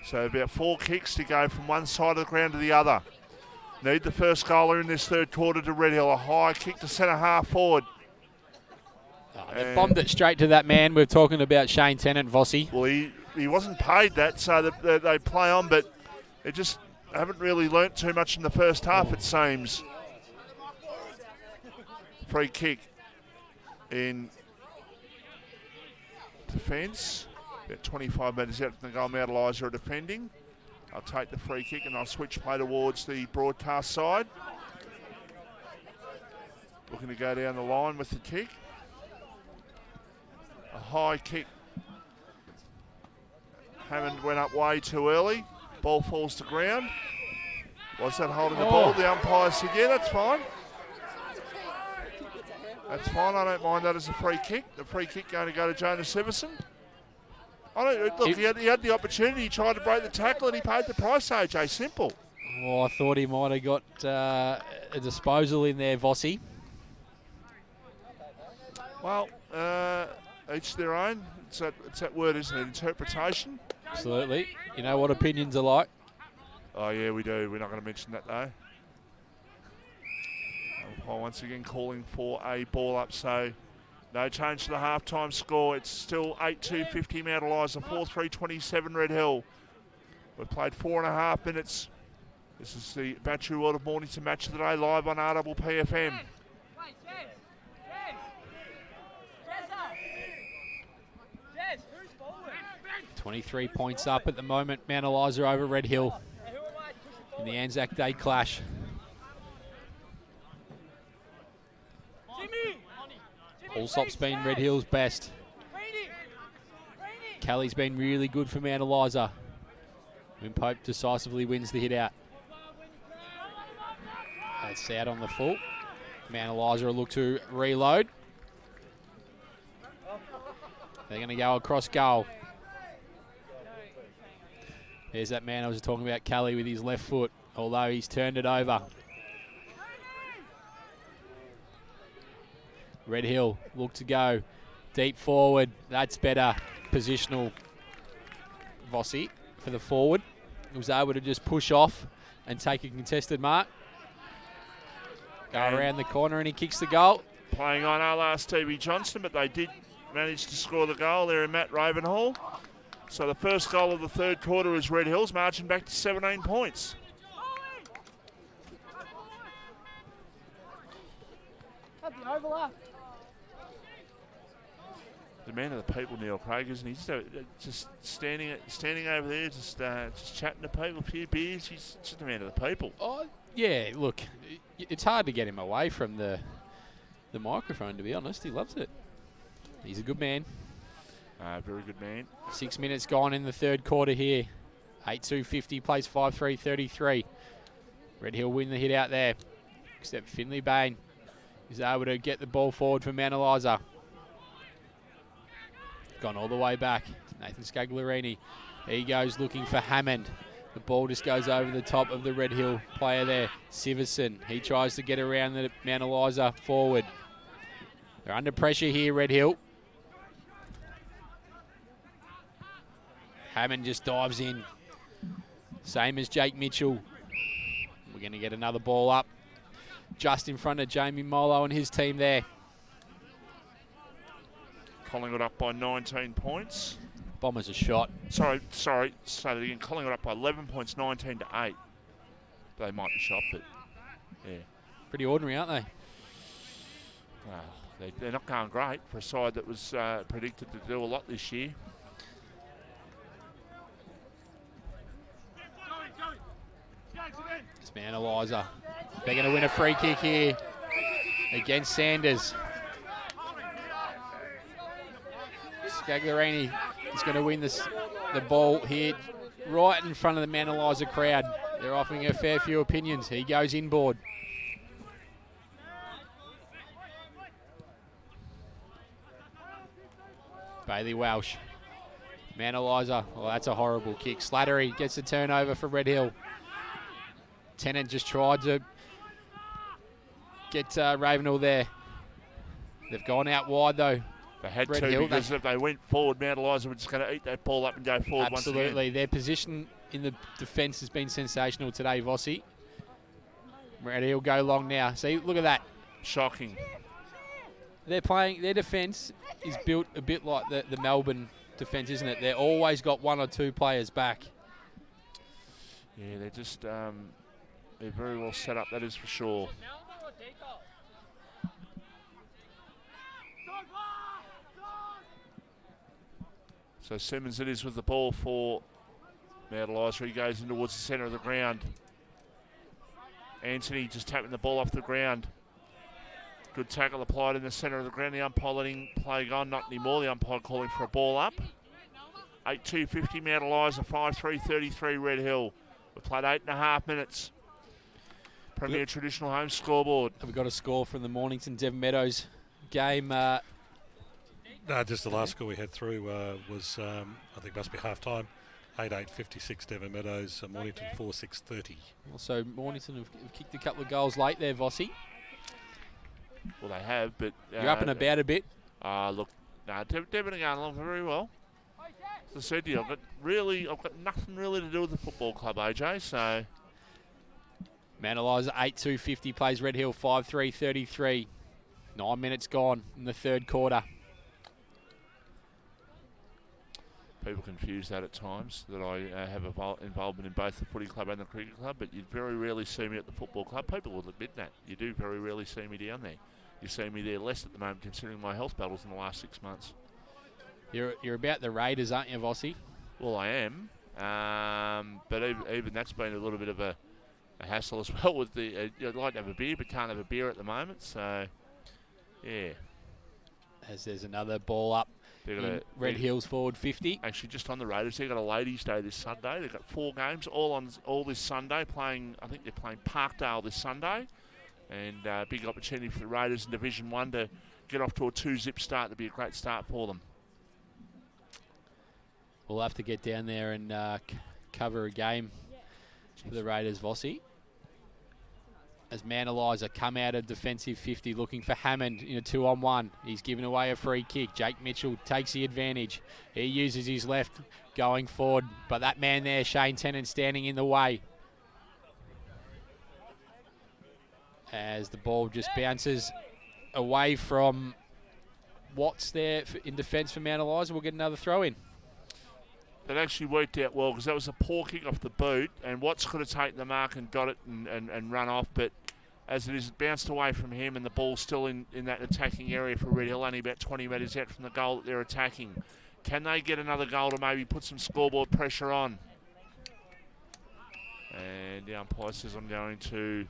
So about 4 kicks to go from one side of the ground to the other. Need the first goaler in this third quarter to Red Hill. A high kick to centre half forward. They bombed it straight to that man. We're talking about Shane Tennant, Vossi. Well, he wasn't paid that, so they play on, but they just haven't really learnt too much in the first half, it seems. Free kick in defence. About 25 metres out from the goal, Mount Eliza are defending. I'll take the free kick and I'll switch play towards the broadcast side. Looking to go down the line with the kick. A high kick. Hammond went up way too early. Ball falls to ground. Was that holding the ball? The umpire said, yeah, that's fine. That's fine. I don't mind that as a free kick. The free kick going to go to Jonas Siverson. Look, he had the opportunity. He tried to break the tackle and he paid the price, AJ. Simple. Oh, I thought he might have got a disposal in there, Vossi. Well, each their own. It's that word, isn't it? Interpretation. Absolutely. You know what opinions are like. Oh, yeah, we do. We're not going to mention that, though. Umpire once again calling for a ball up, so no change to the halftime score. It's still 8-2-50 Mount Eliza, 4-3-27 Red Hill. We've played 4.5 minutes. This is the Battery World of Mornington Match of the Day, live on RPPFM. 23 points up at the moment, Mount Eliza over Red Hill in the Anzac Day clash. Allsop's been Red Hill's best. Kelly's been really good for Mount Eliza. When Pope decisively wins the hit out. That's out on the full. Mount Eliza will look to reload. They're going to go across goal. There's that man I was talking about, Kelly, with his left foot, although he's turned it over. Red Hill look to go deep forward. That's better positional, Vossi, for the forward. He was able to just push off and take a contested mark. Go around the corner and he kicks the goal. Playing on our last Stevie Johnson, but they did manage to score the goal there in Matt Ravenhall. So the first goal of the third quarter is Red Hills, marching back to 17 points. Have the overlap. The man of the people, Neil Craig, isn't he? Just standing over there, just chatting to people, a few beers. He's just a man of the people. Oh, yeah, look, it's hard to get him away from the microphone, to be honest. He loves it. He's a good man. Very good man. 6 minutes gone in the third quarter here. 8-2-50, plays 5-3-33. Red Hill win the hit out there. Except Finley Bain is able to get the ball forward for Mount Eliza. Gone all the way back to Nathan Scagliarini. He goes looking for Hammond. The ball just goes over the top of the Red Hill player there. Siverson, he tries to get around the Mount Eliza forward. They're under pressure here, Red Hill. Hammond just dives in. Same as Jake Mitchell. We're going to get another ball up just in front of Jamie Molo and his team there. Collingwood up by 19 points. Bombers a shot. Sorry. Say that again. Collingwood up by 11 points, 19-8. They might be shot, but yeah. Pretty ordinary, aren't they? Well, they're not going great for a side that was predicted to do a lot this year. It's Mount Eliza. They're going to win a free kick here. against Sanders. Scagliarini is going to win the ball here right in front of the Mount Eliza crowd. They're offering a fair few opinions. He goes inboard. Bailey Welsh. Mount Eliza. Oh, that's a horrible kick. Slattery gets the turnover for Red Hill. Tennant just tried to get Ravenel there. They've gone out wide though. They had Red to, Hill, because if they went forward, Mount Eliza were just going to eat that ball up and go forward once again. Absolutely. Their position in the defence has been sensational today, Vossi. Red Hill go long now. See, look at that. Shocking. They're playing, their defence is built a bit like the Melbourne defence, isn't it? They're always got one or two players back. Yeah, they're just, they're very well set up, that is for sure. So Simmons it is with the ball for Mount Eliza. He goes in towards the centre of the ground. Anthony just tapping the ball off the ground. Good tackle applied in the centre of the ground. The umpire letting play go on, not anymore. The umpire calling for a ball up. 8:2:50 Mount Eliza, 5:3:33 Red Hill. We've played 8.5 minutes. Premier Traditional Home scoreboard. Have we got a score from the Mornington Devon Meadows game? No, just the last score we had through was, I think must be half-time. 8:56 Devon Meadows, Mornington 4-6-30. Also, Mornington have kicked a couple of goals late there, Vossi. Well, they have, but... You're up and about a bit. Look, Devon are going along very well. As I said to you, I've got nothing really to do with the football club, AJ, so... Mount Eliza 8:2:50 plays Red Hill 5:3:33. 9 minutes gone in the third quarter. People confuse that at times, that I have involvement in both the footy club and the cricket club, but you very rarely see me at the football club. People will admit that. You do very rarely see me down there. You see me there less at the moment, considering my health battles in the last 6 months. You're about the Raiders, aren't you, Vossi? Well, I am, but even that's been a little bit of a hassle as well. With the I'd like to have a beer, but can't have a beer at the moment. So, yeah. As there's another ball up. Red Hills forward 50. Actually, just on the Raiders, they've got a ladies' day this Sunday. They've got 4 games all this Sunday. I think they're playing Parkdale this Sunday, and big opportunity for the Raiders in Division 1 to get off to a 2-zip start. That'd be a great start for them. We'll have to get down there and cover a game for the Raiders, Vossi. As Mount Eliza come out of defensive 50 looking for Hammond in a 2-on-1. He's given away a free kick. Jake Mitchell takes the advantage. He uses his left going forward, but that man there, Shane Tennant, standing in the way. As the ball just bounces away from Watts there in defence for Mount Eliza. We'll get another throw in. That actually worked out well, because that was a poor kick off the boot, and Watts could have taken the mark and got it and run off, but as it is, it bounced away from him, and the ball's still in that attacking area for Red Hill, only about 20 metres out from the goal that they're attacking. Can they get another goal to maybe put some scoreboard pressure on? And the umpire says I'm going to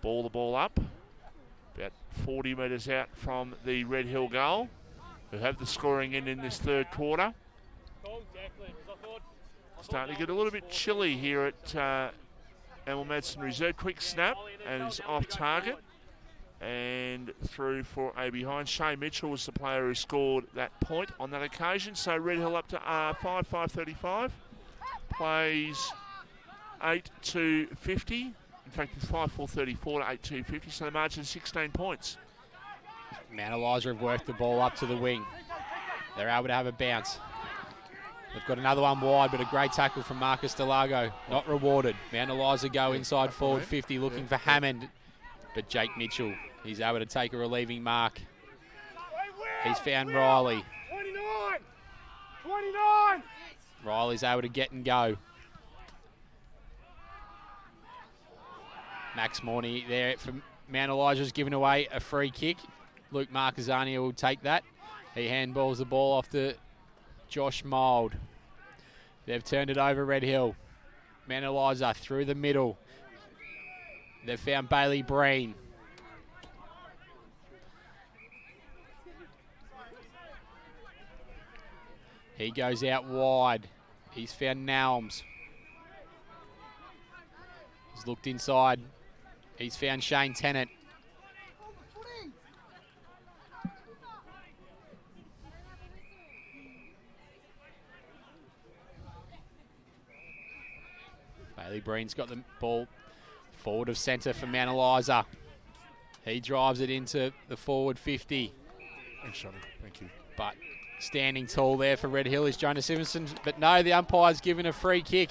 ball the ball up, about 40 metres out from the Red Hill goal, who have the scoring in this third quarter. Starting to get a little bit chilly here at Emil Madsen Reserve. Quick snap, and is off target. And through for a behind. Shane Mitchell was the player who scored that point on that occasion. So Red Hill up to 5:35. Plays 8:2:50. In fact, it's 5:4:34 to 8:2:50. So the margin is 16 points. Mount Eliza have worked the ball up to the wing. They're able to have a bounce. They've got another one wide, but a great tackle from Marcus Delago. Not rewarded. Mount Eliza go inside forward 50, looking for Hammond. But Jake Mitchell, he's able to take a relieving mark. He's found Riley. 29! Riley's able to get and go. Max Morney there from Mount Eliza's given away a free kick. Luke Marquezani will take that. He handballs the ball off to Josh Mould. They've turned it over Red Hill. Mount Eliza through the middle. They've found Bailey Breen. He goes out wide. He's found Naums. He's looked inside. He's found Shane Tennant. Bailey Breen's got the ball forward of centre for Mount Eliza. He drives it into the forward 50. Thanks, Johnny. Thank you. But standing tall there for Red Hill is Jonas Stevenson. But no, the umpire's given a free kick.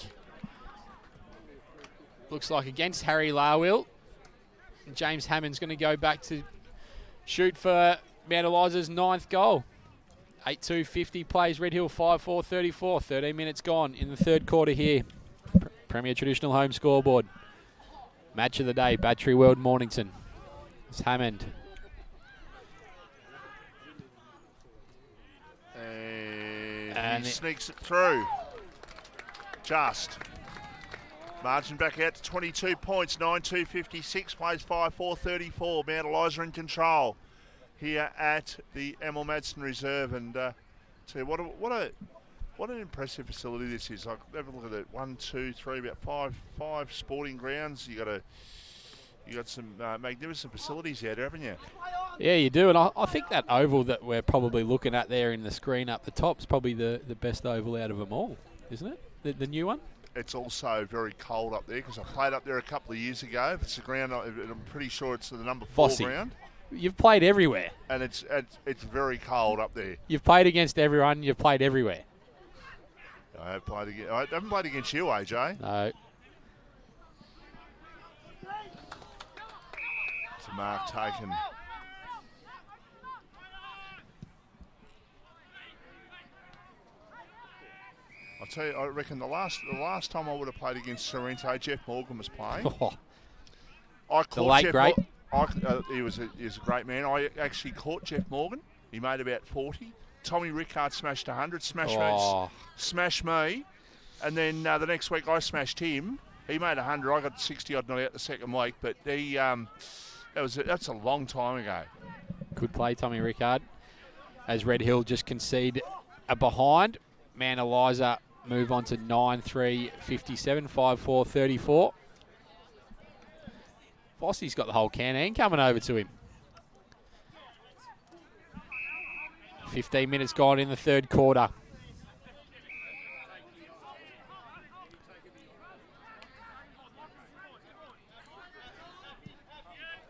Looks like against Harry Larwill. James Hammond's going to go back to shoot for Mount Eliza's 9th goal. 8-2-50 plays Red Hill 5-4-34. 13 minutes gone in the third quarter here. Premier Traditional Home Scoreboard. Match of the day, Battery World Mornington. It's Hammond. And he sneaks it through. Just. Margin back out to 22 points, 9-2-56, plays 5-4-34. Mount Eliza in control here at the Emil Madsen Reserve. And tell you what an impressive facility this is. Like, have a look at it. 1, 2, 3, about five sporting grounds. You got some magnificent facilities out there, haven't you? Yeah, you do. And I think that oval that we're probably looking at there in the screen up the top is probably the best oval out of them all, isn't it? The new one? It's also very cold up there because I played up there a couple of years ago. It's the ground, I'm pretty sure it's the number 4 ground. You've played everywhere. And it's very cold up there. You've played against everyone. You've played everywhere. I haven't played against you, AJ. No. It's a mark taken. I'll tell you, I reckon the last time I would have played against Sorrento, Jeff Morgan was playing. The late great. He was a great man. I actually caught Jeff Morgan. He made about 40. Tommy Rickard smashed 100, smashed me, and then the next week I smashed him. He made 100. I got 60 odd not out the second week, but that's a long time ago. Good play, Tommy Rickard. As Red Hill just concede a behind, Mount Eliza move on to 9-3-57, 5-4-34. Bossie's got the whole canteen coming over to him. 15 minutes gone in the third quarter.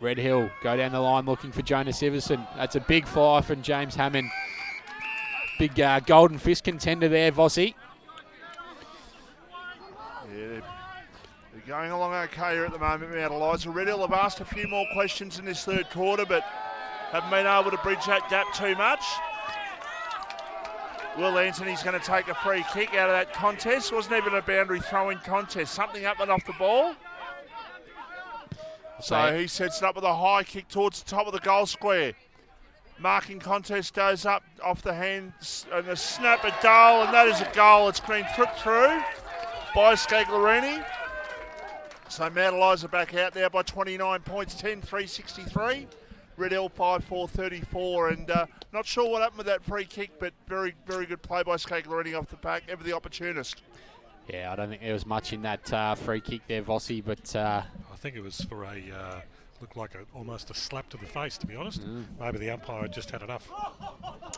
Red Hill go down the line looking for Jonas Iverson. That's a big fire from James Hammond. Big golden fist contender there, Vossi. Yeah, they're going along okay here at the moment, Mount Eliza. Red Hill have asked a few more questions in this third quarter, but haven't been able to bridge that gap too much. Will Anthony's going to take a free kick out of that contest. Wasn't even a boundary throw-in contest. Something happened off the ball. So he sets it up with a high kick towards the top of the goal square. Marking contest goes up off the hands and a snap at goal, and that is a goal. It's been tripped through by Scaglarini. So Mount Eliza back out there by 29 points, 10-3-63. Red Hill 5-4-34, and not sure what happened with that free kick, but very, very good play by Scaglarini off the back, ever the opportunist. Yeah, I don't think there was much in that free kick there, Vossi, but... I think it was for looked like almost a slap to the face, to be honest. Maybe the umpire just had enough. Well,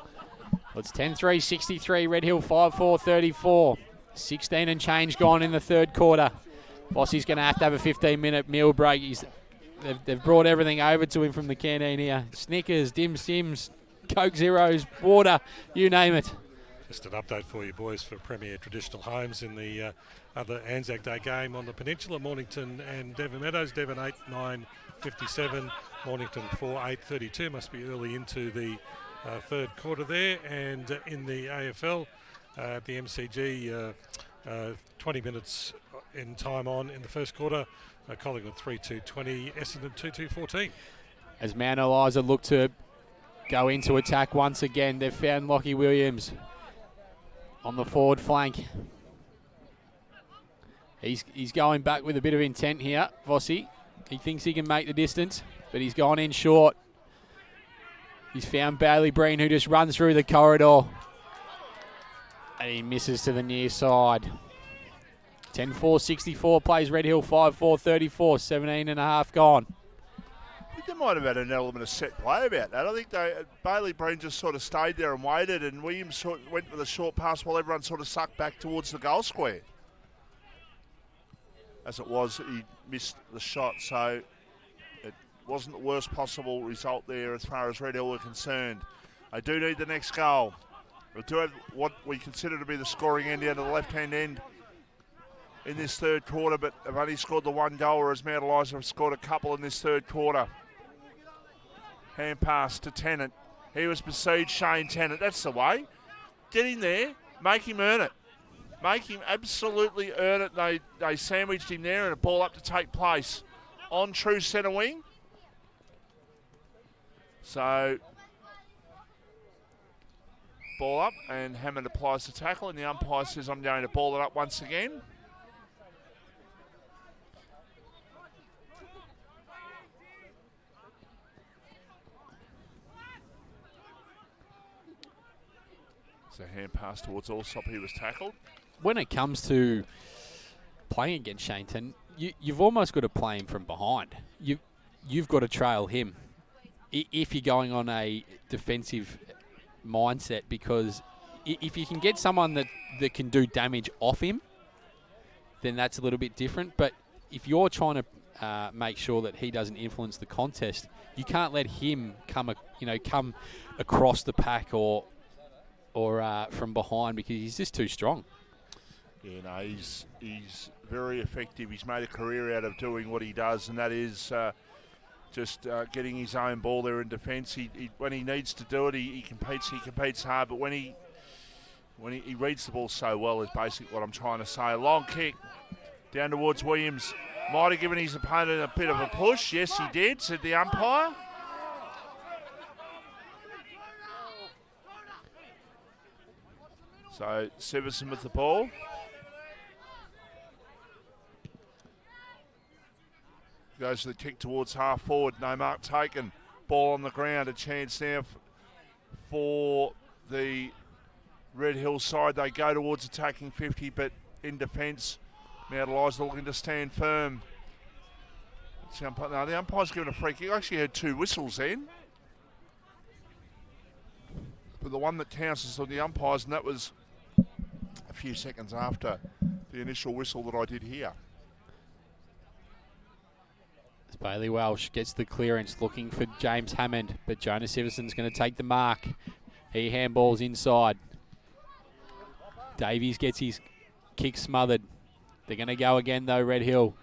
it's 10-3-63, Red Hill 5-4-34. 16 and change gone in the third quarter. Vossi's going to have a 15-minute meal break. They've brought everything over to him from the canteen here. Snickers, Dim Sims, Coke Zeros, water, you name it. Just an update for you boys for Premier Traditional Homes in the other Anzac Day game on the Peninsula. Mornington and Devon Meadows. Devon 8-9-57, Mornington 4-8-32. Must be early into the third quarter there. And in the AFL, the MCG, 20 minutes in time on in the first quarter. Collingwood 3-2-20, Essendon 2-2-14. As Mount Eliza look to go into attack once again, they've found Lockie Williams on the forward flank. He's going back with a bit of intent here, Vossi. He thinks he can make the distance, but he's gone in short. He's found Bailey Breen, who just runs through the corridor. And he misses to the near side. 10-4-64 plays Red Hill, 5-4-34, 17 and a half gone. I think they might have had an element of set play about that. I think Bailey Breen just sort of stayed there and waited, and Williams went with a short pass while everyone sort of sucked back towards the goal square. As it was, he missed the shot, so it wasn't the worst possible result there as far as Red Hill were concerned. They do need the next goal. We do have what we consider to be the scoring end down to the left-hand end in this third quarter, but have only scored the one goal, whereas Mount Eliza have scored a couple in this third quarter. Hand pass to Tennant. He was besieged, Shane Tennant. That's the way. Get in there, make him earn it. Make him absolutely earn it. They sandwiched him there and a ball up to take place on true centre wing. So, ball up and Hammond applies the tackle and the umpire says, I'm going to ball it up once again. So hand pass towards Allsop, he was tackled. When it comes to playing against Shaneton, you've almost got to play him from behind. You've got to trail him if you're going on a defensive mindset, because if you can get someone that can do damage off him, then that's a little bit different. But if you're trying to make sure that he doesn't influence the contest, you can't let him come across the pack or from behind, because he's just too strong. Yeah, no, he's very effective. He's made a career out of doing what he does, and that is just getting his own ball there in defence. When he needs to do it, he competes hard, but when he reads the ball so well is basically what I'm trying to say. Long kick down towards Williams. Might have given his opponent a bit of a push. Yes, he did, said the umpire. So Severson with the ball. Goes to the kick towards half forward. No mark taken. Ball on the ground. A chance now for the Red Hill side. They go towards attacking 50, but in defence, Mount Eliza looking to stand firm. No, the umpire's given a free kick. I actually had two whistles then. But the one that counts is on the umpires, and that was a few seconds after the initial whistle that I did hear. As Bailey Welsh gets the clearance, looking for James Hammond, but Jonas Iverson's going to take the mark. He handballs inside. Davies gets his kick smothered. They're going to go again though, Red Hill.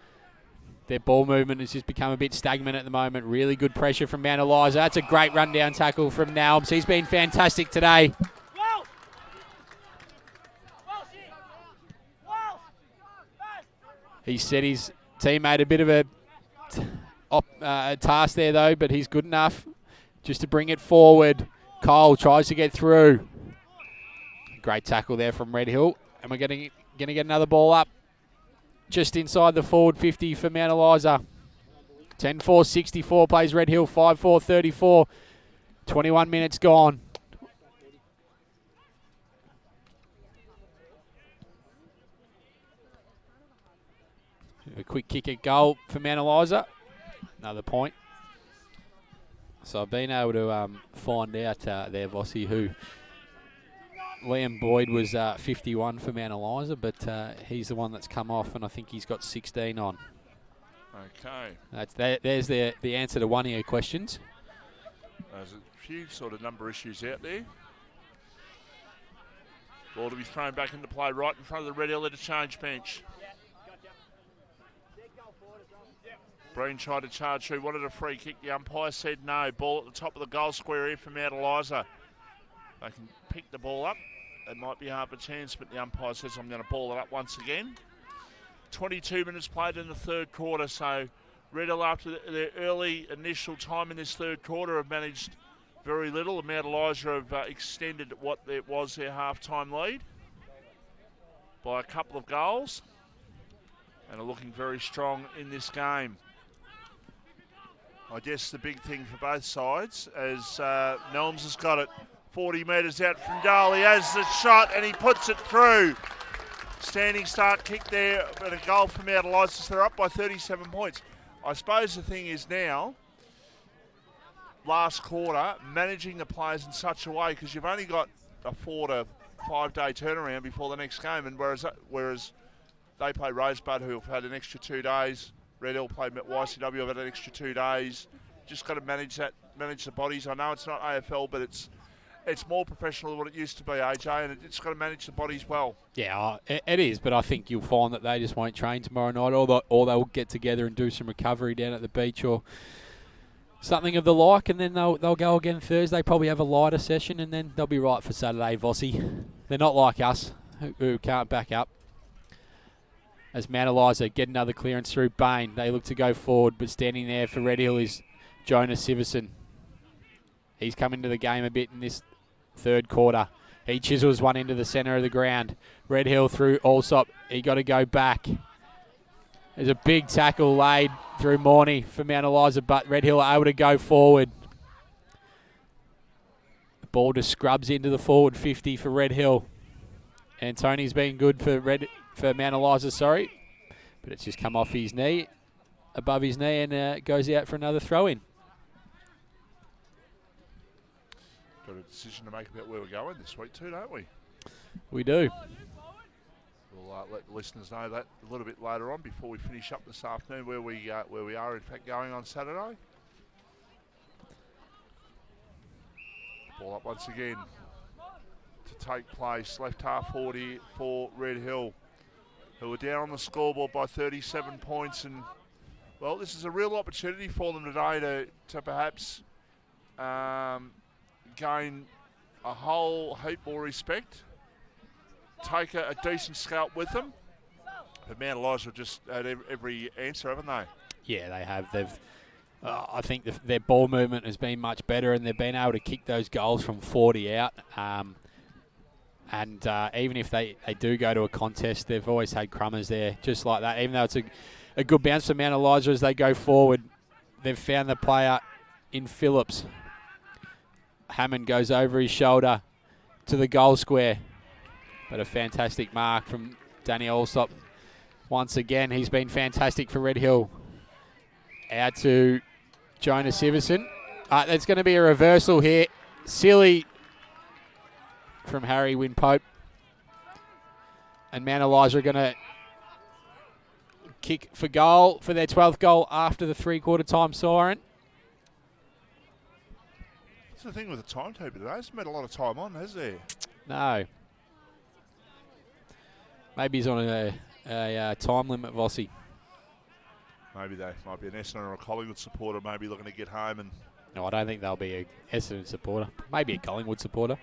Their ball movement has just become a bit stagnant at the moment. Really good pressure from Mount Eliza. That's a great rundown tackle from Nalbs. He's been fantastic today. He set his teammate a bit of a task there though, but he's good enough just to bring it forward. Cole tries to get through. Great tackle there from Red Hill. And we're going to get another ball up just inside the forward 50 for Mount Eliza. 10-4-64 plays Red Hill, 5-4-34. 21 minutes gone. A quick kick at goal for Mount Eliza. Another point. So I've been able to find out there, Vossi, who Liam Boyd was 51 for Mount Eliza, but he's the one that's come off, and I think he's got 16 on. Okay. There's the answer to one of your questions. There's a few sort of number issues out there. Ball to be thrown back into play right in front of the Red Hill interchange bench. Breen tried to charge through, wanted a free kick. The umpire said no. Ball at the top of the goal square here for Mount Eliza. They can pick the ball up. They might be half a chance, but the umpire says I'm going to ball it up once again. 22 minutes played in the third quarter, so Red Hill, after their early initial time in this third quarter, have managed very little. And Mount Eliza have extended what was their half-time lead by a couple of goals and are looking very strong in this game. I guess the big thing for both sides, as Nelms has got it, 40 metres out from goal. He has the shot and he puts it through. Standing start kick there, but a goal from out of Eliza. They're up by 37 points. I suppose the thing is now, last quarter, managing the players in such a way, because you've only got a 4 to 5 day turnaround before the next game, and whereas they play Rosebud, who have had an extra 2 days. Red Hill played YCW, have had an extra 2 days. Just got to manage the bodies. I know it's not AFL, but it's more professional than what it used to be, AJ, and it's got to manage the bodies well. Yeah, it is, but I think you'll find that they just won't train tomorrow night, or they'll get together and do some recovery down at the beach or something of the like, and then they'll go again Thursday, probably have a lighter session, and then they'll be right for Saturday, Vossi. They're not like us, who can't back up. As Mount Eliza get another clearance through Bain, they look to go forward, but standing there for Red Hill is Jonas Siverson. He's come into the game a bit in this third quarter. He chisels one into the centre of the ground. Red Hill through Allsop. He got to go back. There's a big tackle laid through Morney for Mount Eliza, but Red Hill are able to go forward. The ball just scrubs into the forward 50 for Red Hill. And Tony's been good for Mount Eliza, but it's just come off his knee, above his knee, and goes out for another throw-in. Got a decision to make about where we're going this week too, don't we? We do. We'll let the listeners know that a little bit later on before we finish up this afternoon where we are in fact going on Saturday. Ball up once again to take place. Left half 40 for Red Hill, who are down on the scoreboard by 37 points, and well, this is a real opportunity for them today to perhaps gain a whole heap more respect, take a decent scalp with them. But Mount Eliza have just had every answer, haven't they? Yeah, they have. I think their ball movement has been much better, and they've been able to kick those goals from 40 out. And even if they do go to a contest, they've always had crummers there, just like that. Even though it's a good bounce for Mount Eliza as they go forward, they've found the player in Phillips. Hammond goes over his shoulder to the goal square. But a fantastic mark from Danny Allsop. Once again, he's been fantastic for Red Hill. Out to Jonas Siverson. There's going to be a reversal here. Silly from Harry Wynn-Pope. And Mount Eliza are going to kick for goal for their 12th goal after the three-quarter time siren. That's the thing with the timetable today. It's been a lot of time on, has there? No. Maybe he's on a time limit, Vossi. Maybe they might be an Essendon or a Collingwood supporter, maybe looking to get home. And no, I don't think they'll be a Essendon supporter. Maybe a Collingwood supporter.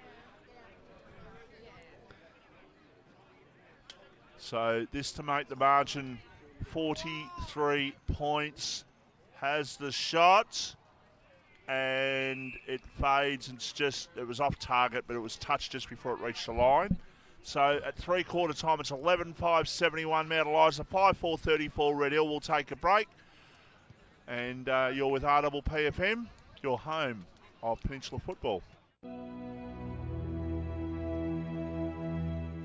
So this to make the margin 43 points. Has the shot. And it fades. And it was off target, but it was touched just before it reached the line. So at three-quarter time, it's 11-5-71 Mount Eliza, 5-4-34 Red Hill. We'll take a break. And you're with RPPFM, your home of Peninsula football.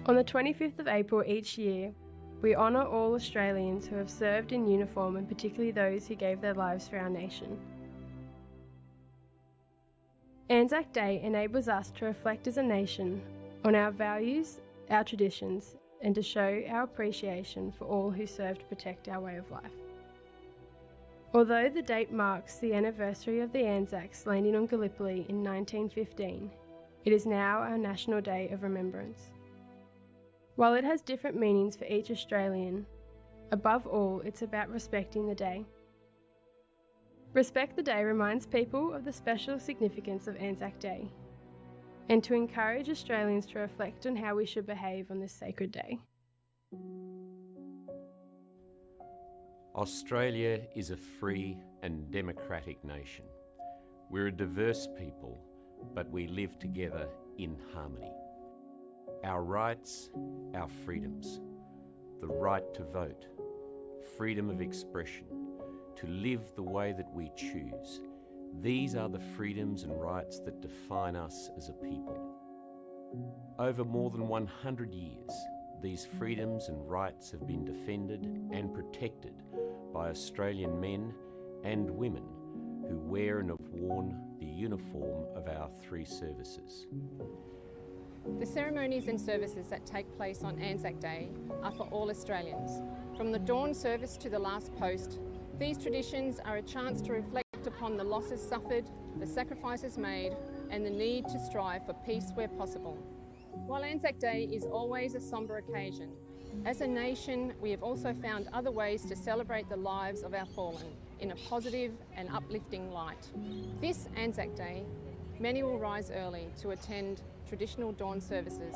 On the 25th of April each year, we honour all Australians who have served in uniform, and particularly those who gave their lives for our nation. Anzac Day enables us to reflect as a nation on our values, our traditions, and to show our appreciation for all who served to protect our way of life. Although the date marks the anniversary of the Anzacs landing on Gallipoli in 1915, it is now our National Day of Remembrance. While it has different meanings for each Australian, above all, it's about respecting the day. Respect the Day reminds people of the special significance of Anzac Day, and to encourage Australians to reflect on how we should behave on this sacred day. Australia is a free and democratic nation. We're a diverse people, but we live together in harmony. Our rights, our freedoms, the right to vote, freedom of expression, to live the way that we choose, These are the freedoms and rights that define us as a people. Over more than 100 years, these freedoms and rights have been defended and protected by Australian men and women who wear and have worn the uniform of our three services. The ceremonies and services that take place on Anzac Day are for all Australians. From the dawn service to the last post, these traditions are a chance to reflect upon the losses suffered, the sacrifices made, and the need to strive for peace where possible. While Anzac Day is always a sombre occasion, as a nation we have also found other ways to celebrate the lives of our fallen in a positive and uplifting light. This Anzac Day, many will rise early to attend traditional dawn services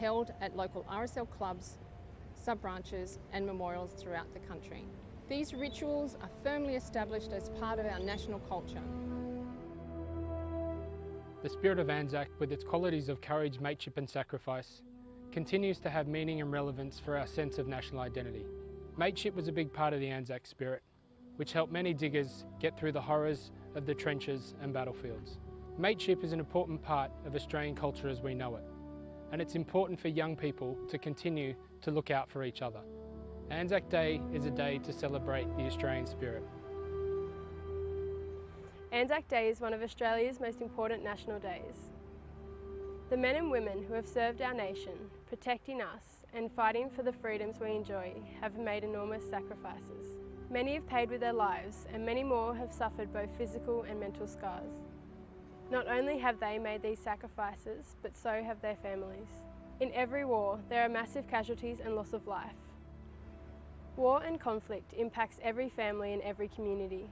held at local RSL clubs, sub-branches and memorials throughout the country. These rituals are firmly established as part of our national culture. The spirit of Anzac, with its qualities of courage, mateship and sacrifice, continues to have meaning and relevance for our sense of national identity. Mateship was a big part of the Anzac spirit, which helped many diggers get through the horrors of the trenches and battlefields. Mateship is an important part of Australian culture as we know it, and it's important for young people to continue to look out for each other. Anzac Day is a day to celebrate the Australian spirit. Anzac Day is one of Australia's most important national days. The men and women who have served our nation, protecting us and fighting for the freedoms we enjoy, have made enormous sacrifices. Many have paid with their lives, and many more have suffered both physical and mental scars. Not only have they made these sacrifices, but so have their families. In every war, there are massive casualties and loss of life. War and conflict impacts every family and every community.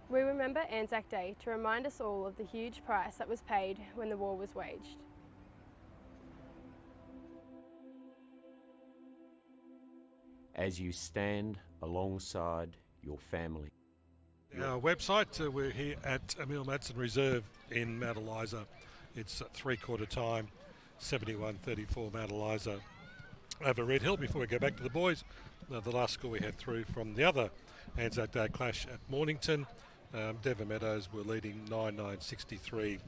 We remember Anzac Day to remind us all of the huge price that was paid when the war was waged. As you stand alongside your family. Our website, we're here at Emil Madsen Reserve in Mount Eliza. It's 3/4 time, 71-34 Mount Eliza over Red Hill. Before we go back to the boys, the last score we had through from the other Anzac Day clash at Mornington, Devon Meadows were leading 9-9-63.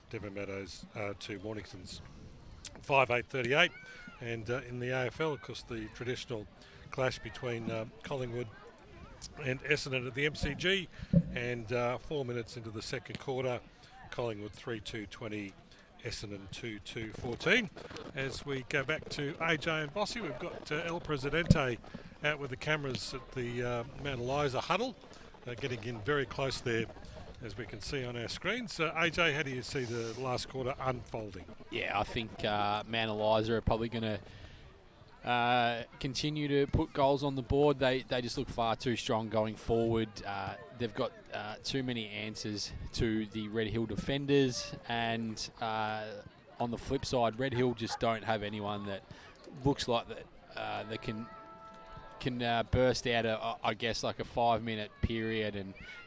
Devon Meadows to Mornington's 5-8-38. And in the AFL, of course, the traditional clash between Collingwood and Essendon at the MCG, and 4 minutes into the second quarter, Collingwood 3-2-20, Essendon 2-2-14. As we go back to AJ and Bossy, we've got El Presidente out with the cameras at the Mount Eliza huddle, getting in very close there, as we can see on our screens. AJ, how do you see the last quarter unfolding? Yeah, I think Mount Eliza are probably going to continue to put goals on the board. They just look far too strong going forward. They've got too many answers to the Red Hill defenders, and on the flip side, Red Hill just don't have anyone that looks like that can burst out I guess like a 5-minute period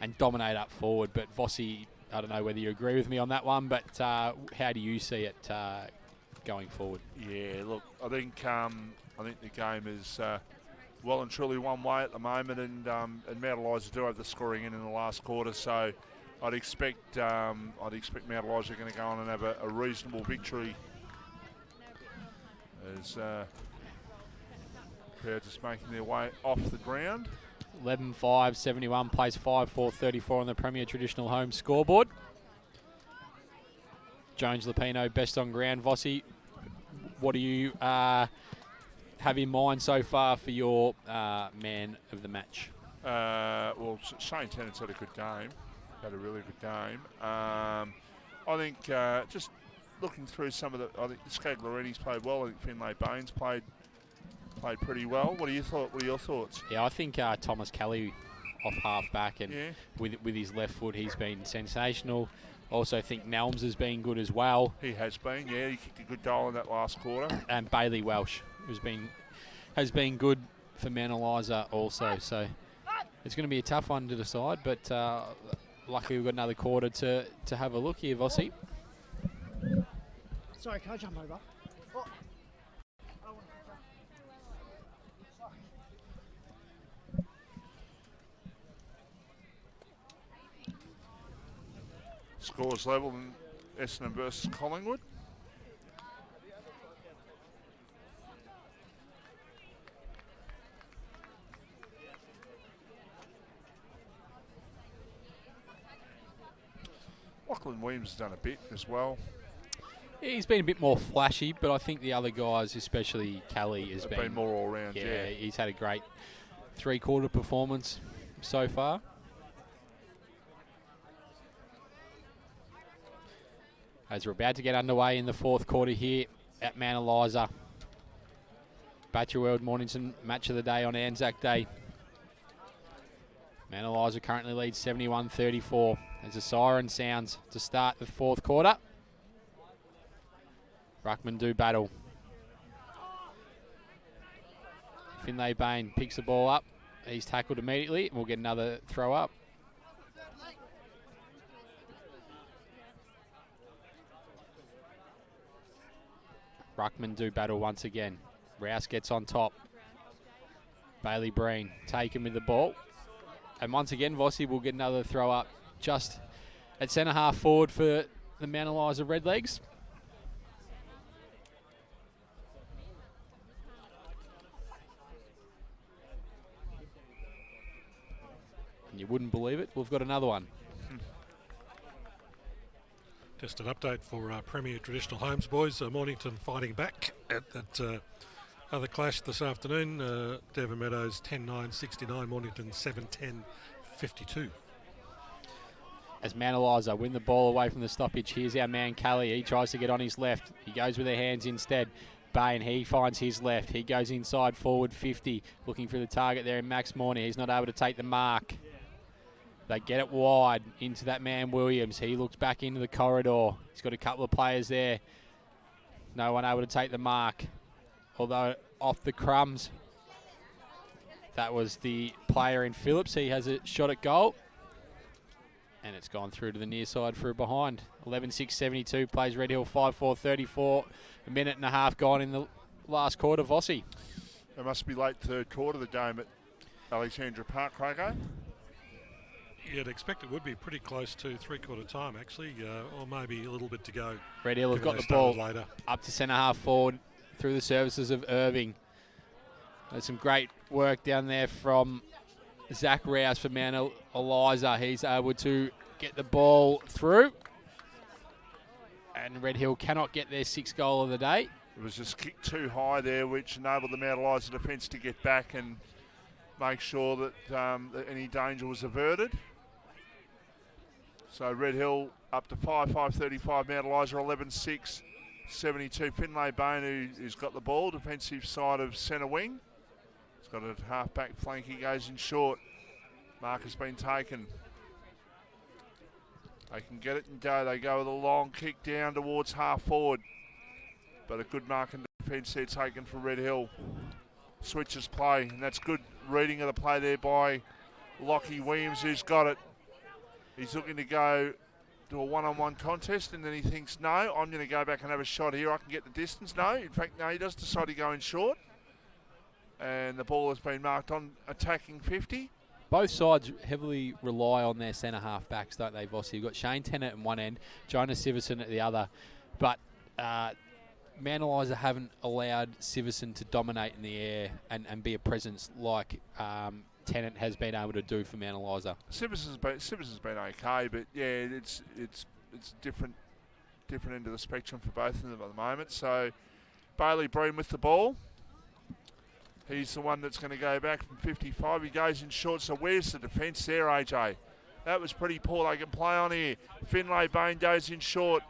and dominate up forward. But Vossi, I don't know whether you agree with me on that one, but how do you see it going forward? Yeah, look, I think the game is well and truly one way at the moment, and Mount Eliza do have the scoring in the last quarter, so I'd expect Mount Eliza are going to go on and have a reasonable victory. As crowd just making their way off the ground. 11-5-71 plays 5-4-34 on the Premier Traditional Home scoreboard. Jones Lupino best on ground. Vossi, what do you have in mind so far for your man of the match? Well, Shane Tennant's had a good game. Had a really good game. I think just looking through some of I think Scaglierini's played well. I think Finlay Baines played pretty well. What are your thoughts? Yeah, I think Thomas Kelly off half back, and with his left foot, he's been sensational. Also think Nelms has been good as well. He has been, yeah. He kicked a good goal in that last quarter. And Bailey Welsh has been good for Mount Eliza also. So it's going to be a tough one to decide, but luckily we've got another quarter to have a look here, Vossi. Sorry, can I jump over? Oh. Scores level in Essendon versus Collingwood. Lachlan Williams has done a bit as well. He's been a bit more flashy, but I think the other guys, especially Kelly, has been more all round. Yeah, he's had a great three-quarter performance so far. As we're about to get underway in the fourth quarter here at Mount Eliza. Battery World Mornington match of the day on Anzac Day. Mount Eliza currently leads 71-34 as a siren sounds to start the fourth quarter. Ruckman do battle. Finlay Bain picks the ball up. He's tackled immediately and we'll get another throw up. Ruckman do battle once again. Rouse gets on top. Bailey Breen taken with the ball. And once again, Vossi will get another throw up just at centre half forward for the Mount Eliza Redlegs. And you wouldn't believe it, we've got another one. Just an update for Premier Traditional Homes boys. Mornington fighting back at that other clash this afternoon. Devon Meadows 10-9-69, Mornington 7-10-52. As Mount Eliza win the ball away from the stoppage, here's our man Kelly. He tries to get on his left. He goes with the hands instead. Bain, he finds his left. He goes inside forward 50, looking for the target there in Max Morney. He's not able to take the mark. They get it wide into that man Williams. He looks back into the corridor. He's got a couple of players there. No one able to take the mark. Although off the crumbs, that was the player in Phillips. He has a shot at goal. And it's gone through to the near side for a behind. 11-6-72 plays Red Hill 5-4-34. A minute and a half gone in the last quarter. Vossi. It must be late third quarter of the game at Alexandra Park, Craig. You'd expect it would be pretty close to three-quarter time, actually, or maybe a little bit to go. Red Hill have got the ball up to centre half forward through the services of Irving. There's some great work down there from Zach Rouse for Mount Eliza. He's able to get the ball through. And Red Hill cannot get their sixth goal of the day. It was just kicked too high there, which enabled the Mount Eliza defence to get back and make sure that any danger was averted. So Red Hill up to 5-5-35, Mount Eliza 11-6-72. Finlay Bain, who's got the ball, defensive side of centre wing. He's got a half-back flank, he goes in short. Mark has been taken. They can get it and go. They go with a long kick down towards half forward. But a good mark in defence there taken for Red Hill. Switches play, and that's good reading of the play there by Lockie Williams, who's got it. He's looking to go to a one-on-one contest, and then he thinks, no, I'm going to go back and have a shot here. I can get the distance. No, in fact, no, he does decide to go in short. And the ball has been marked on attacking 50. Both sides heavily rely on their centre half backs, don't they, Vossi? You've got Shane Tennant at one end, Jonas Siverson at the other. But Mount Eliza haven't allowed Siverson to dominate in the air and be a presence like Tennant has been able to do for Mount Eliza. Siverson's been okay, but yeah, it's different end of the spectrum for both of them at the moment. So Bailey Breen with the ball. He's the one that's going to go back from 55. He goes in short, so where's the defence there, AJ? That was pretty poor. They can play on here. Finlay Bain goes in short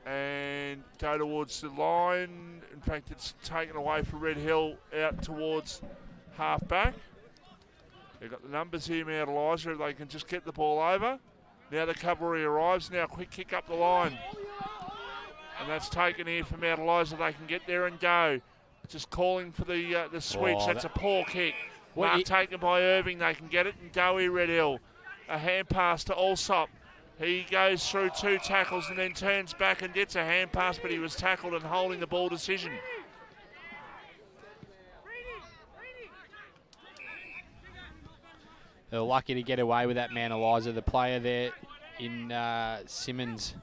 and go towards the line. In fact, it's taken away for Red Hill out towards half-back. They've got the numbers here, Mount Eliza. If they can just get the ball over. Now the cavalry arrives. Now quick kick up the line. And that's taken here for Mount Eliza. They can get there and go. Just calling for the switch. Oh, that's a poor kick. Mark taken by Irving. They can get it and go here, Red Hill. A hand pass to Allsop. He goes through two tackles and then turns back and gets a hand pass, but he was tackled and holding the ball decision. They're lucky to get away with that, Mount Eliza. The player there in Simmons.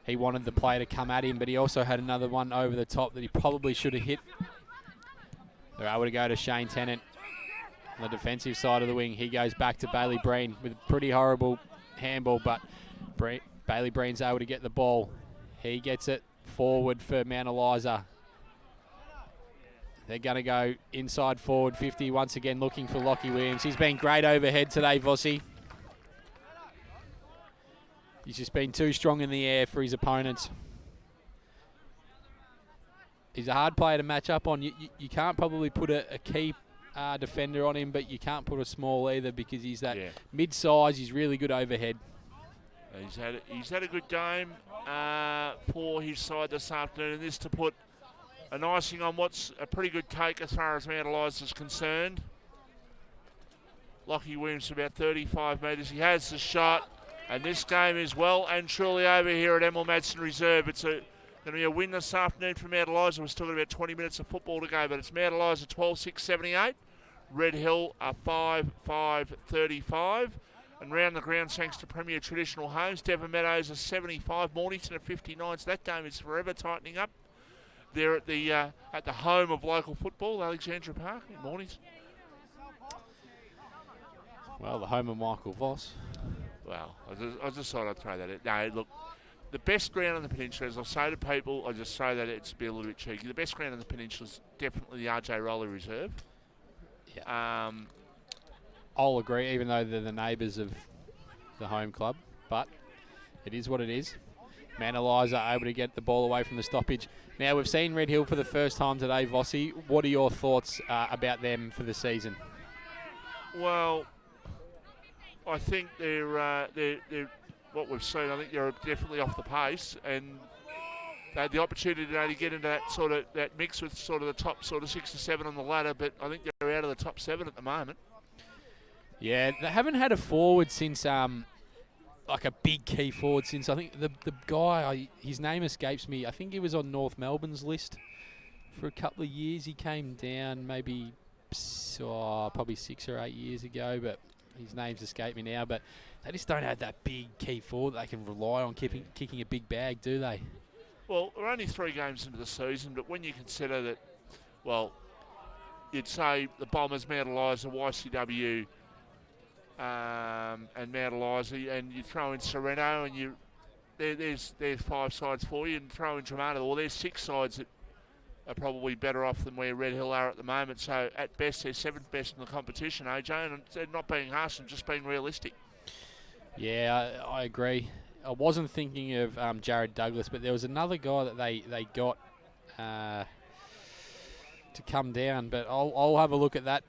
He wanted the play to come at him, but he also had another one over the top that he probably should have hit. They're able to go to Shane Tennant on the defensive side of the wing. He goes back to Bailey Breen with a pretty horrible handball, but Bailey Breen's able to get the ball. He gets it forward for Mount Eliza. They're going to go inside forward 50, once again looking for Lockie Williams. He's been great overhead today, Vossi. He's just been too strong in the air for his opponents. He's a hard player to match up on. You can't probably put a key defender on him, but you can't put a small either because he's that mid-size. He's really good overhead. He's had a good game for his side this afternoon, and this to put an icing on what's a pretty good cake as far as Mount Eliza is concerned. Lockie Williams about 35 metres. He has the shot, and this game is well and truly over here at Emil Madsen Reserve. It's going to be a win this afternoon for Mount Eliza. We've still got about 20 minutes of football to go, but it's Mount Eliza 12-6-78. Red Hill 5-5-35. And round the ground, thanks to Premier Traditional Homes, Devon Meadows a 75, Mornington a 59. So that game is forever tightening up. They're at the home of local football, Alexandra Park in Mornington. Well, the home of Michael Voss. Well, I just thought I'd throw that in. No, look, the best ground on the peninsula, as I'll say to people, I just say that it's be a little bit cheeky. The best ground on the peninsula is definitely the RJ Rowley Reserve. Yeah. I'll agree, even though they're the neighbours of the home club, but it is what it is. Mount Eliza able to get the ball away from the stoppage. Now, we've seen Red Hill for the first time today, Vossi. What are your thoughts about them for the season? Well, I think they're what we've seen. I think they're definitely off the pace, and they had the opportunity today to get into that mix with sort of the top 6 or 7 on the ladder. But I think they're out of the top 7 at the moment. Yeah, they haven't had a forward since like a big key forward since I think the guy, his name escapes me. I think he was on North Melbourne's list for a couple of years. He came down maybe probably 6 or 8 years ago, but his name's escaped me now. But they just don't have that big key forward they can rely on kicking a big bag, do they? Well, we're only 3 games into the season, but when you consider that, well, you'd say the Bombers, Mount Eliza, YCW, and Mount Eliza, and you throw in Sereno, and there's 5 sides for you, and throw in Dramata. Well, there's 6 sides that are probably better off than where Red Hill are at the moment. So at best, they're 7th best in the competition, AJ, and they're not being harsh and just being realistic. Yeah, I agree. I wasn't thinking of Jared Douglas, but there was another guy that they got to come down. But I'll have a look at that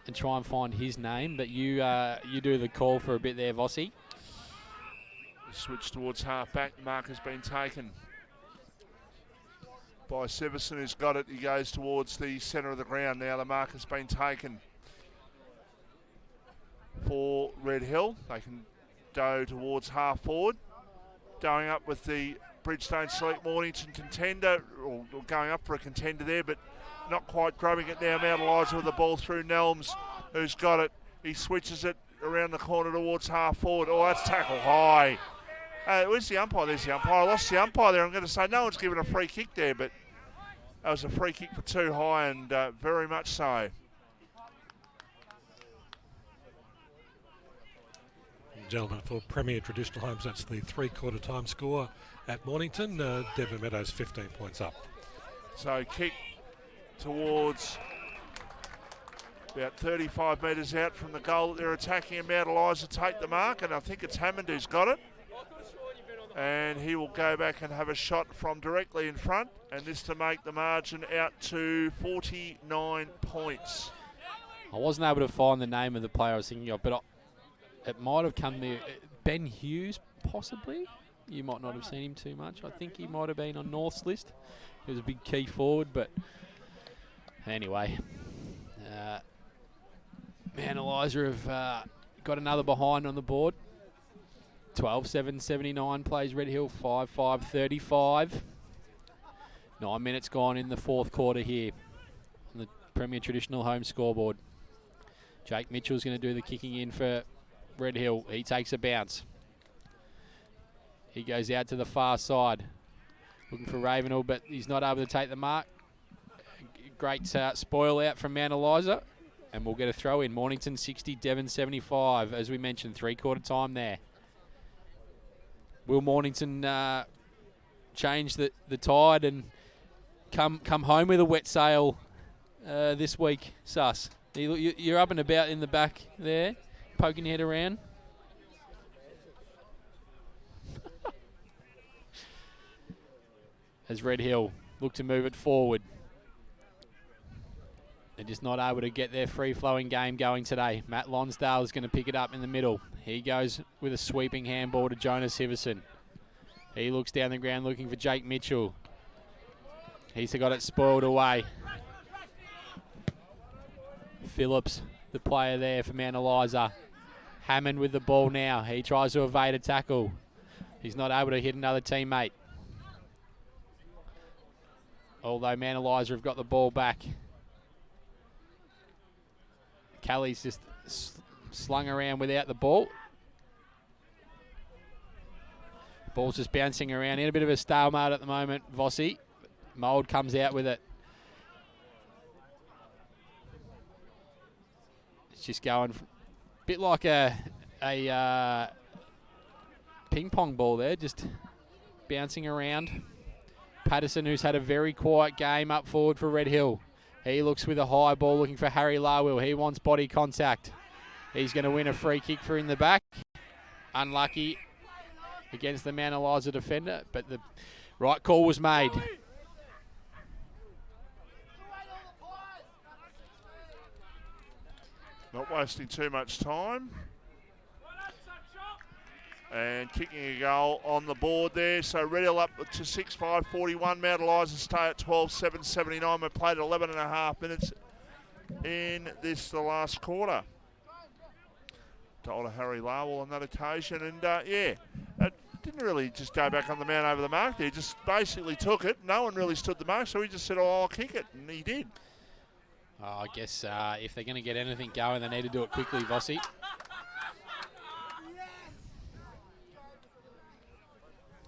and try and find his name. But you do the call for a bit there, Vossi. Switch towards half-back. The mark has been taken by Severson, who's got it. He goes towards the centre of the ground now. The mark has been taken for Red Hill. They can go towards half-forward. Going up with the Bridgestone Select Mornington contender, or going up for a contender there, but not quite grabbing it now. Mount Eliza with the ball through Nelms, who's got it. He switches it around the corner towards half-forward. Oh, that's tackle high. Where's the umpire? There's the umpire. I lost the umpire there. I'm going to say no one's given a free kick there, but that was a free kick for too high, and very much so. Gentlemen, for Premier Traditional Homes, that's the 3/4 time score at Mornington. Devon Meadows 15 points up. So kick towards about 35 metres out from the goal that they're attacking, and Mount Eliza take the mark, and I think it's Hammond who's got it. And he will go back and have a shot from directly in front, and this to make the margin out to 49 points. I wasn't able to find the name of the player I was thinking of, but it might have come there. Ben Hughes, possibly. You might not have seen him too much. I think he might have been on North's list. He was a big key forward, but anyway. Mount Eliza have got another behind on the board. 12-7-79 plays Red Hill, 5-5-35. 9 minutes gone in the 4th quarter here on the Premier Traditional Home scoreboard. Jake Mitchell's going to do the kicking in for Red Hill, he takes a bounce. He goes out to the far side. Looking for Ravenel, but he's not able to take the mark. Great spoil out from Mount Eliza. And we'll get a throw in. Mornington 60, Devon 75. As we mentioned, 3/4 time there. Will Mornington change the tide and come home with a wet sail this week, Sus? You're up and about in the back there, poking your head around. As Red Hill look to move it forward. They're just not able to get their free-flowing game going today. Matt Lonsdale is going to pick it up in the middle. He goes with a sweeping handball to Jonas Hiverson. He looks down the ground looking for Jake Mitchell. He's got it spoiled away. Phillips, the player there for Mount Eliza. Hammond with the ball now. He tries to evade a tackle. He's not able to hit another teammate. Although Mount Eliza have got the ball back. Kelly's just slung around without the ball. Ball's just bouncing around in a bit of a stalemate at the moment, Vossi. Mould comes out with it. It's just going a bit like a ping pong ball there, just bouncing around. Patterson, who's had a very quiet game up forward for Red Hill. He looks with a high ball looking for Harry Larwill. He wants body contact. He's going to win a free kick for in the back. Unlucky against the Mount Eliza defender, but the right call was made. Not wasting too much time. And kicking a goal on the board there. So Red Hill up to 6-5-41. Mount Eliza stay at 12-7-79. We've played 11.5 minutes in the last quarter. Goal to Harry Larwell on that occasion. And it didn't really just go back on the man over the mark there. Just basically took it. No one really stood the mark, so he just said, I'll kick it. And he did. I guess if they're going to get anything going, they need to do it quickly, Vossi.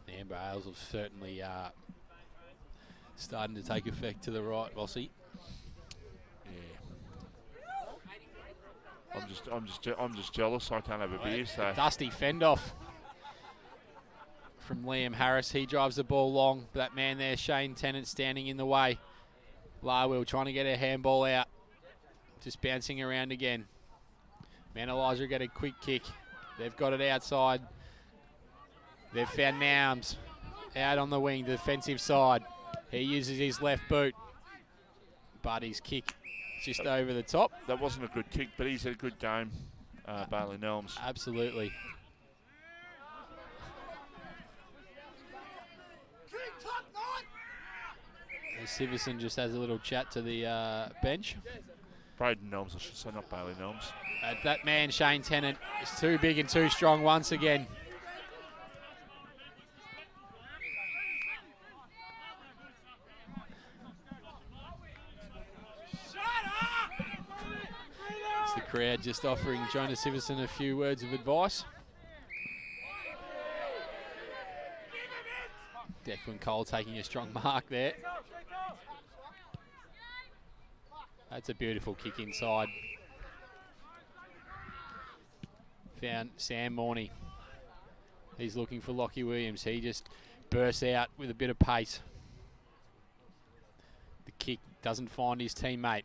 The Amber Ales have certainly starting to take effect to the right, Vossi. Yeah. I'm just jealous. I can't have a beer. So dusty fend off from Liam Harris. He drives the ball long. That man there, Shane Tennant, standing in the way. Larwill trying to get a handball out. Just bouncing around again. Mount Eliza get a quick kick. They've got it outside. They've found Noums out on the wing, defensive side. He uses his left boot, but his kick just over the top. That wasn't a good kick, but he's had a good game, Bailey Nelms. Absolutely. Siverson just has a little chat to the bench. Braden Nelms, I should say, not Bailey Nelms. That man, Shane Tennant, is too big and too strong once again. It's the crowd just offering Jonas Siverson a few words of advice. Declan Cole taking a strong mark there. That's a beautiful kick inside. Found Sam Morney. He's looking for Lockie Williams. He just bursts out with a bit of pace. The kick doesn't find his teammate.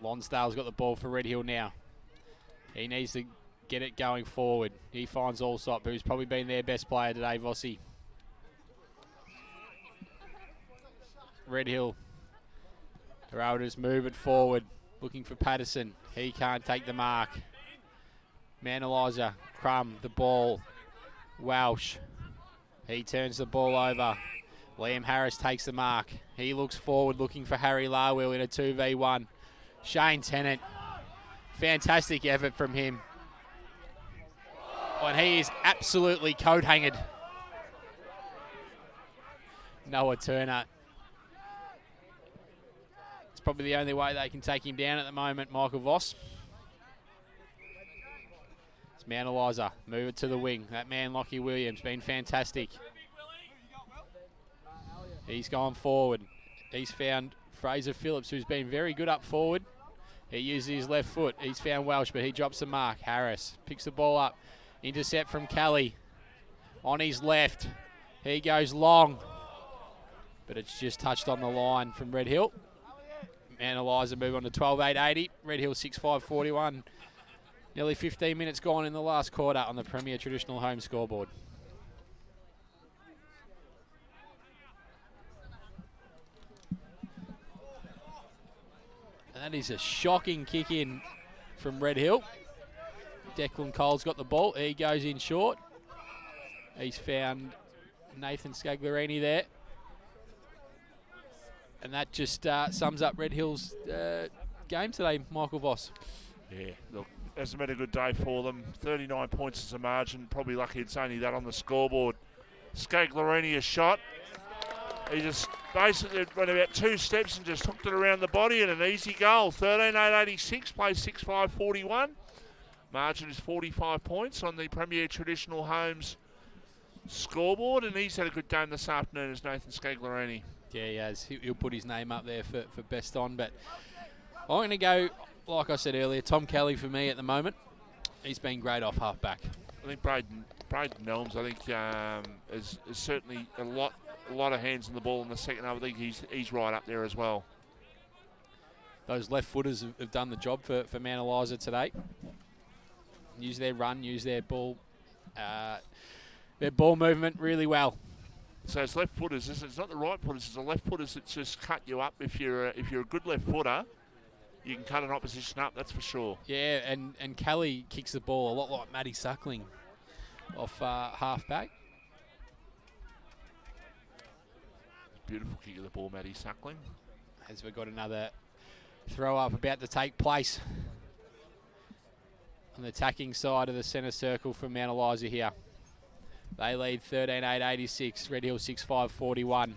Lonsdale's got the ball for Red Hill now. He needs to get it going forward. He finds Allsop, who's probably been their best player today, Vossi. Red Hill. They're able to just move it forward, looking for Patterson. He can't take the mark. Mount Eliza, Crum, the ball. Welsh. He turns the ball over. Liam Harris takes the mark. He looks forward, looking for Harry Larwill in a 2v1. Shane Tennant. Fantastic effort from him. And he is absolutely coat-hanged. Noah Turner. Probably the only way they can take him down at the moment, Michael Voss. As Mount Eliza, move it to the wing. That man, Lockie Williams, been fantastic. He's gone forward. He's found Fraser Phillips, who's been very good up forward. He uses his left foot. He's found Welsh, but he drops the mark. Harris picks the ball up. Intercept from Kelly. On his left. He goes long. But it's just touched on the line from Red Hill. Mount Eliza move on to 12.880. Red Hill 6.541. Nearly 15 minutes gone in the last quarter on the Premier Traditional Home scoreboard. And that is a shocking kick in from Red Hill. Declan Cole's got the ball. He goes in short. He's found Nathan Scagliarini there. And that just sums up Red Hill's game today, Michael Voss. Yeah, look, hasn't been a good day for them. 39 points as a margin. Probably lucky it's only that on the scoreboard. Scagliarini a shot. He just basically went about 2 steps and just hooked it around the body and an easy goal. 13.886, plays 6.541. Margin is 45 points on the Premier Traditional Homes scoreboard, and he's had a good game this afternoon as Nathan Scagliarini. Yeah, he has. He'll put his name up there for best on, but I'm going to go, like I said earlier, Tom Kelly for me at the moment. He's been great off half-back. I think Braden Nelms, I think, is certainly a lot of hands on the ball in the second half. I think he's right up there as well. Those left footers have done the job for Mount Eliza today. Use their run, use their ball movement really well. So it's left footers. It's not the right footers. It's the left footers that just cut you up. If you're a good left footer, you can cut an opposition up. That's for sure. Yeah, and Kelly kicks the ball a lot like Matty Suckling off half-back. Beautiful kick of the ball, Matty Suckling. As we've got another throw-up about to take place on the attacking side of the centre circle from Mount Eliza here. They lead 13.886, Red Hill 6.541.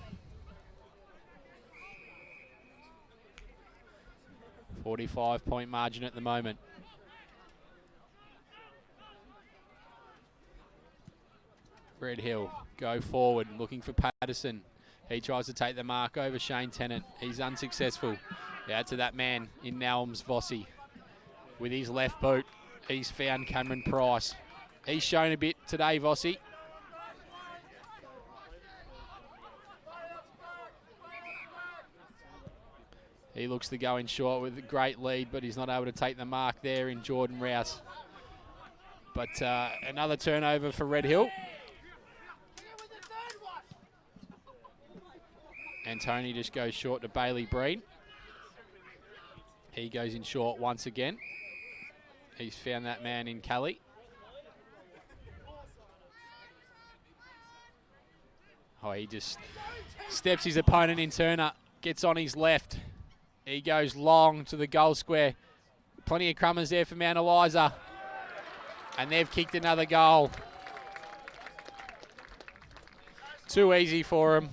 45-point margin at the moment. Red Hill go forward, looking for Patterson. He tries to take the mark over Shane Tennant. He's unsuccessful. Out to that man in Nelms, Vossi. With his left boot, he's found Cameron Price. He's shown a bit today, Vossi. He looks to go in short with a great lead, but he's not able to take the mark there in Jordan Rouse. But another turnover for Red Hill. And Tony just goes short to Bailey Breen. He goes in short once again. He's found that man in Kelly. Oh, he just steps his opponent in Turner, gets on his left. He goes long to the goal square. Plenty of crummers there for Mount Eliza. And they've kicked another goal. Too easy for him.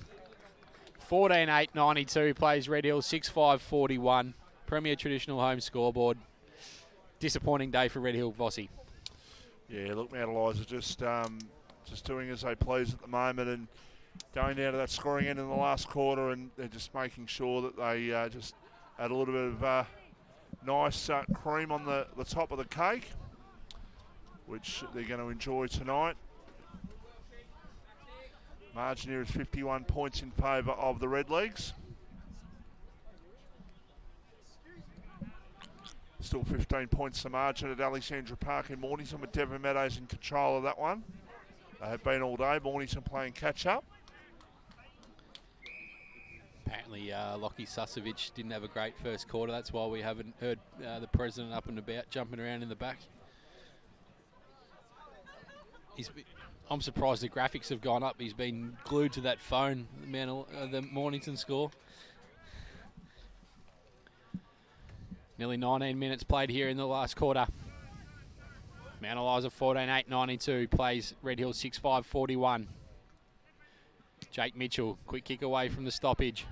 14.892 plays Red Hill 6.541. Premier Traditional Home scoreboard. Disappointing day for Red Hill, Vossi. Yeah, look, Mount Eliza just doing as they please at the moment and going down to that scoring end in the last quarter, and they're just making sure that they just add a little bit of nice cream on the top of the cake, which they're going to enjoy tonight. Margin here is 51 points in favour of the Redlegs. Still 15 points the margin at Alexandra Park in Mornington, with Devon Meadows in control of that one. They have been all day. Mornington playing catch-up. Apparently, Lockie Susovic didn't have a great first quarter. That's why we haven't heard the president up and about, jumping around in the back. I'm surprised the graphics have gone up. He's been glued to that phone, the Mornington score. Nearly 19 minutes played here in the last quarter. Mount Eliza 14.892 plays Red Hill 6.541. Jake Mitchell, quick kick away from the stoppage.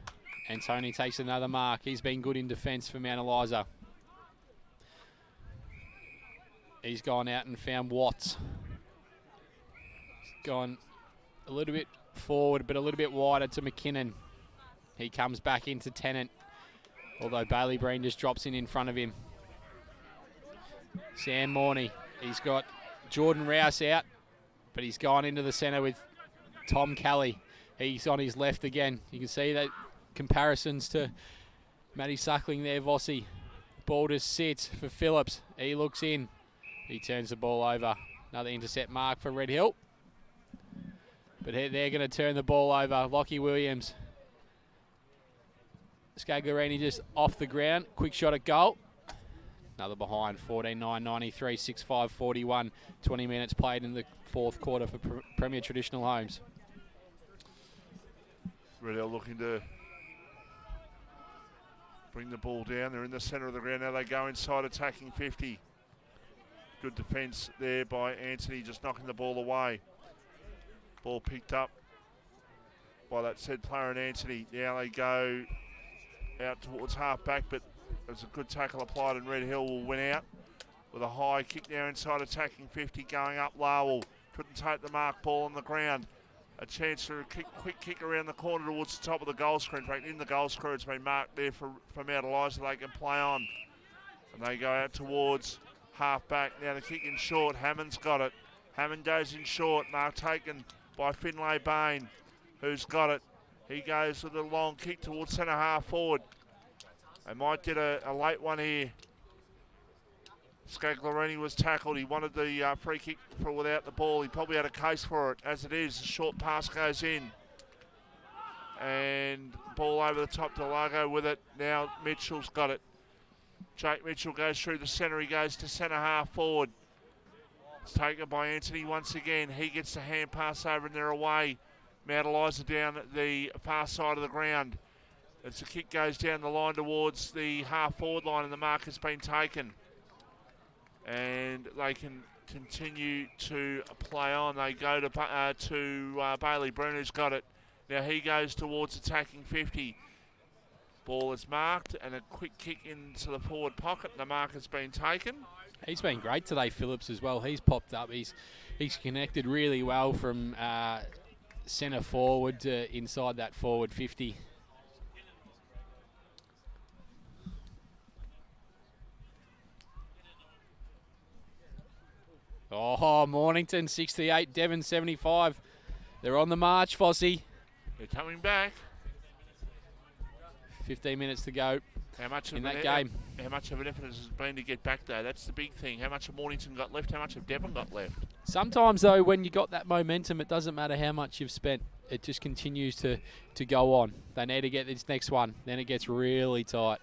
And Tony takes another mark. He's been good in defence for Mount Eliza. He's gone out and found Watts. He's gone a little bit forward, but a little bit wider to McKinnon. He comes back into Tennant, although Bailey Breen just drops in front of him. Sam Morney, he's got Jordan Rouse out, but he's gone into the centre with Tom Kelly. He's on his left again. You can see that comparisons to Matty Suckling there, Vossi. Ball just sits for Phillips. He looks in. He turns the ball over. Another intercept mark for Red Hill. But they're going to turn the ball over. Lockie Williams. Scaglarini just off the ground. Quick shot at goal. Another behind. 14-9-93, 6-5-41. 20 minutes played in the fourth quarter for Premier Traditional Homes. Red Hill looking to bring the ball down. They're in the centre of the ground. Now they go inside attacking 50. Good defence there by Anthony, just knocking the ball away. Ball picked up by that said player and Anthony. Now they go out towards half back, but there's a good tackle applied and Red Hill will win out with a high kick now inside attacking 50, going up Lowell. Couldn't take the mark, ball on the ground. A chance for a quick kick around the corner towards the top of the goal screen. In fact, in the goal screen, it's been marked there for Mount Eliza. They can play on. And they go out towards half back. Now the kick in short. Hammond's got it. Hammond goes in short. Mark taken by Finlay Bain, who's got it. He goes with a long kick towards centre half forward. They might get a late one here. Scaglarini was tackled. He wanted the free kick for without the ball. He probably had a case for it. As it is, the short pass goes in. And ball over the top to Largo with it. Now Mitchell's got it. Jake Mitchell goes through the centre. He goes to centre half forward. It's taken by Anthony once again. He gets the hand pass over and they're away. Mount Eliza down at the far side of the ground. As the kick goes down the line towards the half forward line and the mark has been taken. And they can continue to play on. They go to Bailey Breen, who's got it. Now he goes towards attacking 50. Ball is marked and a quick kick into the forward pocket. And the mark has been taken. He's been great today, Phillips, as well. He's popped up. He's connected really well from centre forward to inside that forward 50. Oh, Mornington 68, Devon 75. They're on the march, Fossey. They're coming back. 15 minutes to go in that game. How much of an effort has it been to get back, though? That's the big thing. How much have Mornington got left? How much have Devon got left? Sometimes, though, when you got that momentum, it doesn't matter how much you've spent. It just continues to go on. They need to get this next one. Then it gets really tight.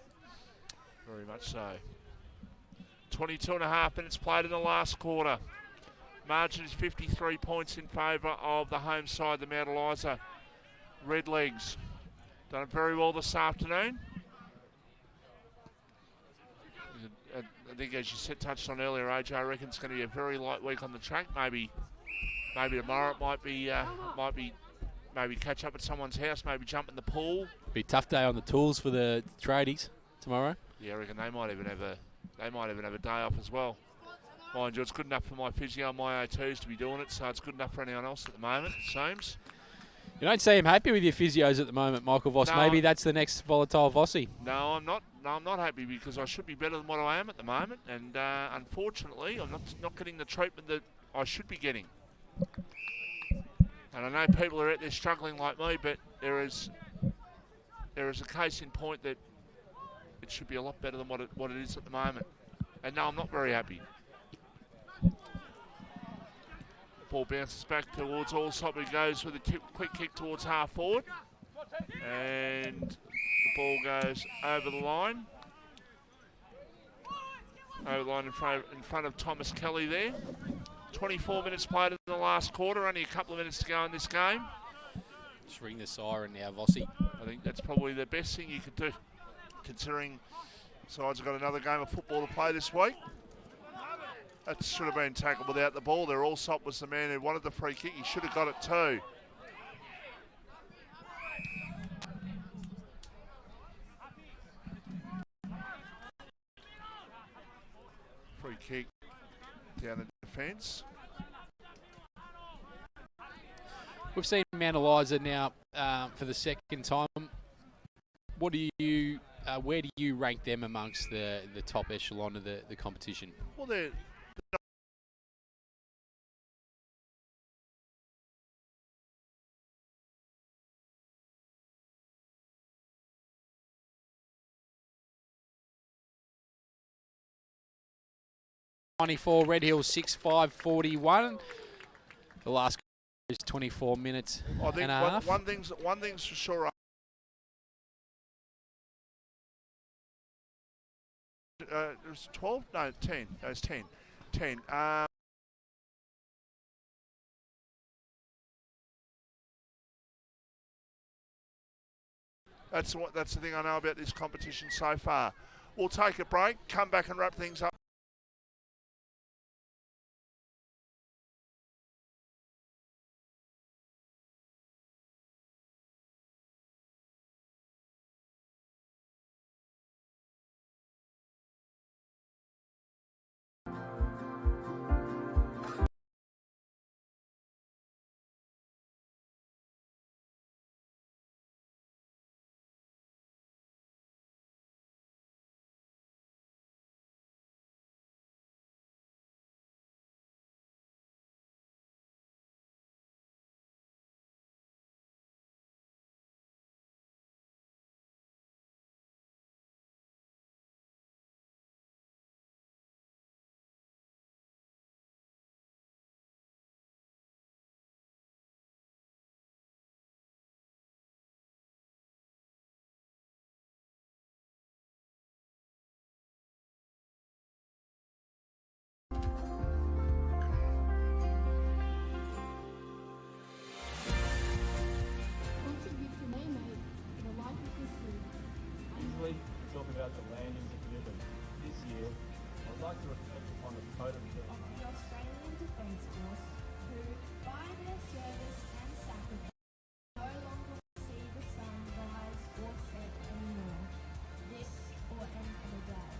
Very much so. 22.5 minutes played in the last quarter. Margin is 53 points in favour of the home side, the Mount Eliza Redlegs. Done it very well this afternoon. I think, as you said, touched on earlier, AJ, I reckon it's going to be a very light week on the track. Maybe tomorrow it might be catch up at someone's house, maybe jump in the pool. Be a tough day on the tools for the tradies tomorrow. Yeah, I reckon they might even have a day off as well. Mind you, it's good enough for my physio and my O2s to be doing it, so it's good enough for anyone else at the moment, it seems. You don't seem happy with your physios at the moment, Michael Voss. No, maybe that's the next volatile Vossi. No, I'm not. No, I'm not happy because I should be better than what I am at the moment, and unfortunately, I'm not getting the treatment that I should be getting. And I know people are out there struggling like me, but there is a case in point that it should be a lot better than what it is at the moment. And no, I'm not very happy. Ball bounces back towards Allsop, who goes with a quick kick towards half forward. And the ball goes over the line. Over the line in front of Thomas Kelly there. 24 minutes played in the last quarter, only a couple of minutes to go in this game. Just ring the siren now, Vossi. I think that's probably the best thing you could do, considering the sides have got another game of football to play this week. That should have been tackled without the ball there. Allsop was the man who wanted the free kick. He should have got it too. Free kick down the defence. We've seen Mount Eliza now for the second time. What do you, where do you rank them amongst the top echelon of the competition? Well, they're 94, Red Hill 6:5:41. The last is 24 minutes I think and a half. one thing's for sure. It was 12? No, 10. No, it's 10. 10. That's the thing I know about this competition so far. We'll take a break, come back and wrap things up. Talk about the landings of Gibbon. This year, I'd like to reflect upon the totem of the Australian Defence Force, who, by their service and sacrifice, no longer will see the sun rise or set anymore, this or any other day.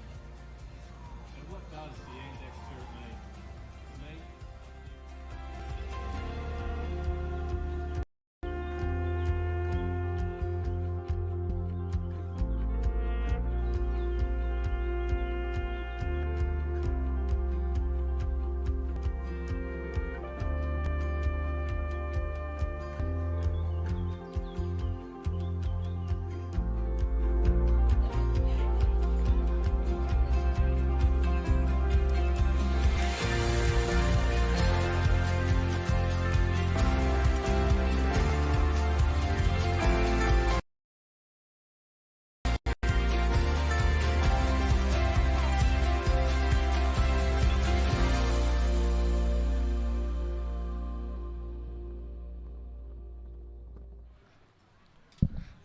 And what does the Anzac spirit mean? To me,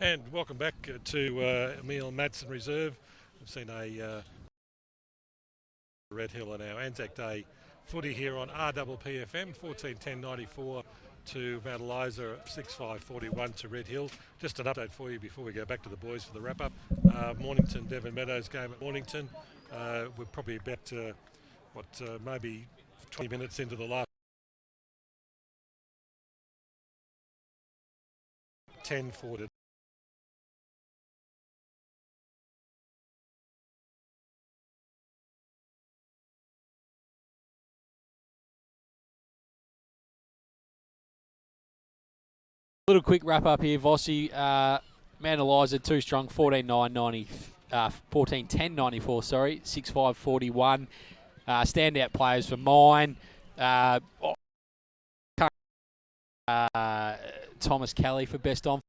And welcome back to Emil Madsen Reserve. We've seen a Red Hill on our Anzac Day footy here on RPPFM, 14:10:94 to Mount Eliza, 6:5:41 to Red Hill. Just an update for you before we go back to the boys for the wrap-up. Mornington, Devon Meadows game at Mornington. We're probably about, maybe 20 minutes into the last 10-4. Little quick wrap up here, Vossi. Mount Eliza too strong, 14:10:94. Sorry, 6:5:41. Standout players for mine. Thomas Kelly for best on.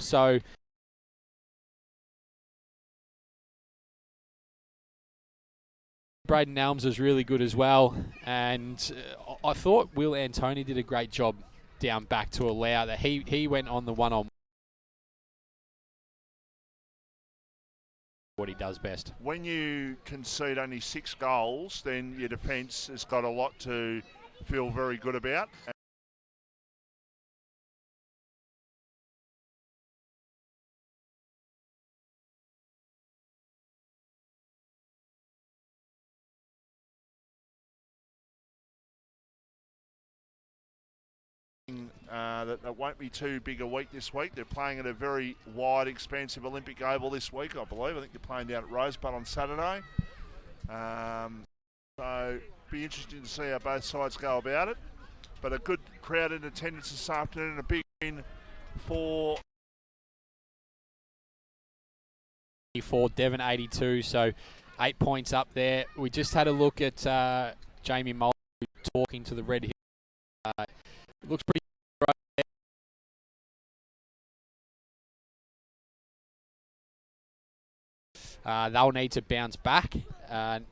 So Braden Elms was really good as well, and I thought Will Antoni did a great job down back to allow that. He went on the one-on what he does best. When you concede only 6 goals, then your defence has got a lot to feel very good about. that won't be too big a week this week. They're playing at a very wide, expansive Olympic Oval this week, I believe. I think they're playing down at Rosebud on Saturday. So be interesting to see how both sides go about it. But a good crowd in attendance this afternoon and a big win for Devon 82, so 8 points up there. We just had a look at Jamie Mulder talking to the Red Hill. Looks pretty right there. They'll need to bounce back, and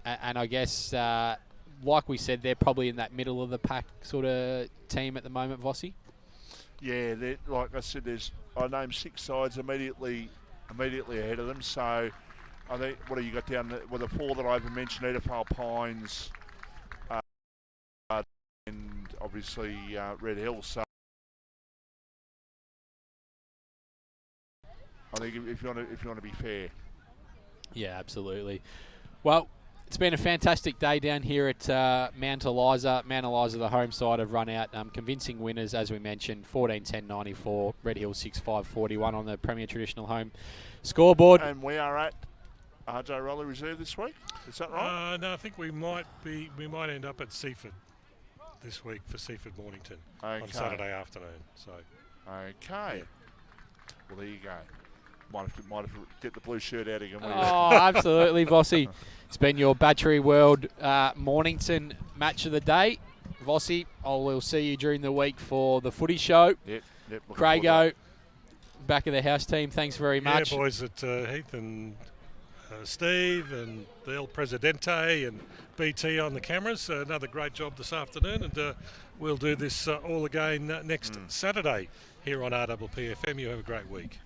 I guess, like we said, they're probably in that middle of the pack sort of team at the moment, Vossi. Yeah, like I said, I named 6 sides immediately ahead of them. So I think, what have you got down there? Well, the 4 that I haven't mentioned, Mpnfl, Pines, and obviously Red Hill. So I think if you want to be fair. Yeah, absolutely. Well, it's been a fantastic day down here at Mount Eliza. Mount Eliza, the home side, have run out convincing winners, as we mentioned, 14-10-94, Red Hill 6-5-41 on the Premier Traditional Home scoreboard. And we are at RJ Roller Reserve this week. Is that right? No, I think we might end up at Seaford this week for Seaford Mornington on Saturday afternoon. So, okay. Well, there you go. Might have to get the blue shirt out again. Oh, absolutely, Vossi. It's been your Battery World Mornington match of the day. Vossi, we'll see you during the week for the footy show. Yep. Craigo, back of the house team, thanks very much. Yeah, boys at Heath and Steve and the El Presidente and BT on the cameras. Another great job this afternoon, and we'll do this all again next Saturday here on RPPFM. You have a great week.